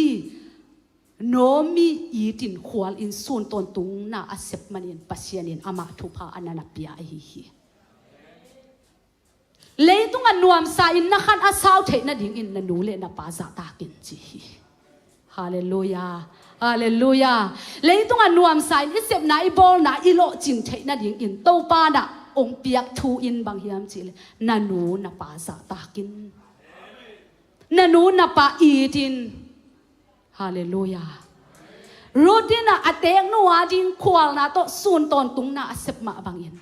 โนมีอีตินขวลอินส่วนตนตุงน่าอาเซปมันอินปัสยานินอามาทุพาอันนับปีอาฮีเลยตุงอันนวมสาอินนักขันอาสาวเทนดิ่งอินนันูเลนับปาซาตากินจีฮาเลลูยาฮาเลลูยาเลยต้องอันนวมสายอิเสบนาอิบอลนาอิโลจิงเทน่าดิ่งอินโตปานะองเปียกทูอินบางฮิมจิเลนานูนาปาซาตากินนานูนาปาอีดินฮาเลลูยารูดินะอเตงนัวดิงควลนาโตซูนตอนตุงนาเสบมาบางอิน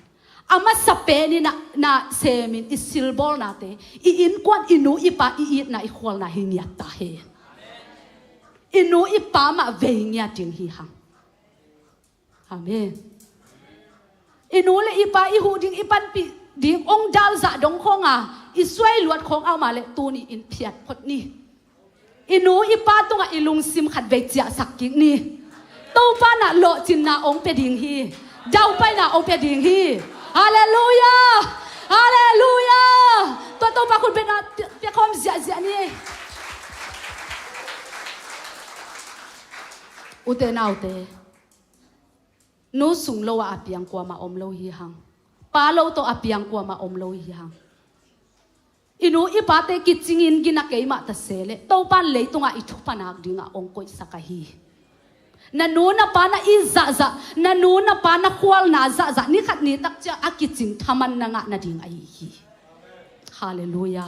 อามาสเปนี่นาเซมินอิซิลบอลนาเตอินกวนอินูอิปาอีดนาอิควลนาหิญยัตตาเฮอินูอิปามาเวียจิงฮีฮังอาเมนอินูเลอิปาอิหูดิงอิปันปีดิงองดาลซาดงคงอ่ะอิสวยลวดของเอามาเลตูนี่อินเพียดพดนี่อินูอิปาตุงอ่ะอิลุงซิมขัดเวจียสักกิกนี่ตู้ปานะโลจินนาองเปดิงฮีเจ้าไปนะองเปดิงฮีฮาเลลูยาฮาเลลูยาตัวตู้ปาคุณเป็นอะเปียคอมเสียนี่อุเตนาอุเตนูสุงโลอาเปียงกว่ามาอมโลหิหังปาโลโตอาเปียงกว่ามาอมโลหิหังอินูอิปาเตกิจิงินกินักเกยมาตะเสเลโตปันเลยตงอาอิทุปนักดิงาองกอยสักฮีนันูนับปานะอิซาซานันูนับปานะควลนาซาซานี่ขัดนี่ตักจะอากิจิงทามันนางะนาดิงาฮีฮาเลลูยา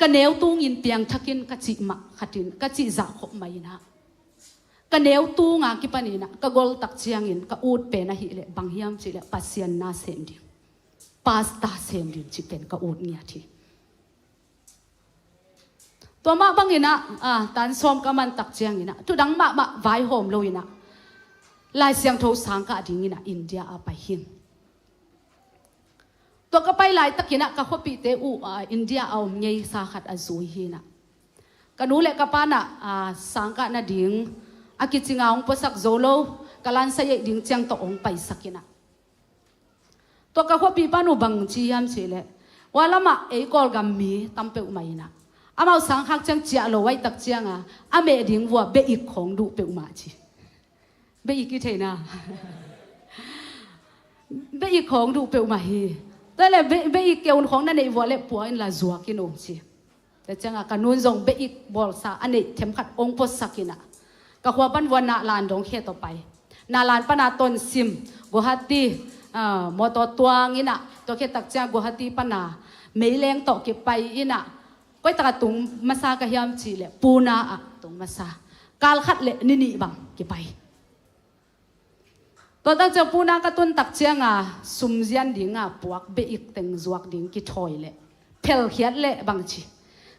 กันเนวตูงอินเปียงทักินกัจจิมาขัดินกัจจิจ่าขบไม่นะกันเนวตูงอากิปานีนะกะกอลตักเชียงอินกะอูดเป็นนะฮิเลบางฮิมจิเลปัสยันนาเซมดิปาสตาเซมดิจิเป็นกะอูดเงียทีตัวมาบางอินะตันซ้อมกะมันตักเชียงอินะทุดังมาไว้โฮมโลอินะลายเสียงโทสังกะดิ่งอินะอินเดียอาไปหินตัวก็ไปหลายตะกินะก็ขบิเตอูอินเดียเอาเงยสาขัดอาซุยฮีนะกันนู้นแหละกับปานะสังกัดนาดิ่งอากิจิงาองปสักโซโลกัลันเสยดิ่งเจียงตองไปสักินะตัวก็ขบิปานุบังจียามเชลว่าละมาเอกอลกัมมีตั้มเปอุมายินะอามาสังขัดเจียงเจียโลไว้ตักเจียงอาเมดิ่งวัวเบอีกของดูเปอุมาจีเบอีกกี่เทนะเบอีกของดูเปอุมาฮีแต่เลยเบอีกเกี่ยวของนั่นเองวัวเล็บปัวอินลาจัวกินองสิแต่จังกันนู้นส่งเบอีกบอลซาอันนี้เข็มขัดองค์ปอสักินะก็ขวบันวันนาลานดงเขตต่อไปนาลานปนาตนซิมกุฮัตตีมอตตัวงินะตัวเขตตักจังกุฮัตตีปนาไม่แรงต่อเก็บไปอินะก็ตะตุงมาซากะยามจีเลยปูนาอะตุงมาซากาลขัดเละนี่บังเก็บไปตัวตั้งใจปูนากระตุ้นตักเชียงสุมเจียนดิ่งปวกเบอีกเต็งจวกดิ่งกิถอยเละเพลเขียนเละบางที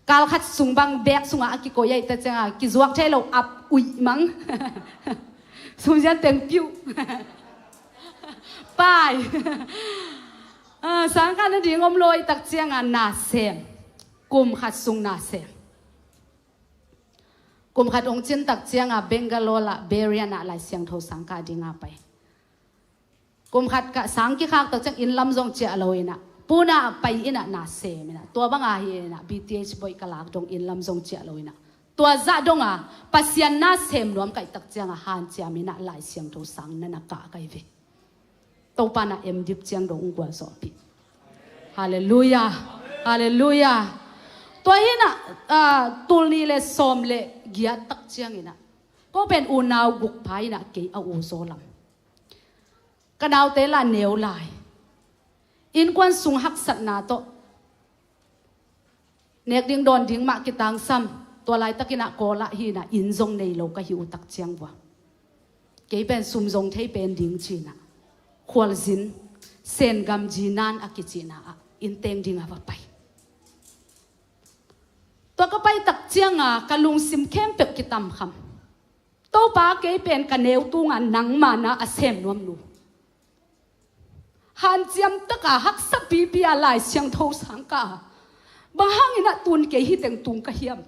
กาลขัดสุงบางแบกสุงกิโกยัยแต่เจ้ากิจวกใช้เราอับอุยมังสุมเจียนเต็งปิ้วไป สังกัดดิ่งอมลอยตักเจียงนาเซมกุมขัดซุงนาเซมกุมขัดองจินตักเจียงเบงกาโลละเบรียนาลายเสียงโทสังกัดดิ่งไปกุมขัดกะสังกิขากตักเจียงอินลำจงเจอลอยนะปูน่าไปอินะนาเซมนะตัวบังอาเฮนะ BTH บอยกลากดงอินลำจงเจอลอยนะตัวจะดงปัสยานาเซมรวมกับตักเจียงฮันเจียมินะลายเสียงโทสังนั่นกะไกเวตัวปานะดิบเจียงดงกว่าสอบิฮาเลลูยาฮาเลลูยาตัวหินะตุลนีเลสอมเลเกียตักเจียงนะก็เป็นอุณาวบุกพายนะเกยเอาอุโซลัมกันเอาเตล่าเนียวลายอินควันสุงหักสัตนาโตเนกดิ้งโดนดิ้งมากิตังซ้ำตัวลายตะกินะโกละฮีนะอินจงในโลกหิวตักเจียงวะเกยเป็นซุมจงเทเป็นดิ้งจีนะควอลซินเซนกัมจีนานอากิจีนะอินเตงดิ้งเอาไปตัวก็ไปตักเจียงกะลุงซิมเข้มเป็กกิตำคำโตปาเกยเป็นกันเนวตุงนังมานะอาเซมนวมนูฮันเจียมตะกะฮักสับปีปีอะไรเสียงโทสังกะบางฮังอินะตุนเกยฮิเต็งตุงกะเฮียม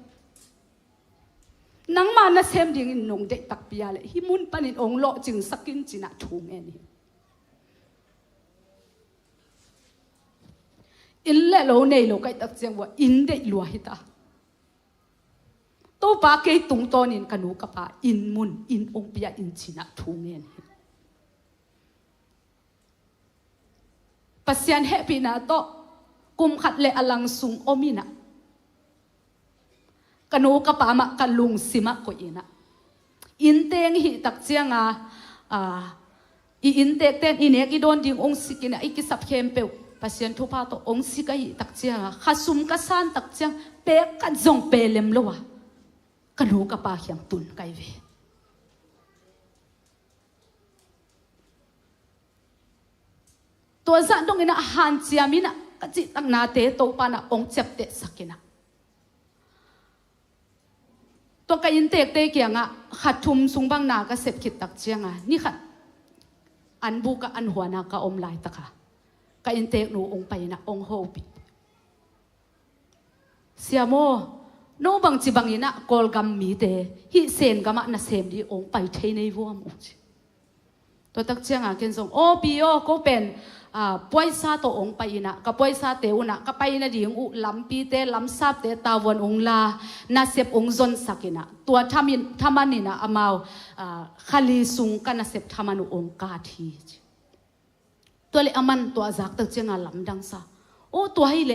นังมานะเซมดิ้งอินนงเด็กตักปีอะไรฮิมุนปันินองโลจึงสักกินจีนะทุงเอ็นี่อินเล่โลเนโลกไอตักเจียงว่าอินเดลัวฮิตาโตปาเกยตุงตอนินกันูกับปาอินมุนอินองเปียอินชินะทุงเงินปัสยันเฮปีนาโตกุมขัดเลอลังสุงอมินะกันูกับปามะกันลุงสิมะก็อินะอินเตงหิตักเจียงอินเตเตนอินเนกิโดนดิงองสิกินะอิกิสับเข้มเปวปัสยันทุพาโตองสิกะหิตักเจียงขัดซุมกัสันตักเจียงเปกัดจงเปเลมโลวะกันหูกับปากอย่างตุนไกเวตัวสันตรงนี้นะฮันเจียมินะกจิตังนาเตโตปานะองเจ็บเตสักินะตัวกัยินเตกเตเกียงขัดทุมสุงบังนากเสพขิดตักเจียงนี่ขัดอันบุกอันหัวนาก็อมลายตะค่ะกัยินเตกหนูองไปนะองโฮบิเสียโมโนบังจิบังอินะกอลกัมมีเตฮิเซนกัมนะเซมดีองไปเทในวัวมุจิตัวตักเชียงเกณฑ์ส่งโอปีโอก็เป็นป่วยซาตัวองไปอินะกับป่วยซาเตอุนะกับไปนะดิงอุลำปีเตลำซาเตตาวันองลานาเซบองจนสักินะตัวทามันนี่นะอามาวขลีสุงกันนาเซบทามันุองกาทีตัวเลอามันตัวจักตักเชียงลำดังซาโอตัวให้เล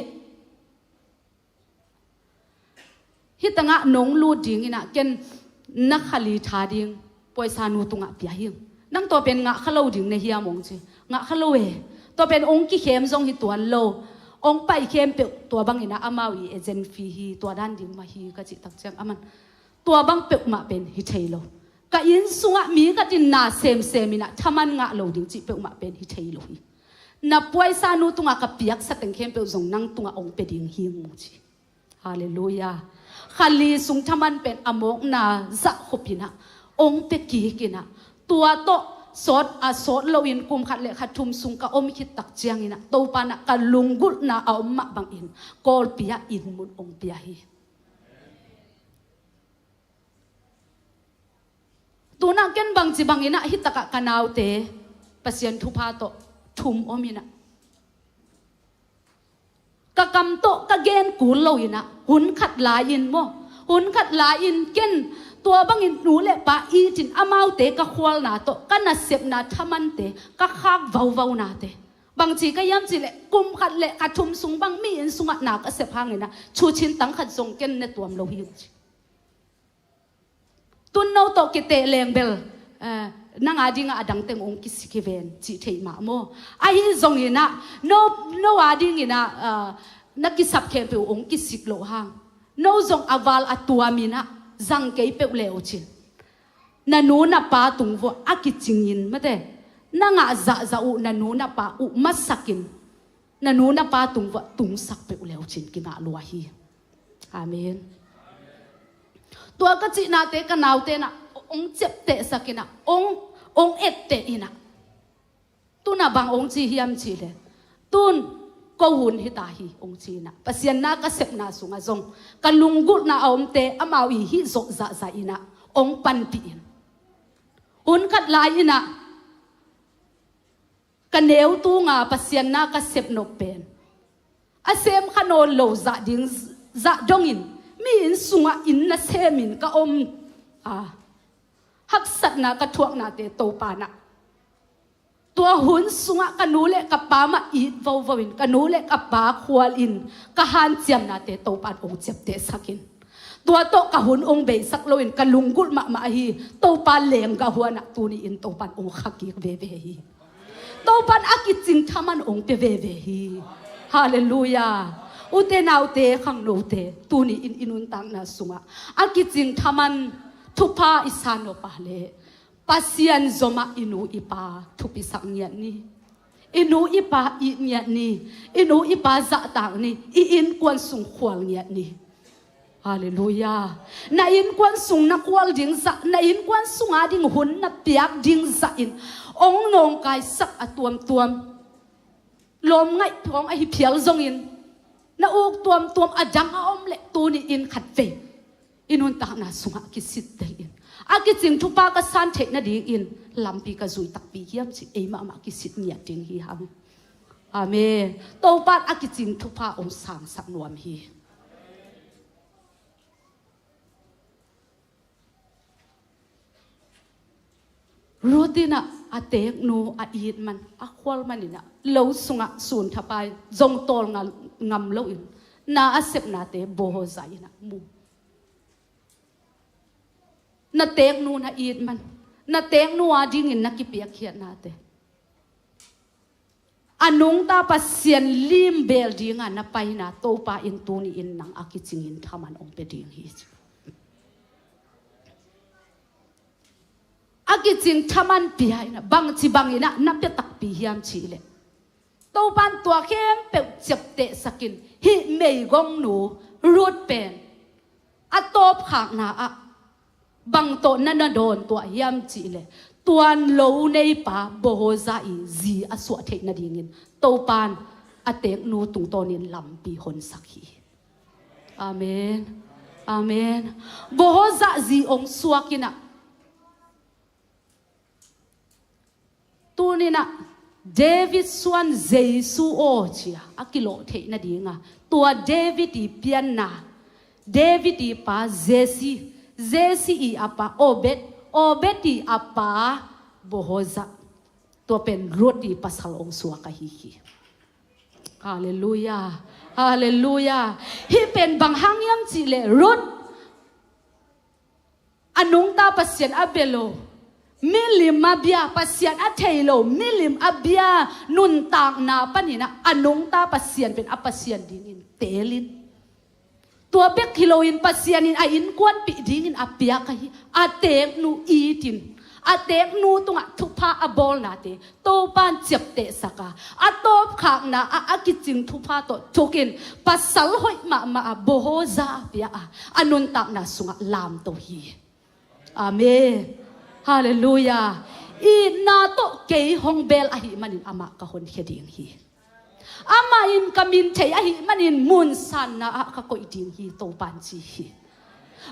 ฮิตังะนงลูดิงอินะเกนนักขลีทาดิงป่วยซานูตุงะเปียหิงนั่งตัวเป็นงะขลุ่ดิงในเฮียมงจีงะขลุ่ยตัวเป็นองค์กิเข้มทรงฮิตัวโลองไปเข้มเปียตัวบังอินะอามาวีเอเจนฟีฮีตัวด้านดิงมาฮีกะจิตักเจียงอามันตัวบังเปียมาเป็นฮิเทโลกะยินสุงะมีกะจินนาเซมอินะทามันงะโลดิงจิเปียมาเป็นฮิเทโลฮีนับป่วยซานูตุงะกะเปียกสะเต็งเข้มเปียทรงนั่งตุงะองเปดิงฮีมงจีฮาเลลูยาขลีสุงทมันเป็นอมกนาจะขบินะองเปกีกินะตัวโตสดสดโลวินกุมขัดเลขัดทุมสุงกะอมคิดตักเจียงอินะตัวปานะกันลุงกุลนาเอามะบังอินกอลปียอินมุนองปียฮีตัวนักเก็นบังจีบังอินะฮิตตะกะกันเอาเตปัสยันทุพาโตทุมอมินะกะกำโตกะเกนกูโลอินะหุนขัดลาอินโมหุนขัดลาอินเกนตัวบังอินหนูเละปะอีจินอามาวเตกะควลนาโตกะนาเสพนาทามันเตกะขากวาวนาเตบางทีก็ย้ำจีเละกุมขัดเละกะทุมสุงบังมีอินสุงะนากะเสพหางอินะชูชินตังขัดทรงเกนในตัวมโลหิวตุนโนโตกิเตเลงเบลนังอาดิงอาดังเต็งองคิสิกเวนจิเทมาโมไอซงอินะโนอาดิงอินะนักกิสับเข้มเปองคิสิกโลหางโนซงอาวาลอตัวมินะจังเกยเปเลวชินนันูนับปาตุงวัวอากิจิงินไม่ได้นังอาจะอุนันูนับปาอุมัสสักินนันูนับปาตุงวัวตุงสักเปเลวชินกินาลัวฮีอาเมนตัวก็จินาเตกันาวเตนะองเจ็บเตะสักินะองเอ็ดเตอินะตุนาบางองจีเฮียมจีเลย ตุนก็หุ่นฮิตาฮีองจีนะปัสยันนักเสพนาสุงจงกันลุงกุดนาอมเตอมาวิฮิโซซาซาอินะองปันปีนหุ่นกัดลายอินะกันเนวตูงาปัสยันนักเสพนกเป็นอาเซมขนนโลซาดิงซาดงอินมีอินสุงอินนะเซมินก็อมฮักสัตนากระทวกนาเตโตปานะตัวหุ่นสุงกันนูเล็กกับป้ามาอีดววินกันนูเล็กกับป้าควอลินกะฮันเจียมนาเตโตปานองเจ็บเตสักินตัวโตกะหุ่นองเบสักโลอินกันลุงกุลมาฮีโตปานเลงกะหัวนักตูนีอินโตปานองขักกีเวเวฮีโตปานอากิจิงทามันองเปเวเวฮีฮาเลลูยาอุเตนาวเตขังโนเตตูนีอินอินุนตังนาสุงอากิจิงทามันทุพาอิสานโนปาเลpasien zoma inu ipa thupi sak niat ni inu ipa I niat ni inu ipa za tang ni I in kwan sung khwal niat ni hallelujah na in kwan sung na kwal ding za na in kwan sung a ding hun na piak ding za in ong nong kai sak atuam tuam lom ngai thong a hi phial zong in na uk tuam tuam adang a om le tu ni in khat ve inun ta na sunga ki sit tel in aki ching thupa ka san thek na ding in lampi ka zui tak pi hiam chi e ma ma ki sit nia ting hi ham amen to pat aki ching thupa om sang sak nuam hi rutina atek nu a it man a khwal manina lo sunga sun thapai jong tol ngam lo in na asep na te bo ho zai na mu na tek nu na it man na tek nu a ding in na ki pia khiat na te anung ta pasien lim bel ding a na pai na to pa in tu ni in nang a ki ching in thaman ong pe ding hi a ki ching thaman pi hai na bang chi bang ina na pe tak pi hiam chi le to pan tua khem pe chep te sakin hi mei gong nu rut pen a top khak na a bang to na na don to hiam chi le tuan lo nei pa bo za I zi a su the na dingin to pan a tek nu tung tonin lam pi hon sakhi amen amen bo za zi ong suakina tu ni na David swan Jesu o chia akilo the na dinga tua David I pian na David I pa Jesse I apa Obed I apa Bohoza to pen roti pasal ong suaka hi hallelujah hallelujah hi pen bang hangyam chi le rot anung ta pasien abelo milim abia pasien atheilo milim abia nun tak na panina anung ta pasien pen apasien dingin telin tua bek kiloin pasianin a in kwan pi dingin apia kahi atek nu itin atek nu tunga thupa abol na te to pan chep te saka atop khak na a akiching thupa to thukin pasal hoi ma bohoza pia anun tak na sunga lam to hi amen hallelujah I na to ke hong bel a hi manin ama ka hon heding hi ama in kamin thei a hi manin mun san na ka ko iding hi to pan chi hi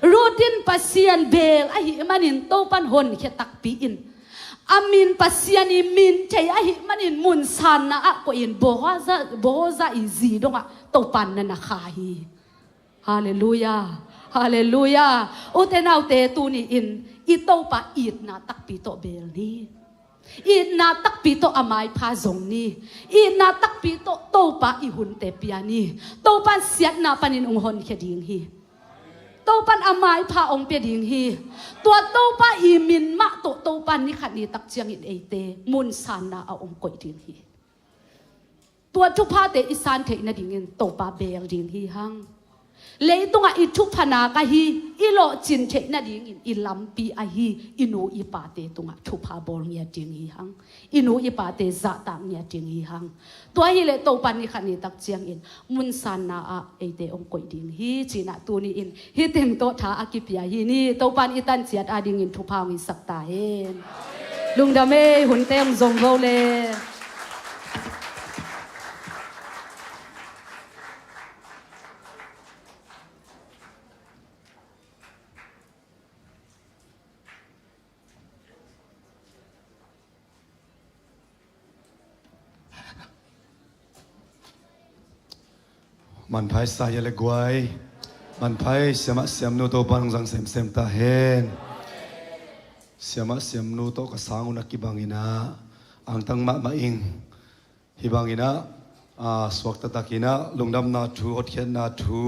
rutin pasian bel a hi manin to pan hon khe tak pi in amin pasian I min thei a hi manin mun san na ko in boza I zi donga to pan na kha hi hallelujah hallelujah utenau te tu ni in I to pa it na tak pi to bel ni I na tak pi to amai pha zong ni I na tak pi to pa I hun te pia ni to pan siat na panin ong hon khe ding hi to pan amai pha ong pe ding hi tua to pa I min ma to pan ni khat ni tak chiang in ate mun san na a ong koi ding hi tua thu pha te isan the na ding in to pa bel ding hi hang leitunga I thu phana ka hi I lo chin the na ding in I lampi a hi inu I pa te tunga thu pha bol ngia ding hi hang inu I pa te za ta ngia ding hi hang to hi le to pan ni khani tak chiang in mun san na a ate ong koi ding hi china tu ni in hi teng to tha akipia hi ni to pan I tan chiat a ding in thu pha ngi sak ta hen lung da me hun tem zong ro le มันไพ่สายเลยกวยมันไพ่เสียมะเสียมนูโตปานงสังเสมตาเฮนเสียมะเสียมนูโตกสางอุนักกิบังอินะอังตังมะมาอิงฮิบังอินะสวกตะตักอินะลงดำนาทูอดเขียนนาทู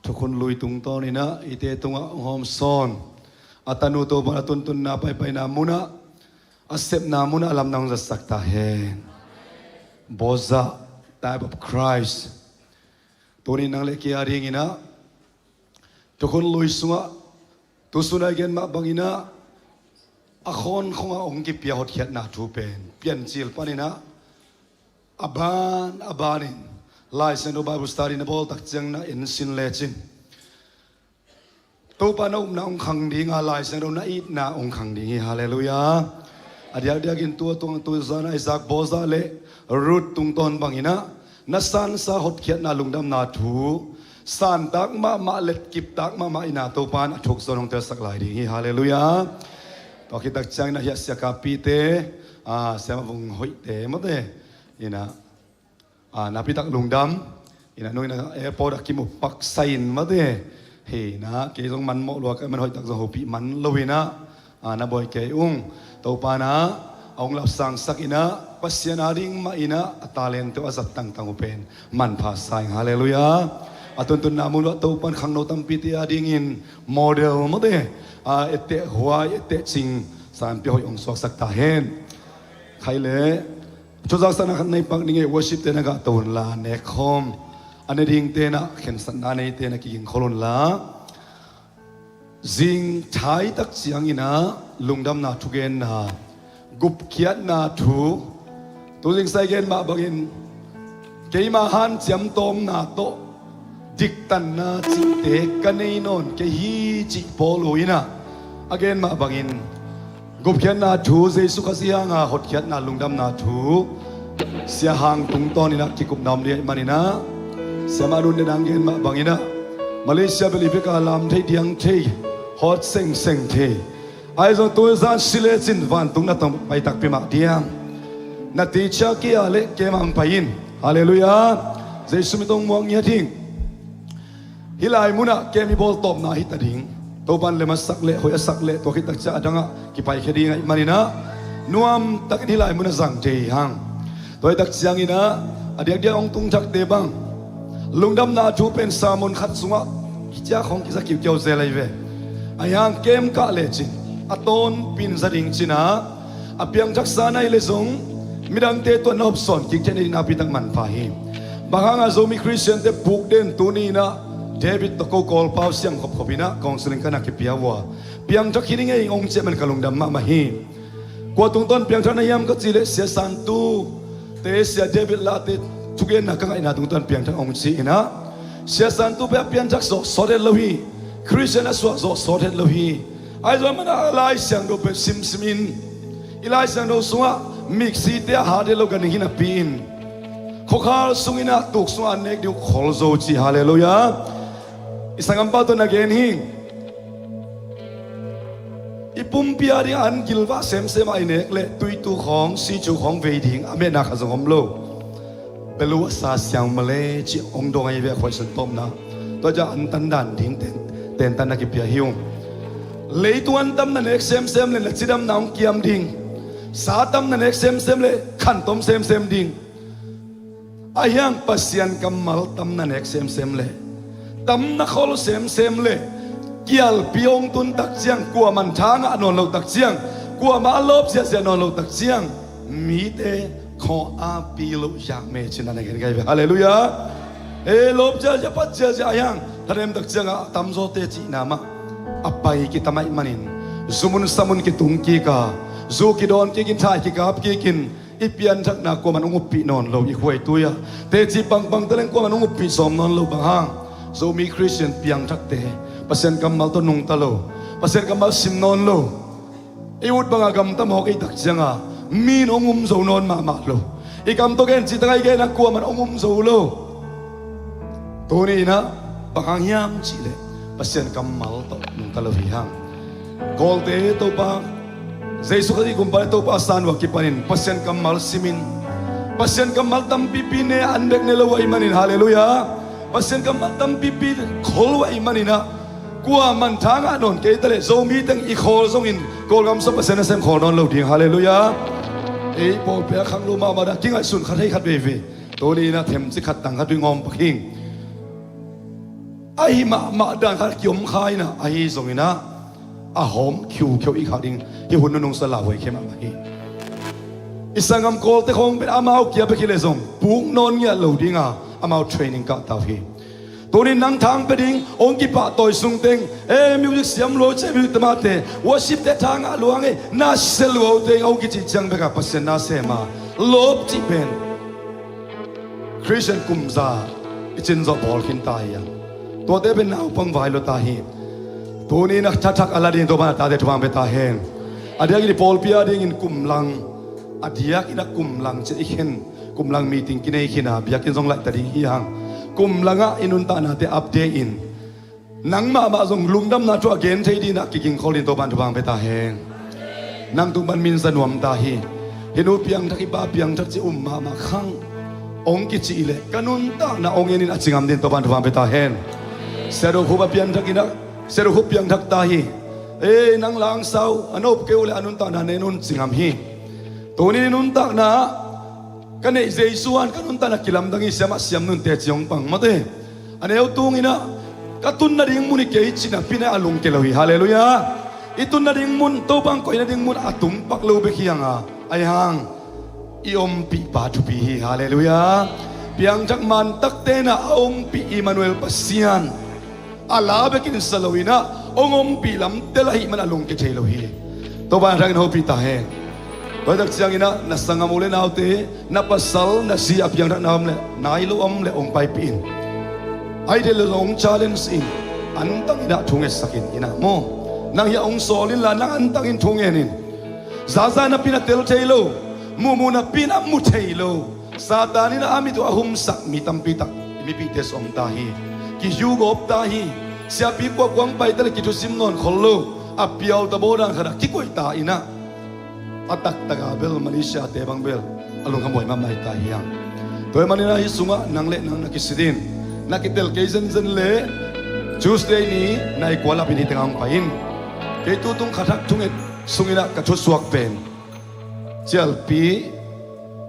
ทุกคนลุยตุงโตนี่นะอิเตตุงะหอมซอนอัตนูโตปานตุนตุนนาไปนามุนะอาเสพนามุนะลำนองจะสักตาเฮนโบซา type of Christ ตัวนี้นังเล็กยาริงินะทุกคนลุยสุงะตุสุนัยเกนมาบังอินะอาคนคงองค์กิเปียหดเขียนนาทูเป็นเปลี่ยนจิลปานินะอาบานินไลเซนโดบาบุสตารินบอลตักเจียงนะอินสินเลจินตัวปานุนาองคังดีงาไลเซนโดนาอินาองคังดีฮาเลลูยาอดีตกินตัวซานาอิสักโบซาเลรุดตุงตอนบังอินะนัสันสาหดเขียนนาลุงดำนาทูสันตักมาเล็ดกิบตักมาอินาตัวปานทุกส่วนของเธอสักหลายดีฮาเลลูยาตอคิดตักจังนะเฮียเสียกาปีเตเสียมาบุงหอยเตมั้งเตอินะนาพิตักลุงดำอินะนู้นนะแอร์พอร์ตกิมุปักไซน์มั้งเตเฮนะเกี่ยงมันโมลัวกันมันหอยตักจะหูปีมันลวินะนาบอยเกยุงตัวปานะองค์ลับสังสักอินะปัสยานาริงมาอินะตาเลนตัวสัตตังตังอุเป็นมันภาษาฮาเลลูยาตุนนามุลตัวปันขังโนตัมปิติอาดิงินโมเดลมั้งเตเอเตหัวเอเตจิงสามปีหอยองสวกสักตาเฮนใครเลยชุดจักรสนาในปักนิ่งเอวชิปเตนะกะตูนลาเนคอมอันนี้ดิ่งเตนะเข็นสันดานในเตนะกิงโคลนลาจิงใช้ตักเสียงอินะลุงดำนาทุเกนนากุบเขียนนาทูตัวจิงใส่เกนมาบังอินเกยมาหันเจียมตอมนาโตดิกตันนาจิเตกันในนนเกฮีจิโปโลอินะอเกนมาบังอินกุบเขียนนาทูเจสุขเสียงหดเขียนนาลุงดำนาทูเสียหางตุงตอนนี่นะกิกุบนำเรียมันนี่นะเสียมาดุนเดนังเกนมาบังอินะมาเลเซียเบลิเบกาลามเทียงเทฮอตเซ็งเทไอ้ส่วนตัวซานสิเลจินวันตุงนัดต้องไปตักพิมาเดียงนัดที่เชื่อกี้อะไรเกมังไปยินฮาเลลูยาเจสุมิตงมองเงียทิ้งฮิลายมุนะเกมีบอลตบนาฮิตดิ่งตัวบันเลมาสักเละหอยสักเละตัวคิดตักจะดังอ่ะกี่ไปแค่ดีไงมันนี่นะนวมตักฮิลายมุนะสังเจหังตัวตักเสียงอินะอดีตเดียองตุงจักเตบังลุงดำนาจูเป็นสามุนขัดสุงะกิจของกิจกิวเกี่ยวเซลัยเวอายังเกมกะเลจินอตอนปินสดิ่งจินะอเปียงจักษาในเลสงมิดังเตตัวนอบสอนกิจในนาพิตังมันพาหิบางครั้งอาโซมีคริสเตียนเตผูกเด่นตัวนี้นะเดวิดตะโกกอลเปาเสียงขบบินะกองสลิงกันนักเปียวัวเปียงจักคิดยังไงองค์เจมันกะลุงดำมาหิกว่าตรงต้นเปียงท่านนายามก็จิเลเสียสันตูเตเสียเดวิดลาเตทุกเย็นนักกันไอ้นาตรงต้นเปียงท่านองค์จีนะเสียสันตูเปียงจักสอดเดลวีคริสเตียนสวดสอดเดลวีไอ้ส่วนมันอะไรเสียงดูเป็นซิมซิมินอีไลเสียงดูสุงะมิกซีเตียหาเดลกันหินาปีนข้อขาสุงินะตุกสุงะเนกดิวขอลโซจีฮาเลลูยาอิสังกัมปะตัวนักเอ็นหิงอีปุ่มพิอาริอันกิลวะเซมไอเนกเลตุยตุของซีจูของเวดิงอเมนักขจงอมโลเปลูซาเสียงมาเลจิองดงไอเวคอยสันตอมนะตัวจะอันตันดันทิ้งเต็นตันนักกิเปียหิวเลยตัวอันตั้มนั่นเอกเซมเลยนักจิดำน้องเกียมดิ่งสาตั้มนั่นเอกเซมเลยขันต้มเซมดิ่งอายังปัสยันกัมมัลตั้มนั่นเอกเซมเลยตั้มนักขอลเซมเลยเกี่ยวปีองตุนตักเจียงกลัวมันช้างนอนเราตักเจียงกลัวมาลบเสียนอนเราตักเจียงมีเตขออาปีลุอยากเมชินันเองไงฮาเลลูยาลบจะปัจเจจะยังทะเลมตักเจียงตั้มโซเตจินามาapa kita mai manin zumun samun ki tungki ka zu ki don ki kin thai ki kap ki kin ipian thak na ko man ungupi non lo i khoi tuya te chi pang teleng ko man ungupi som non lo bang hang Zomi Christian piang thak te pasen kamal to nung talo pasen kamal sim non lo iut bang agam tam ho ki tak changa min ongum zo non ma lo ikam to gen chi tangai gen ko man ongum zo lo to ni na bang yam chi le pasien kamal to nung talawihang golte to pa Jesu kadi kumpare to pa san wa kipanin pasien kamal simin pasien kamal tam pipine andek nelawa imanin haleluya pasien kam tam pipi khol wa imani na kwa man thanga non ke tale zomi tang I khol song in kol gam so pasien sem khol non lo ding hallelujah ei pol pe khanglo ma da king ai sun khat hai khat ve ve to ni na them chi khat tang khat bi ngom paking ai ma dan khat kyom khai na ai zong ina a hom khiu khiu I khading hi hun nung sa la hoi khema ma hi isangam kol te khong pe amao kia pe khile zong pung non ngia lo dinga amao training ka tau hi toni nang thang pe ding ong ki pa toy sung teng music siam lo che music tamate worship te thang a luang e na sel wo te ong ki chi chang be ka pasen na se ma lob chi pen Christian kumza ichin zo bol kin ta ya to te ben nau pang vai lo ta hi toni na thak aladin to ba ta de thwang be ta hen adia ki pol pia ding in kumlang adia ki na kumlang che ikhen kumlang meeting ki nei khina bia kin jong lai ta ding hi hang kumlanga inun ta na te update in nang ma jong lungdam na to again thei di na ki king kholin to ban thwang be ta hen nang tu ban min sanuam ta hi hinu piang thaki ba piang thak chi ma khang ong ki chi le kanun ta na ong enin achingam din to ban thwang be ta hen sero khuba piang thakina sero khu piang thak ta hi nang lang sau anop keule anun ta na nenun chingam hi toni nun ta na kane jesuan kanun ta na kilam dangi siam nun te chiong pang mate aneu tung ina katun na ding muni ke china pina alung ke lohi hallelujah itun na ding mun to bang ko ina ding mun atum pak lo be khianga ai hang iom pi pa tu pi hallelujah piang chak man tak te na om pi Emmanuel pasian ala be kin salawina ongom pi lam telahi man alung ke thelohi to ba rang no pi ta he Badak siang ina nasangam ule naute napasal na siap yang nam le nailo om le ong pai pin ai de le ong challenge in antang ina thunge sakin ina mo nang ya ong solin la nang antang in thungen in zaza na pina tel thailo mu na pina mu thailo satani na ami to ahum sak mi tampi tak mi pi tes om tahi ki hugop tahi siapi ko kwang pai tele ki thu sim non khollo apial ta bodan khara ki koi ta ina atak taga bel Malaysia te bang bel alung kamoi ma mai ta hiang toy manina hi sunga nang le nang nakisidin nakitel keisen zen le Tuesday ni nai kwala pini tengang pain ke tu tung khathak thunget sungina ka thu suak pen chelpi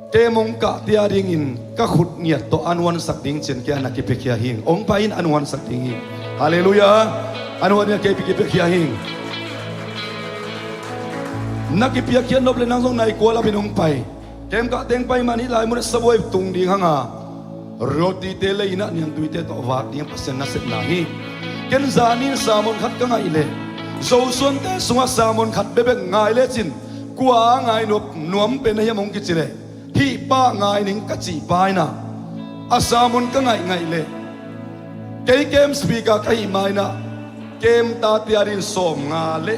te mong ka tia ding in ka khut niat to anwan sak ding chen ke anaki pe khia hing ong pain anwan sak ding hi hallelujah anwan ya ke pe khia hing nakipia kian noble nang song nai kola binong pai kem ka teng pai mani lai mun saboi tung ding hanga roti te le ina niang tuite to wak niang pasen na set na hi ken zanin samon khat ka ngai le zo son te sunga samon khat bebe ngai le chin kwa ngai nop nuam pe na yamong ki chile hi pa ngai ning ka chi pai na asamon ka ngai le ke kem speaker kai mai na kem ta tiarin som nga le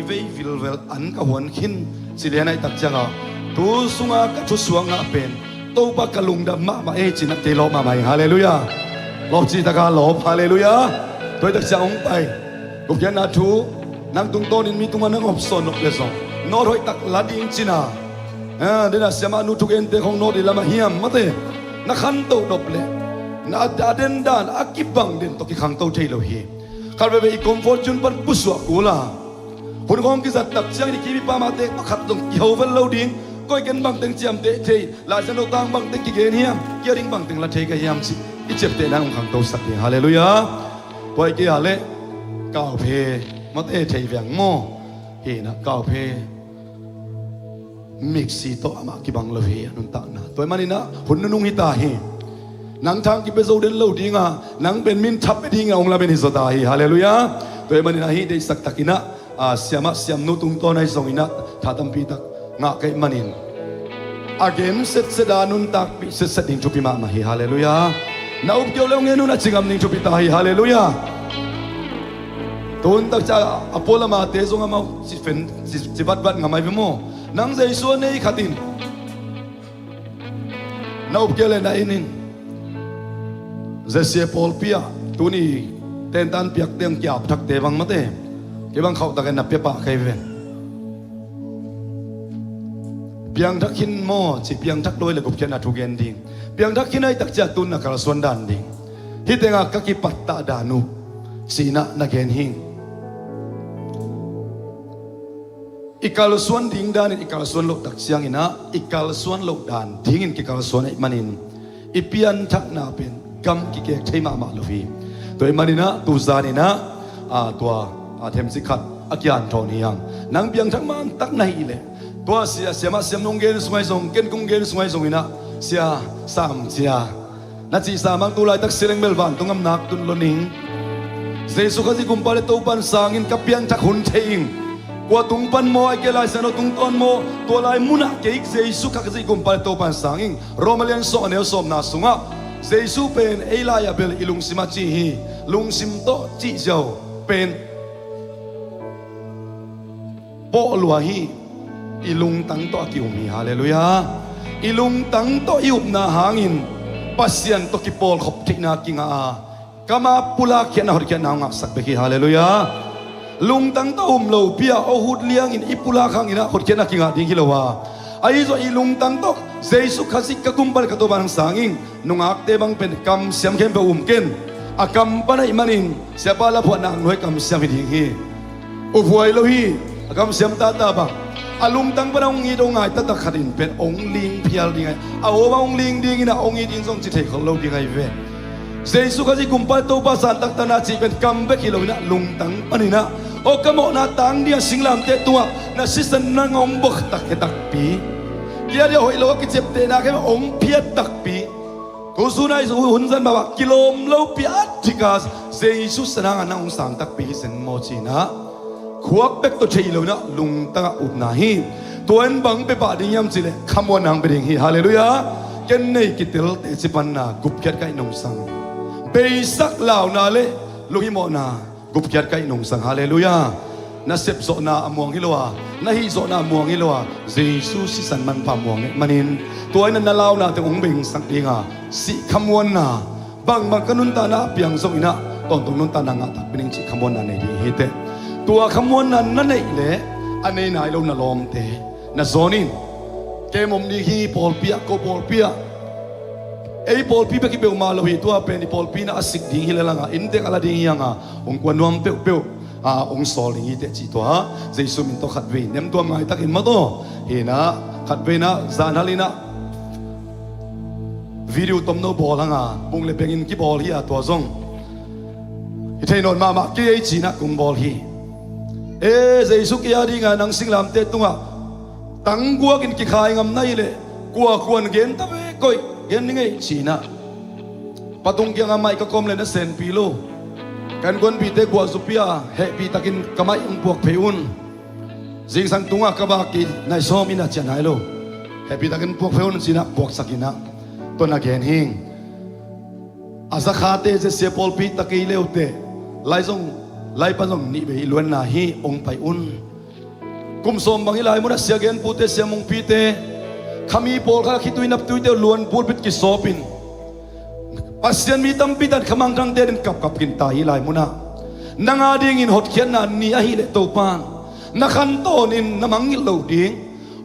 vei vilvel an ka hon khin silenai tak changa tu sunga ka thu suanga pen to ba kalung da ma e chin te lo ma mai hallelujah lo chi ta ka lo hallelujah toi tak chang pai ku kyan na thu nang tung ton in mi tung an op son op le so no roi tak lading china de na Siamnu thu gen te khong no de lama hiam mate na khan to dop le na da den dan akibang den to ki khang to thei lo hi kal be comfort chun pan puswa kula hun gom ki zat tak chiang ni ki bi pa ma te khat dong ki ho vel lo ding koi ken bang teng chiam te thei la jan no tang bang teng ki gen hiam ki ring bang teng la thei ka hiam chi I chep te nang khang to sak ni hallelujah poi ki hale kaw phe ma te thei vyang mo he na kaw phe mixi to ama ki bang lo he anun ta na toy manina hun nung hi ta he nang thang ki be zo den lo dinga nang ben min thap be dinga ong la ben hi zo ta hi hallelujah toy manina hi de sak takina Siamnu tung to nai zong ina thatam pi tak nga kai manin again set sedanun tak pi set ding chu pi ma hi hallelujah na up kyo leong enu na chingam ning chu pi ta hi hallelujah ton tak cha apola ma te zong ma si fen si bat ngamai bi mo nang zai so nei khatin na up kyo le na inin ze pol pia tuni ten tan piak teng kyap thak te bang mate ke bang khau ta kan na pe pa kai ven piang thak hin mo chi piang thak loi le gup chen na thu gen ding piang thak hin ai tak cha tun na kal son dan ding ฮิตเองกะกิปัตตาดานุสีนะนักเห็นหิงอีกาลส่วนดิ้งดานอีกาลส่วนโลกตักเสียงอินะอีกาลส่วนโลกดานดิ้งอินกิกาลส่วนไอ้มันินอีเปียนทักนาเป็นกำกิเกกเทมามาลูฟีตัวไอ้มันินะตูซานินะตัวเทมสิขัดอากิยันทอนียังนังเบียงทักมันตักไหนเลยตัวเสียมาเสียมนงเกนสมัยส่งเกนกุงเกนสมัยส่งอินะเสียสามเสียนัดจีสามังตุลายตักเสรงเบลวันตรงอำนักตุนลนิงเจสุขสิกุมปาเลตูปันสางินกับเปียนทักหุนเทิงกว่าตุงปันโมไอเกลายเสนอตุงตอนโมตัวลายมุนักเกกเจสุขสิกุมปาเลตูปันสางินโรมาเลียนโซเนลสมนาสุงะเจสุเป็นเอลายาเบลอิลุงซิมาจีฮีลุงซิมโตจีเจ้าเป็นโปลัวฮีอิลุงตั้งโตกิวมีฮาเลลูยาอิลุงตั้งโตอิอุบนาหางินปัสยันโตกิปอลขบทินากิงากามาปุลาเขียนหอดเขียนนางสักเบกีฮาเลลูยาลุงตั้งโตโลเปียเอาหุดเลี้ยงอินอิปุลาขังอินะหอดเขียนนักกิงาดิ้งกิโลวาไอ้โซอิลุงตั้งโตเจสุขสิกกุมบัลกตัวบังสางิงนุงอักเตบังเป็นกำเสียมเข้มไปเกินอากำปนัยมันินเสียบาลพวนังน้อยกำเสียมดิ้งฮีอุบวยโลฮีอากำเสียมตาตาบังอาลุงตั้งปนองอีดงไงตัดตะขัดินเป็นองลิงเพียลดิ้งไงเอาว่าองลิงดิ้งนะองอีดิ้งส่งจิตให้ของเราดิ้งไงเวเจสุขสิกุมปัลตัวภาษาตักตนาจีเป็นกำเบกิโลนะลุงตั้งปนินะโอกะโมนาตังเดียสิงลามเตตัวนะสิสันนางองบกตักเฮตักปีเกียร์เดียวหอยโลกิเจ็บเตนะแค่องเพียตักปีกูสู้นายสู้หุ่นสันมาว่ากิโลมโลปีอัดจิกาสเจสุสนางนางองสังตักปีเซนโมจีนะขวบเบกตัวเชยโลนะลุงตั้งอุบนาฮีตัวเอ็นบังไปป่าดิ้งยำจิเลขมวนนางไปดิ้งฮีฮาเลลูยาเกนเนยกิติลเตจิปันนากุบเกียร์ไก่นงสังเบสักเหล่านาเลลุยโมนากุบเกียร์ไก่นงสังฮาเลลูยานาเสพโซนาอมวงฮิโลวานาฮิโซนามวงฮิโลวาเจสุสิสันมันพามวงเนี่ยมันินตัวนั้นนาลาวนาแต่องเบ่งสักดีงาสิขมวนนาบางกนุนตานาเปียงส่งอินะตอนตรงนุนตานางาตักเป็นจิขมวนนาในดีฮิเตตัวขมวนนั้นนั่นเองแหละอันนี้นายเรานาลอมเตนาโซนินเกมอมดีฮีปอลเปียโกปอลเปียไอ้ปอลปีเบกิเบลมาเราหิตัวเป็นปอลปีน่าสิกดิ้งฮิเลลังอินเตกอะไรดิ้งยังองกวนนวมเปียวองสอลิงฮิเตจิตัวเจสุมินโตขัดเวเนมตัวไงตักอินมาโตเฮนะขัดเวนะจานฮาลินะวิดีโอตอมโนบอลงบุงเลเบงินกีบอลฮีตัวซงฮิเทนอนมาเกยจีนะกุมบอลฮีเจสุกิยาดิ้งนังสิงลามเตตุงตั้งกัวกินกิขายงำไนเลยกัวควรเกณฑ์ตะเวก้อยเกณฑ์นี่ไงจีน่ะปะตุงเกียงอาไม่ก็คอมเลยนะเซนปีโลกันกวนปีเตกัวสุปียเฮปีตะกินกะไม่อุปวกเพยุนจิงสังตุงะกะบากินายโซมินะจันไฮโลเฮปีตะกินพวกเพยุนจีน่ะพวกสักินะตัวนักเกณฑ์หิงอาศักขาเตเจเสียปอลปีตะกี้เลวเตไล่ซงไล่ปะซงนี่ไปล้วนนาฮีองไปอุนกุมสมบางทีหลายมุนัสเสียเกนปูเตเสียมงปีเตขามีโปลข้าคิดตุยนับตุยเตล้วนปูดปิดกิโซปินปัสยันมีตั้มปีดันขมังครั้งเดินกับกินตายหลายมุนะนางอาดิ้งอินหดเขียนนันนี่อาฮิเลตัวปานนักขันโตนินน้ำมังอิลดิ้ง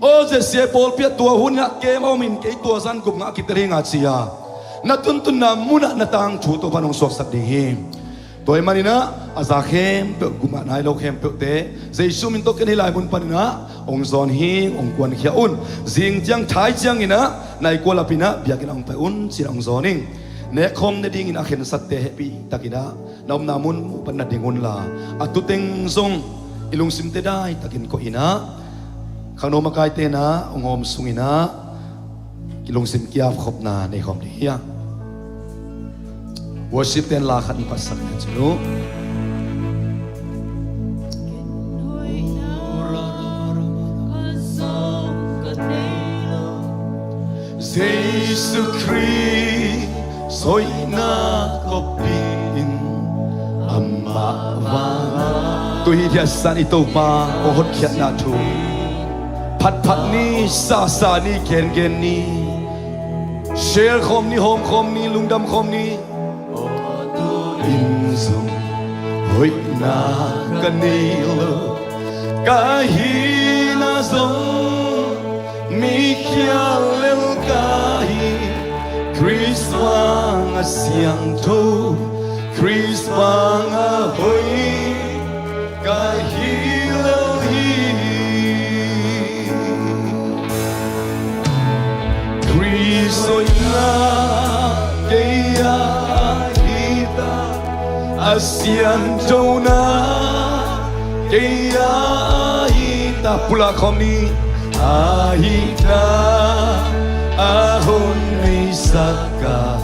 โอ้เจเสียโปลเปียตัวหุ่นเกมเอามินเกยตัวสันกุมงาคิดเรื่องอาเซียนัตุนตุนนามุนะนัตังชูตัวปานองสวกสักดิ้งตัวมันนี่นะอาซาเข้มเปิดกุมารนายโลเข้มเปิดเตะเจสุมินโตกันให้หลายบุญปันนะองซอนฮิงองกวนเขียอุนจิงจังท้ายจังอินะนายกัวลาปินะเบียกินองไปอุนสิองซอนิงเนคอมเนดิ้งอินะเข็นสัตเตเฮปีตะกินะน้อมนามุนปันนัดดิ้งอุนลาอัตุเต็งซงอิลุงซิมเตได้ตะกินก็อินะข้างโนมากายเตนะองหอมสุงอินะอิลุงซิมกียาฟขบนาในคอมดียworship dan lakat pasak dan jenu Jesus Christ soi na kopin amma wanga tui dia san itu ma ohot kiat na tu pat ni sa ni gen ni share khom ni hom khom ni lungdam khom ni Inzum hoi na kanilo kahina zong mikyalel kahi Chris Wang a siang thu Chris Wang a hoi Ka hi lo hi Chris oi na Ke a hita A siang thu na Ke a hita Pula khom ni A hita A hôn ni saka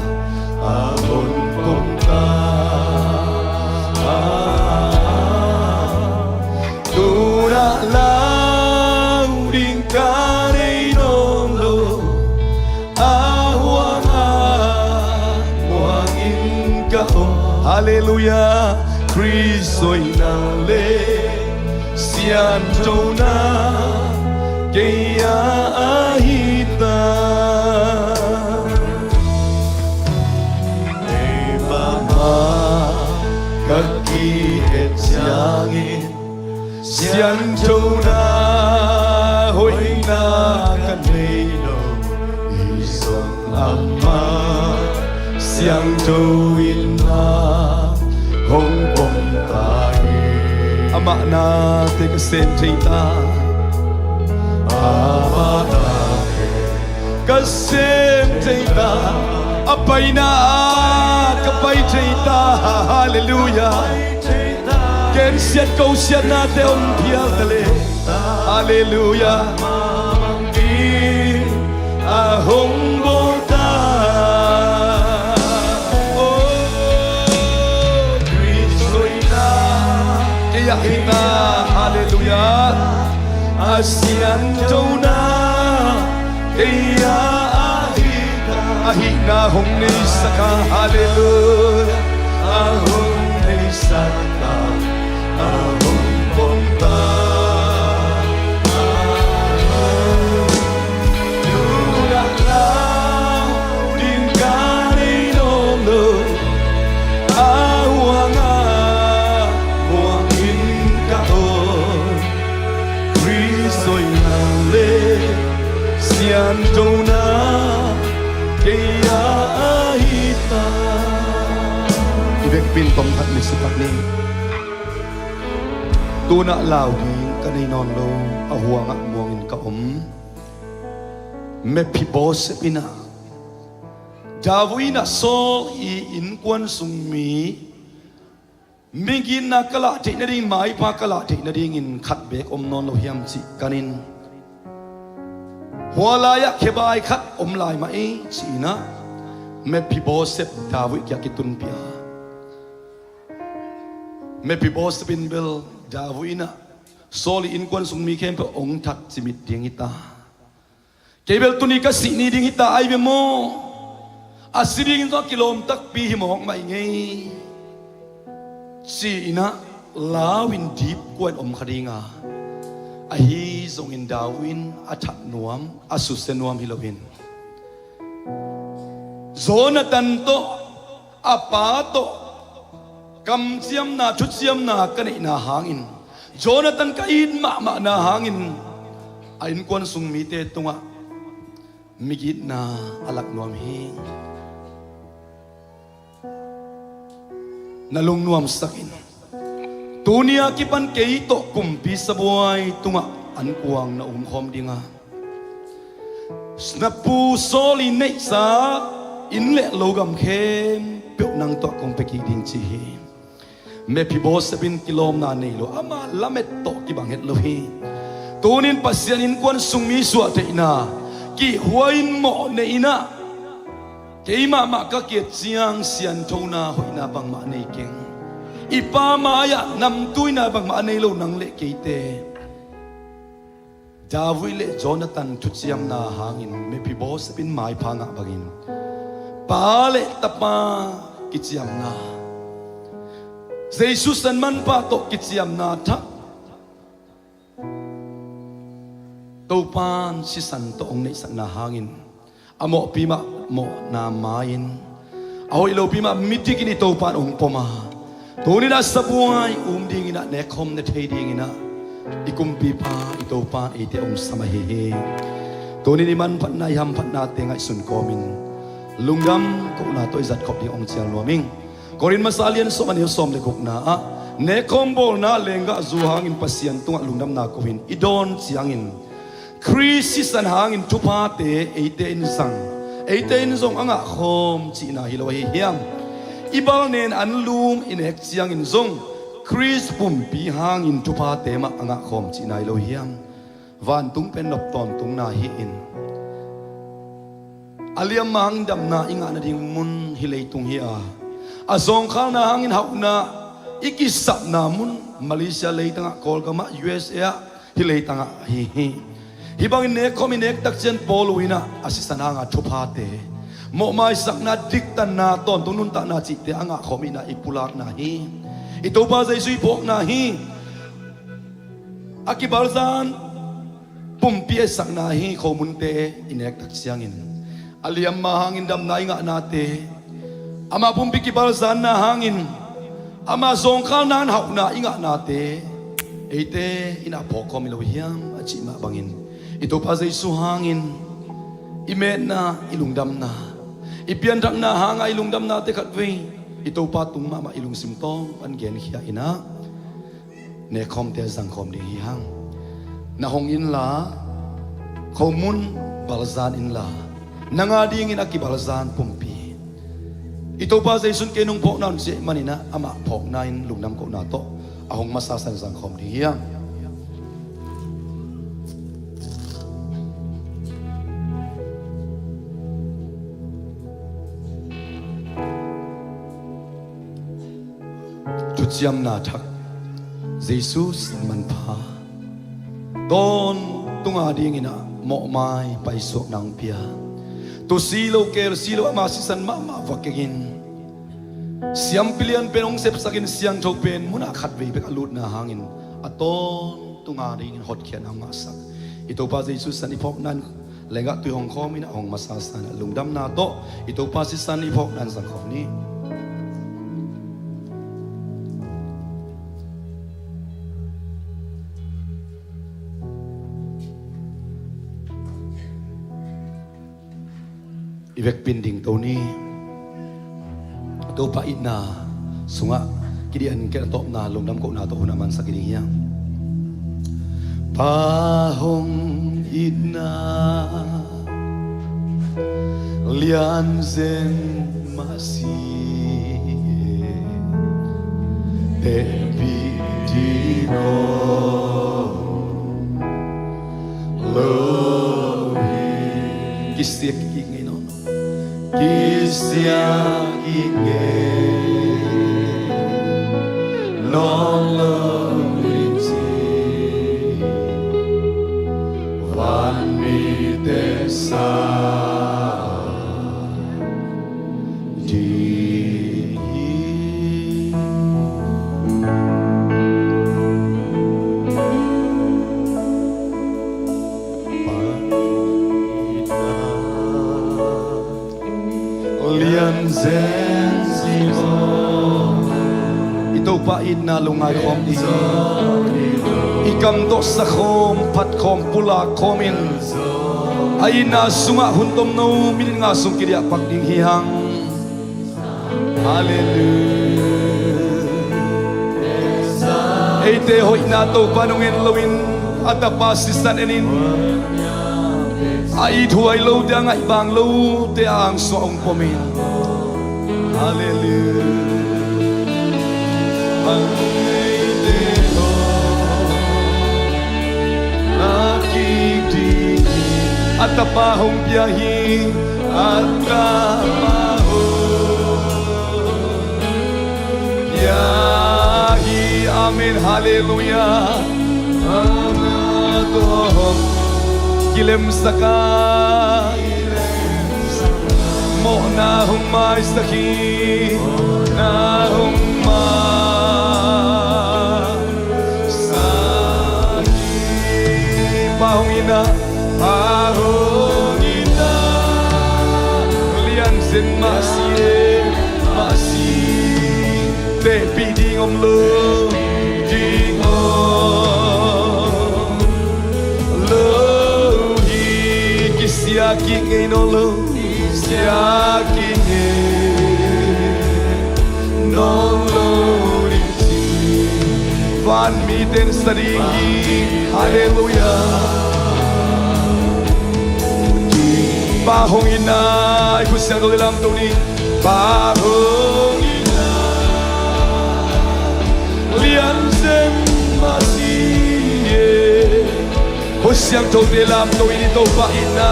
A hôn công ta Tu đã lao đình ca đây nông lô A hoang hoang in ca ông Hallelujah Christ ơi nàng lê Sian châu na Kê a hita Kaki et siangin Siang châu na hoi na kanino Isong ama Siang châu in na Hong bom tahi Ama na te kasen trita Ama na kasen trita Apay na kapay trita Hallelujah Ken siat câu siat na te om pial tale Hallelujah Mamangin ahong bota Oh Kristoina Kaya hita Hallelujah Asian jona Kaya Ahina hong ni saka hallelujah ahong ni saka ahong bonta Lula lao din kani nolo awanga buangin kaon Kristoy nale sian jona Kaya ahita Ibek pintom hat ni sipak ni Tuna lao di kaninon lo Ahuang at muangin ka Me pibos pina Dawi na so I inkwan sumi Mingin na kalati na rin Mai pa kalati na rin In katbek non lo hiyam si kanin Walaya kebai khat lai mai sina me pibosep David kya kitun pia me pibosep bin bel Davina soli in kwan sung mi kem pe ong that simit ding ita kebel tuni ka sini ding ita ai be mo asiring to kilom tak pi himok mai ngei sina lawin deep kwan khadinga Ahi zong in dawin atat nuam asusen nuam hilowin Jonathan to apato kam siam na chut siam na kanai na hangin Jonathan kain ma na hangin ain kwan sung mite tunga migit na alak nuam hing nalung nuam sakin Tunia kipan keito kumpi sa buhay tunga ankuang na umkhom dinga Snapu soli nei sa inle logam khem pyo nang to kong pekiding chihi Me pibos sabin kilom na nilo ama lamet to kibang het lohi Tunin pasyanin kwan sungmi suate ina ki huain mo ne ina Kay mama kakiet siyang siyan tona hoina bang ma nei keng Ipamaya nam tuy na bang maanay lo nang le kite Dawi le Jonathan tutsiam na hangin me pibos pin mai panga bagin Pale tapa kitsiam na Jesus an man pa to kitsiam na ta Topan si santo ong ne sang na hangin Amo pima mo na main Ahoy lo pima mitigini topan ong poma Tuni na sa buhay dingin na nekom na tay dingin na ikumpi pa ito pa ite samahihi Tuni ni man pat na iham pat natin nga isun komin lungdam ko na to izat kop di ong chiang nuaming korin masalian som ani som le kok na ne kombol na lenga zu hangin pasian tunga lungdam na ko hin idon chiangin krisis an hangin tupa te eite in sang eite in zong anga khom chi na hilawa hi hiam ibal nen an lum in ek chiangin zong Chris pumpi hangin tupa te ma anga khom chi na hilawa hiam van tung pen nop ton tung na hi in aliam mang dam na inga na ding mun hilei tung hi azong khal na hangin hau na ikisap na mun Malaysia lei tanga kol kama USA hilei tanga hi hibang ne kominek tak chen poluina asisan anga thupate mo mai sakna diktan na ton tunun ta na chite anga khomina ipulak na hi itoba zai sui pok na hi akibarzan pumpie sakna hi khomunte inek tak siangin aliam mahangin dam na inga nate ama pumpi kibarzan na hangin ama zongkal nan hauna inga nate eite ina pokom ilo hiam achi ma bangin ito pa zai su hangin imet na ilungdam na ipian rak na hanga ilungdam na te khatwe ito pa tung ma ilung simtong an gen khia ina ne khom te zang khom ding hi hang na hong in la khomun balzan in la nanga ding in akibalzan pumpi ito pa zai sun kenung pok nan se manina ama pok nain lungnam ko na to ahong masasan zang khom ding hi hang Siam na thak Jesus man pha don tunga ding ina mo mai pai sok nang pia to silo ker silo ma sisan ma vakegin siam pilian penong sep sakin siang thok pen muna khat ve bek alut na hangin aton tunga ding hot khian anga sak ito pa Jesus san ipok nan lenga tu hong khom ina hong masasan lungdam na to ito pa si san ipok nan sang khom ni Ivek pinding tau ni to pa ina sunga kidian ke top na lungdam ko na to hunaman sa kidiya pahong ina lian zen masi te pidiko lohi kisik ingin Kisya kike non lorici van mi desa di ito pa na lungay kom di ikam do sa kom pat kom pula komin ay na sunga huntom no min nga sung kiriya pagding hihang hallelujah ite hoy na to panungin lawin at apasisan enin ay thuay lo dia ngay bang lo te ang soong pomin hallelujah at tapahong biyahe at tapahong biyahe amin hallelujah anatohong kilem saka mo na humay sakit na humay sakit pahong ina lian sen masih te piding om lo ding om lo hi kisya ki ngeno lo kisya non lo đi van mi tên sa đi hallelujah ba hong ina ai ku siang do lam tu ni ba hong ina lian sem masih ku siang do lam tu ini to ba ina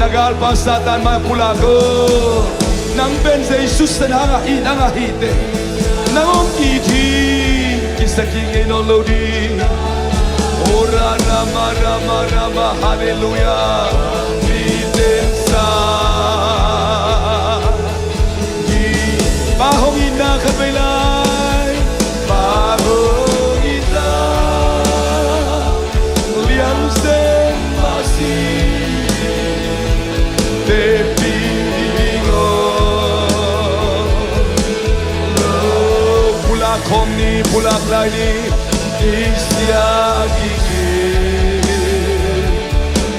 nagal pa satan ma pula ko nang ben se Jesus na nga ina nga hite nang iti kisaking no lodi ora rama rama rama hallelujahitensa di bahong ina kabelay bahong ina liam sen masih tepingo pulak homni pulak lagi isiagi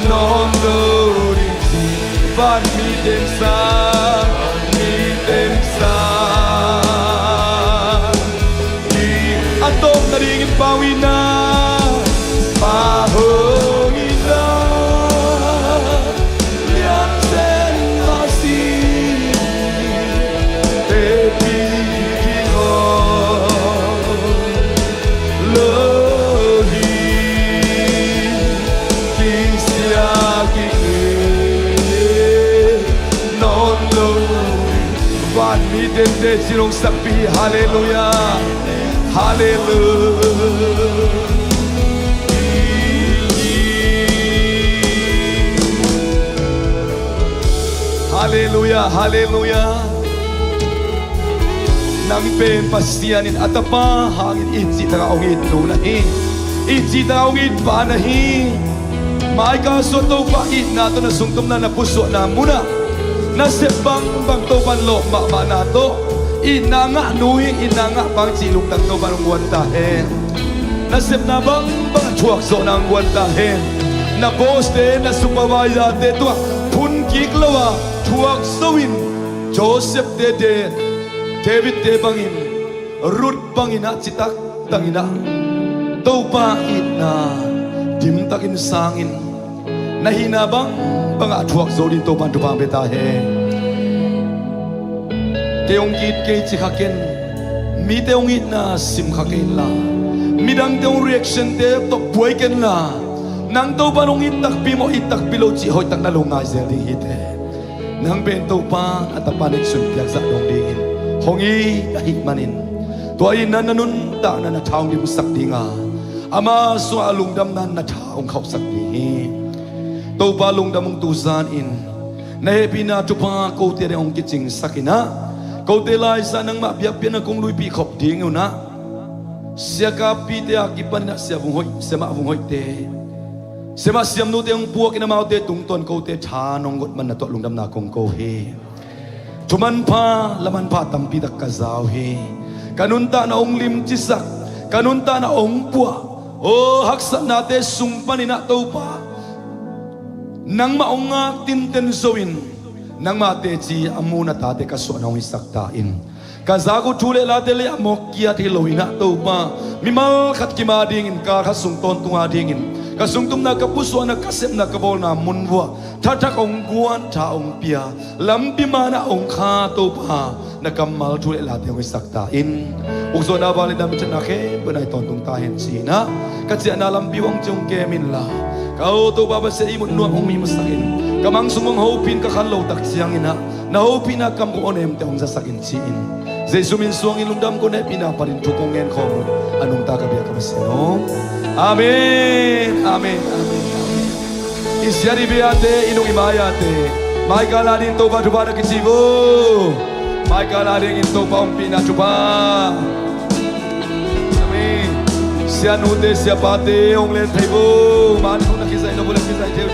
non doriti van mi densa di atom na ringin pawina pahongina lian sen masih tepingo lohi kisiagi non lo van mi dente sirong sapi hallelujah hallelujah hallelujah nang pen pasianin atapa hangin itsi taraungit nunahi itsi taraungit panahi mai ka soto pa na to na sungtum na napuso na muna na sebang bang to panlo ma na to inanga nui inanga bang siluk tang to barong wanta hen na sep na bang chuak so nang wanta hen na poste na supervisor te to phun kiklowa chuak sowin Joseph de David de bangin Ruth bangina citak tangina topa ina dim takin sangin nahina bang banga chuak zodin to pan tu pang beta he teong git ke chikaken mi teong ina sim khaken la midang teong reaction te to poiken la nang to panong itak pimo itak pilo chi hoy tak nalungai zel ding hite nang ben to pa atapanik sun piak sa dong dingin hongi hikmanin tuai nananun ta na thawng lim sak dinga ama so alungdam nan na thawng khau sak ni to pa lungdam tu zan in na hepina tu pa ko te ong kiching sakina ko te lai sa nang ma biak pian kong lui pi khop ding na sia ka pi te akipan na sia Vunghoih sema Vunghoih te sema Siamnu te ong puak ina mau te tung ton ko te tha nong got man na to lungdam na kong ko he Tuman pa laman pa tampi dak kazaw he kanunta na ong lim chisak kanunta na ong pua o haksa na te sumpan ina to pa nang maongak tinten zoin nang mate chi amuna ta te kaso na ong isaktain kazago thule la te le amok kia te loina to pa mimal khat ki ma ding in ka khasung ton tunga ding in kasung tum na kapuso na kasem na kabol na munwa tatak ong guan ta ong pia lampi mana ong kha to pa na kamal thule la te ong isaktain ukso na bali dam chana ke banai ton tung ta hen si na katsia na lampi wang chung ke min la kau to baba se imun nuang ong mi masakin kamang sumong hopin ka khanlo tak siang ina na hopin na kam ko onem te ong sasakin siin Jesu min suang ilundam ko na pinaparin tukong en ko anong tagabiya ka masino amen amen amen isyari biate inong imayate may kaladin to pa tupa na kitsibo may kaladin into pa umpi na tupa amen siya nude siya pate ong len taibo man kong nakisay na bulang kisay teo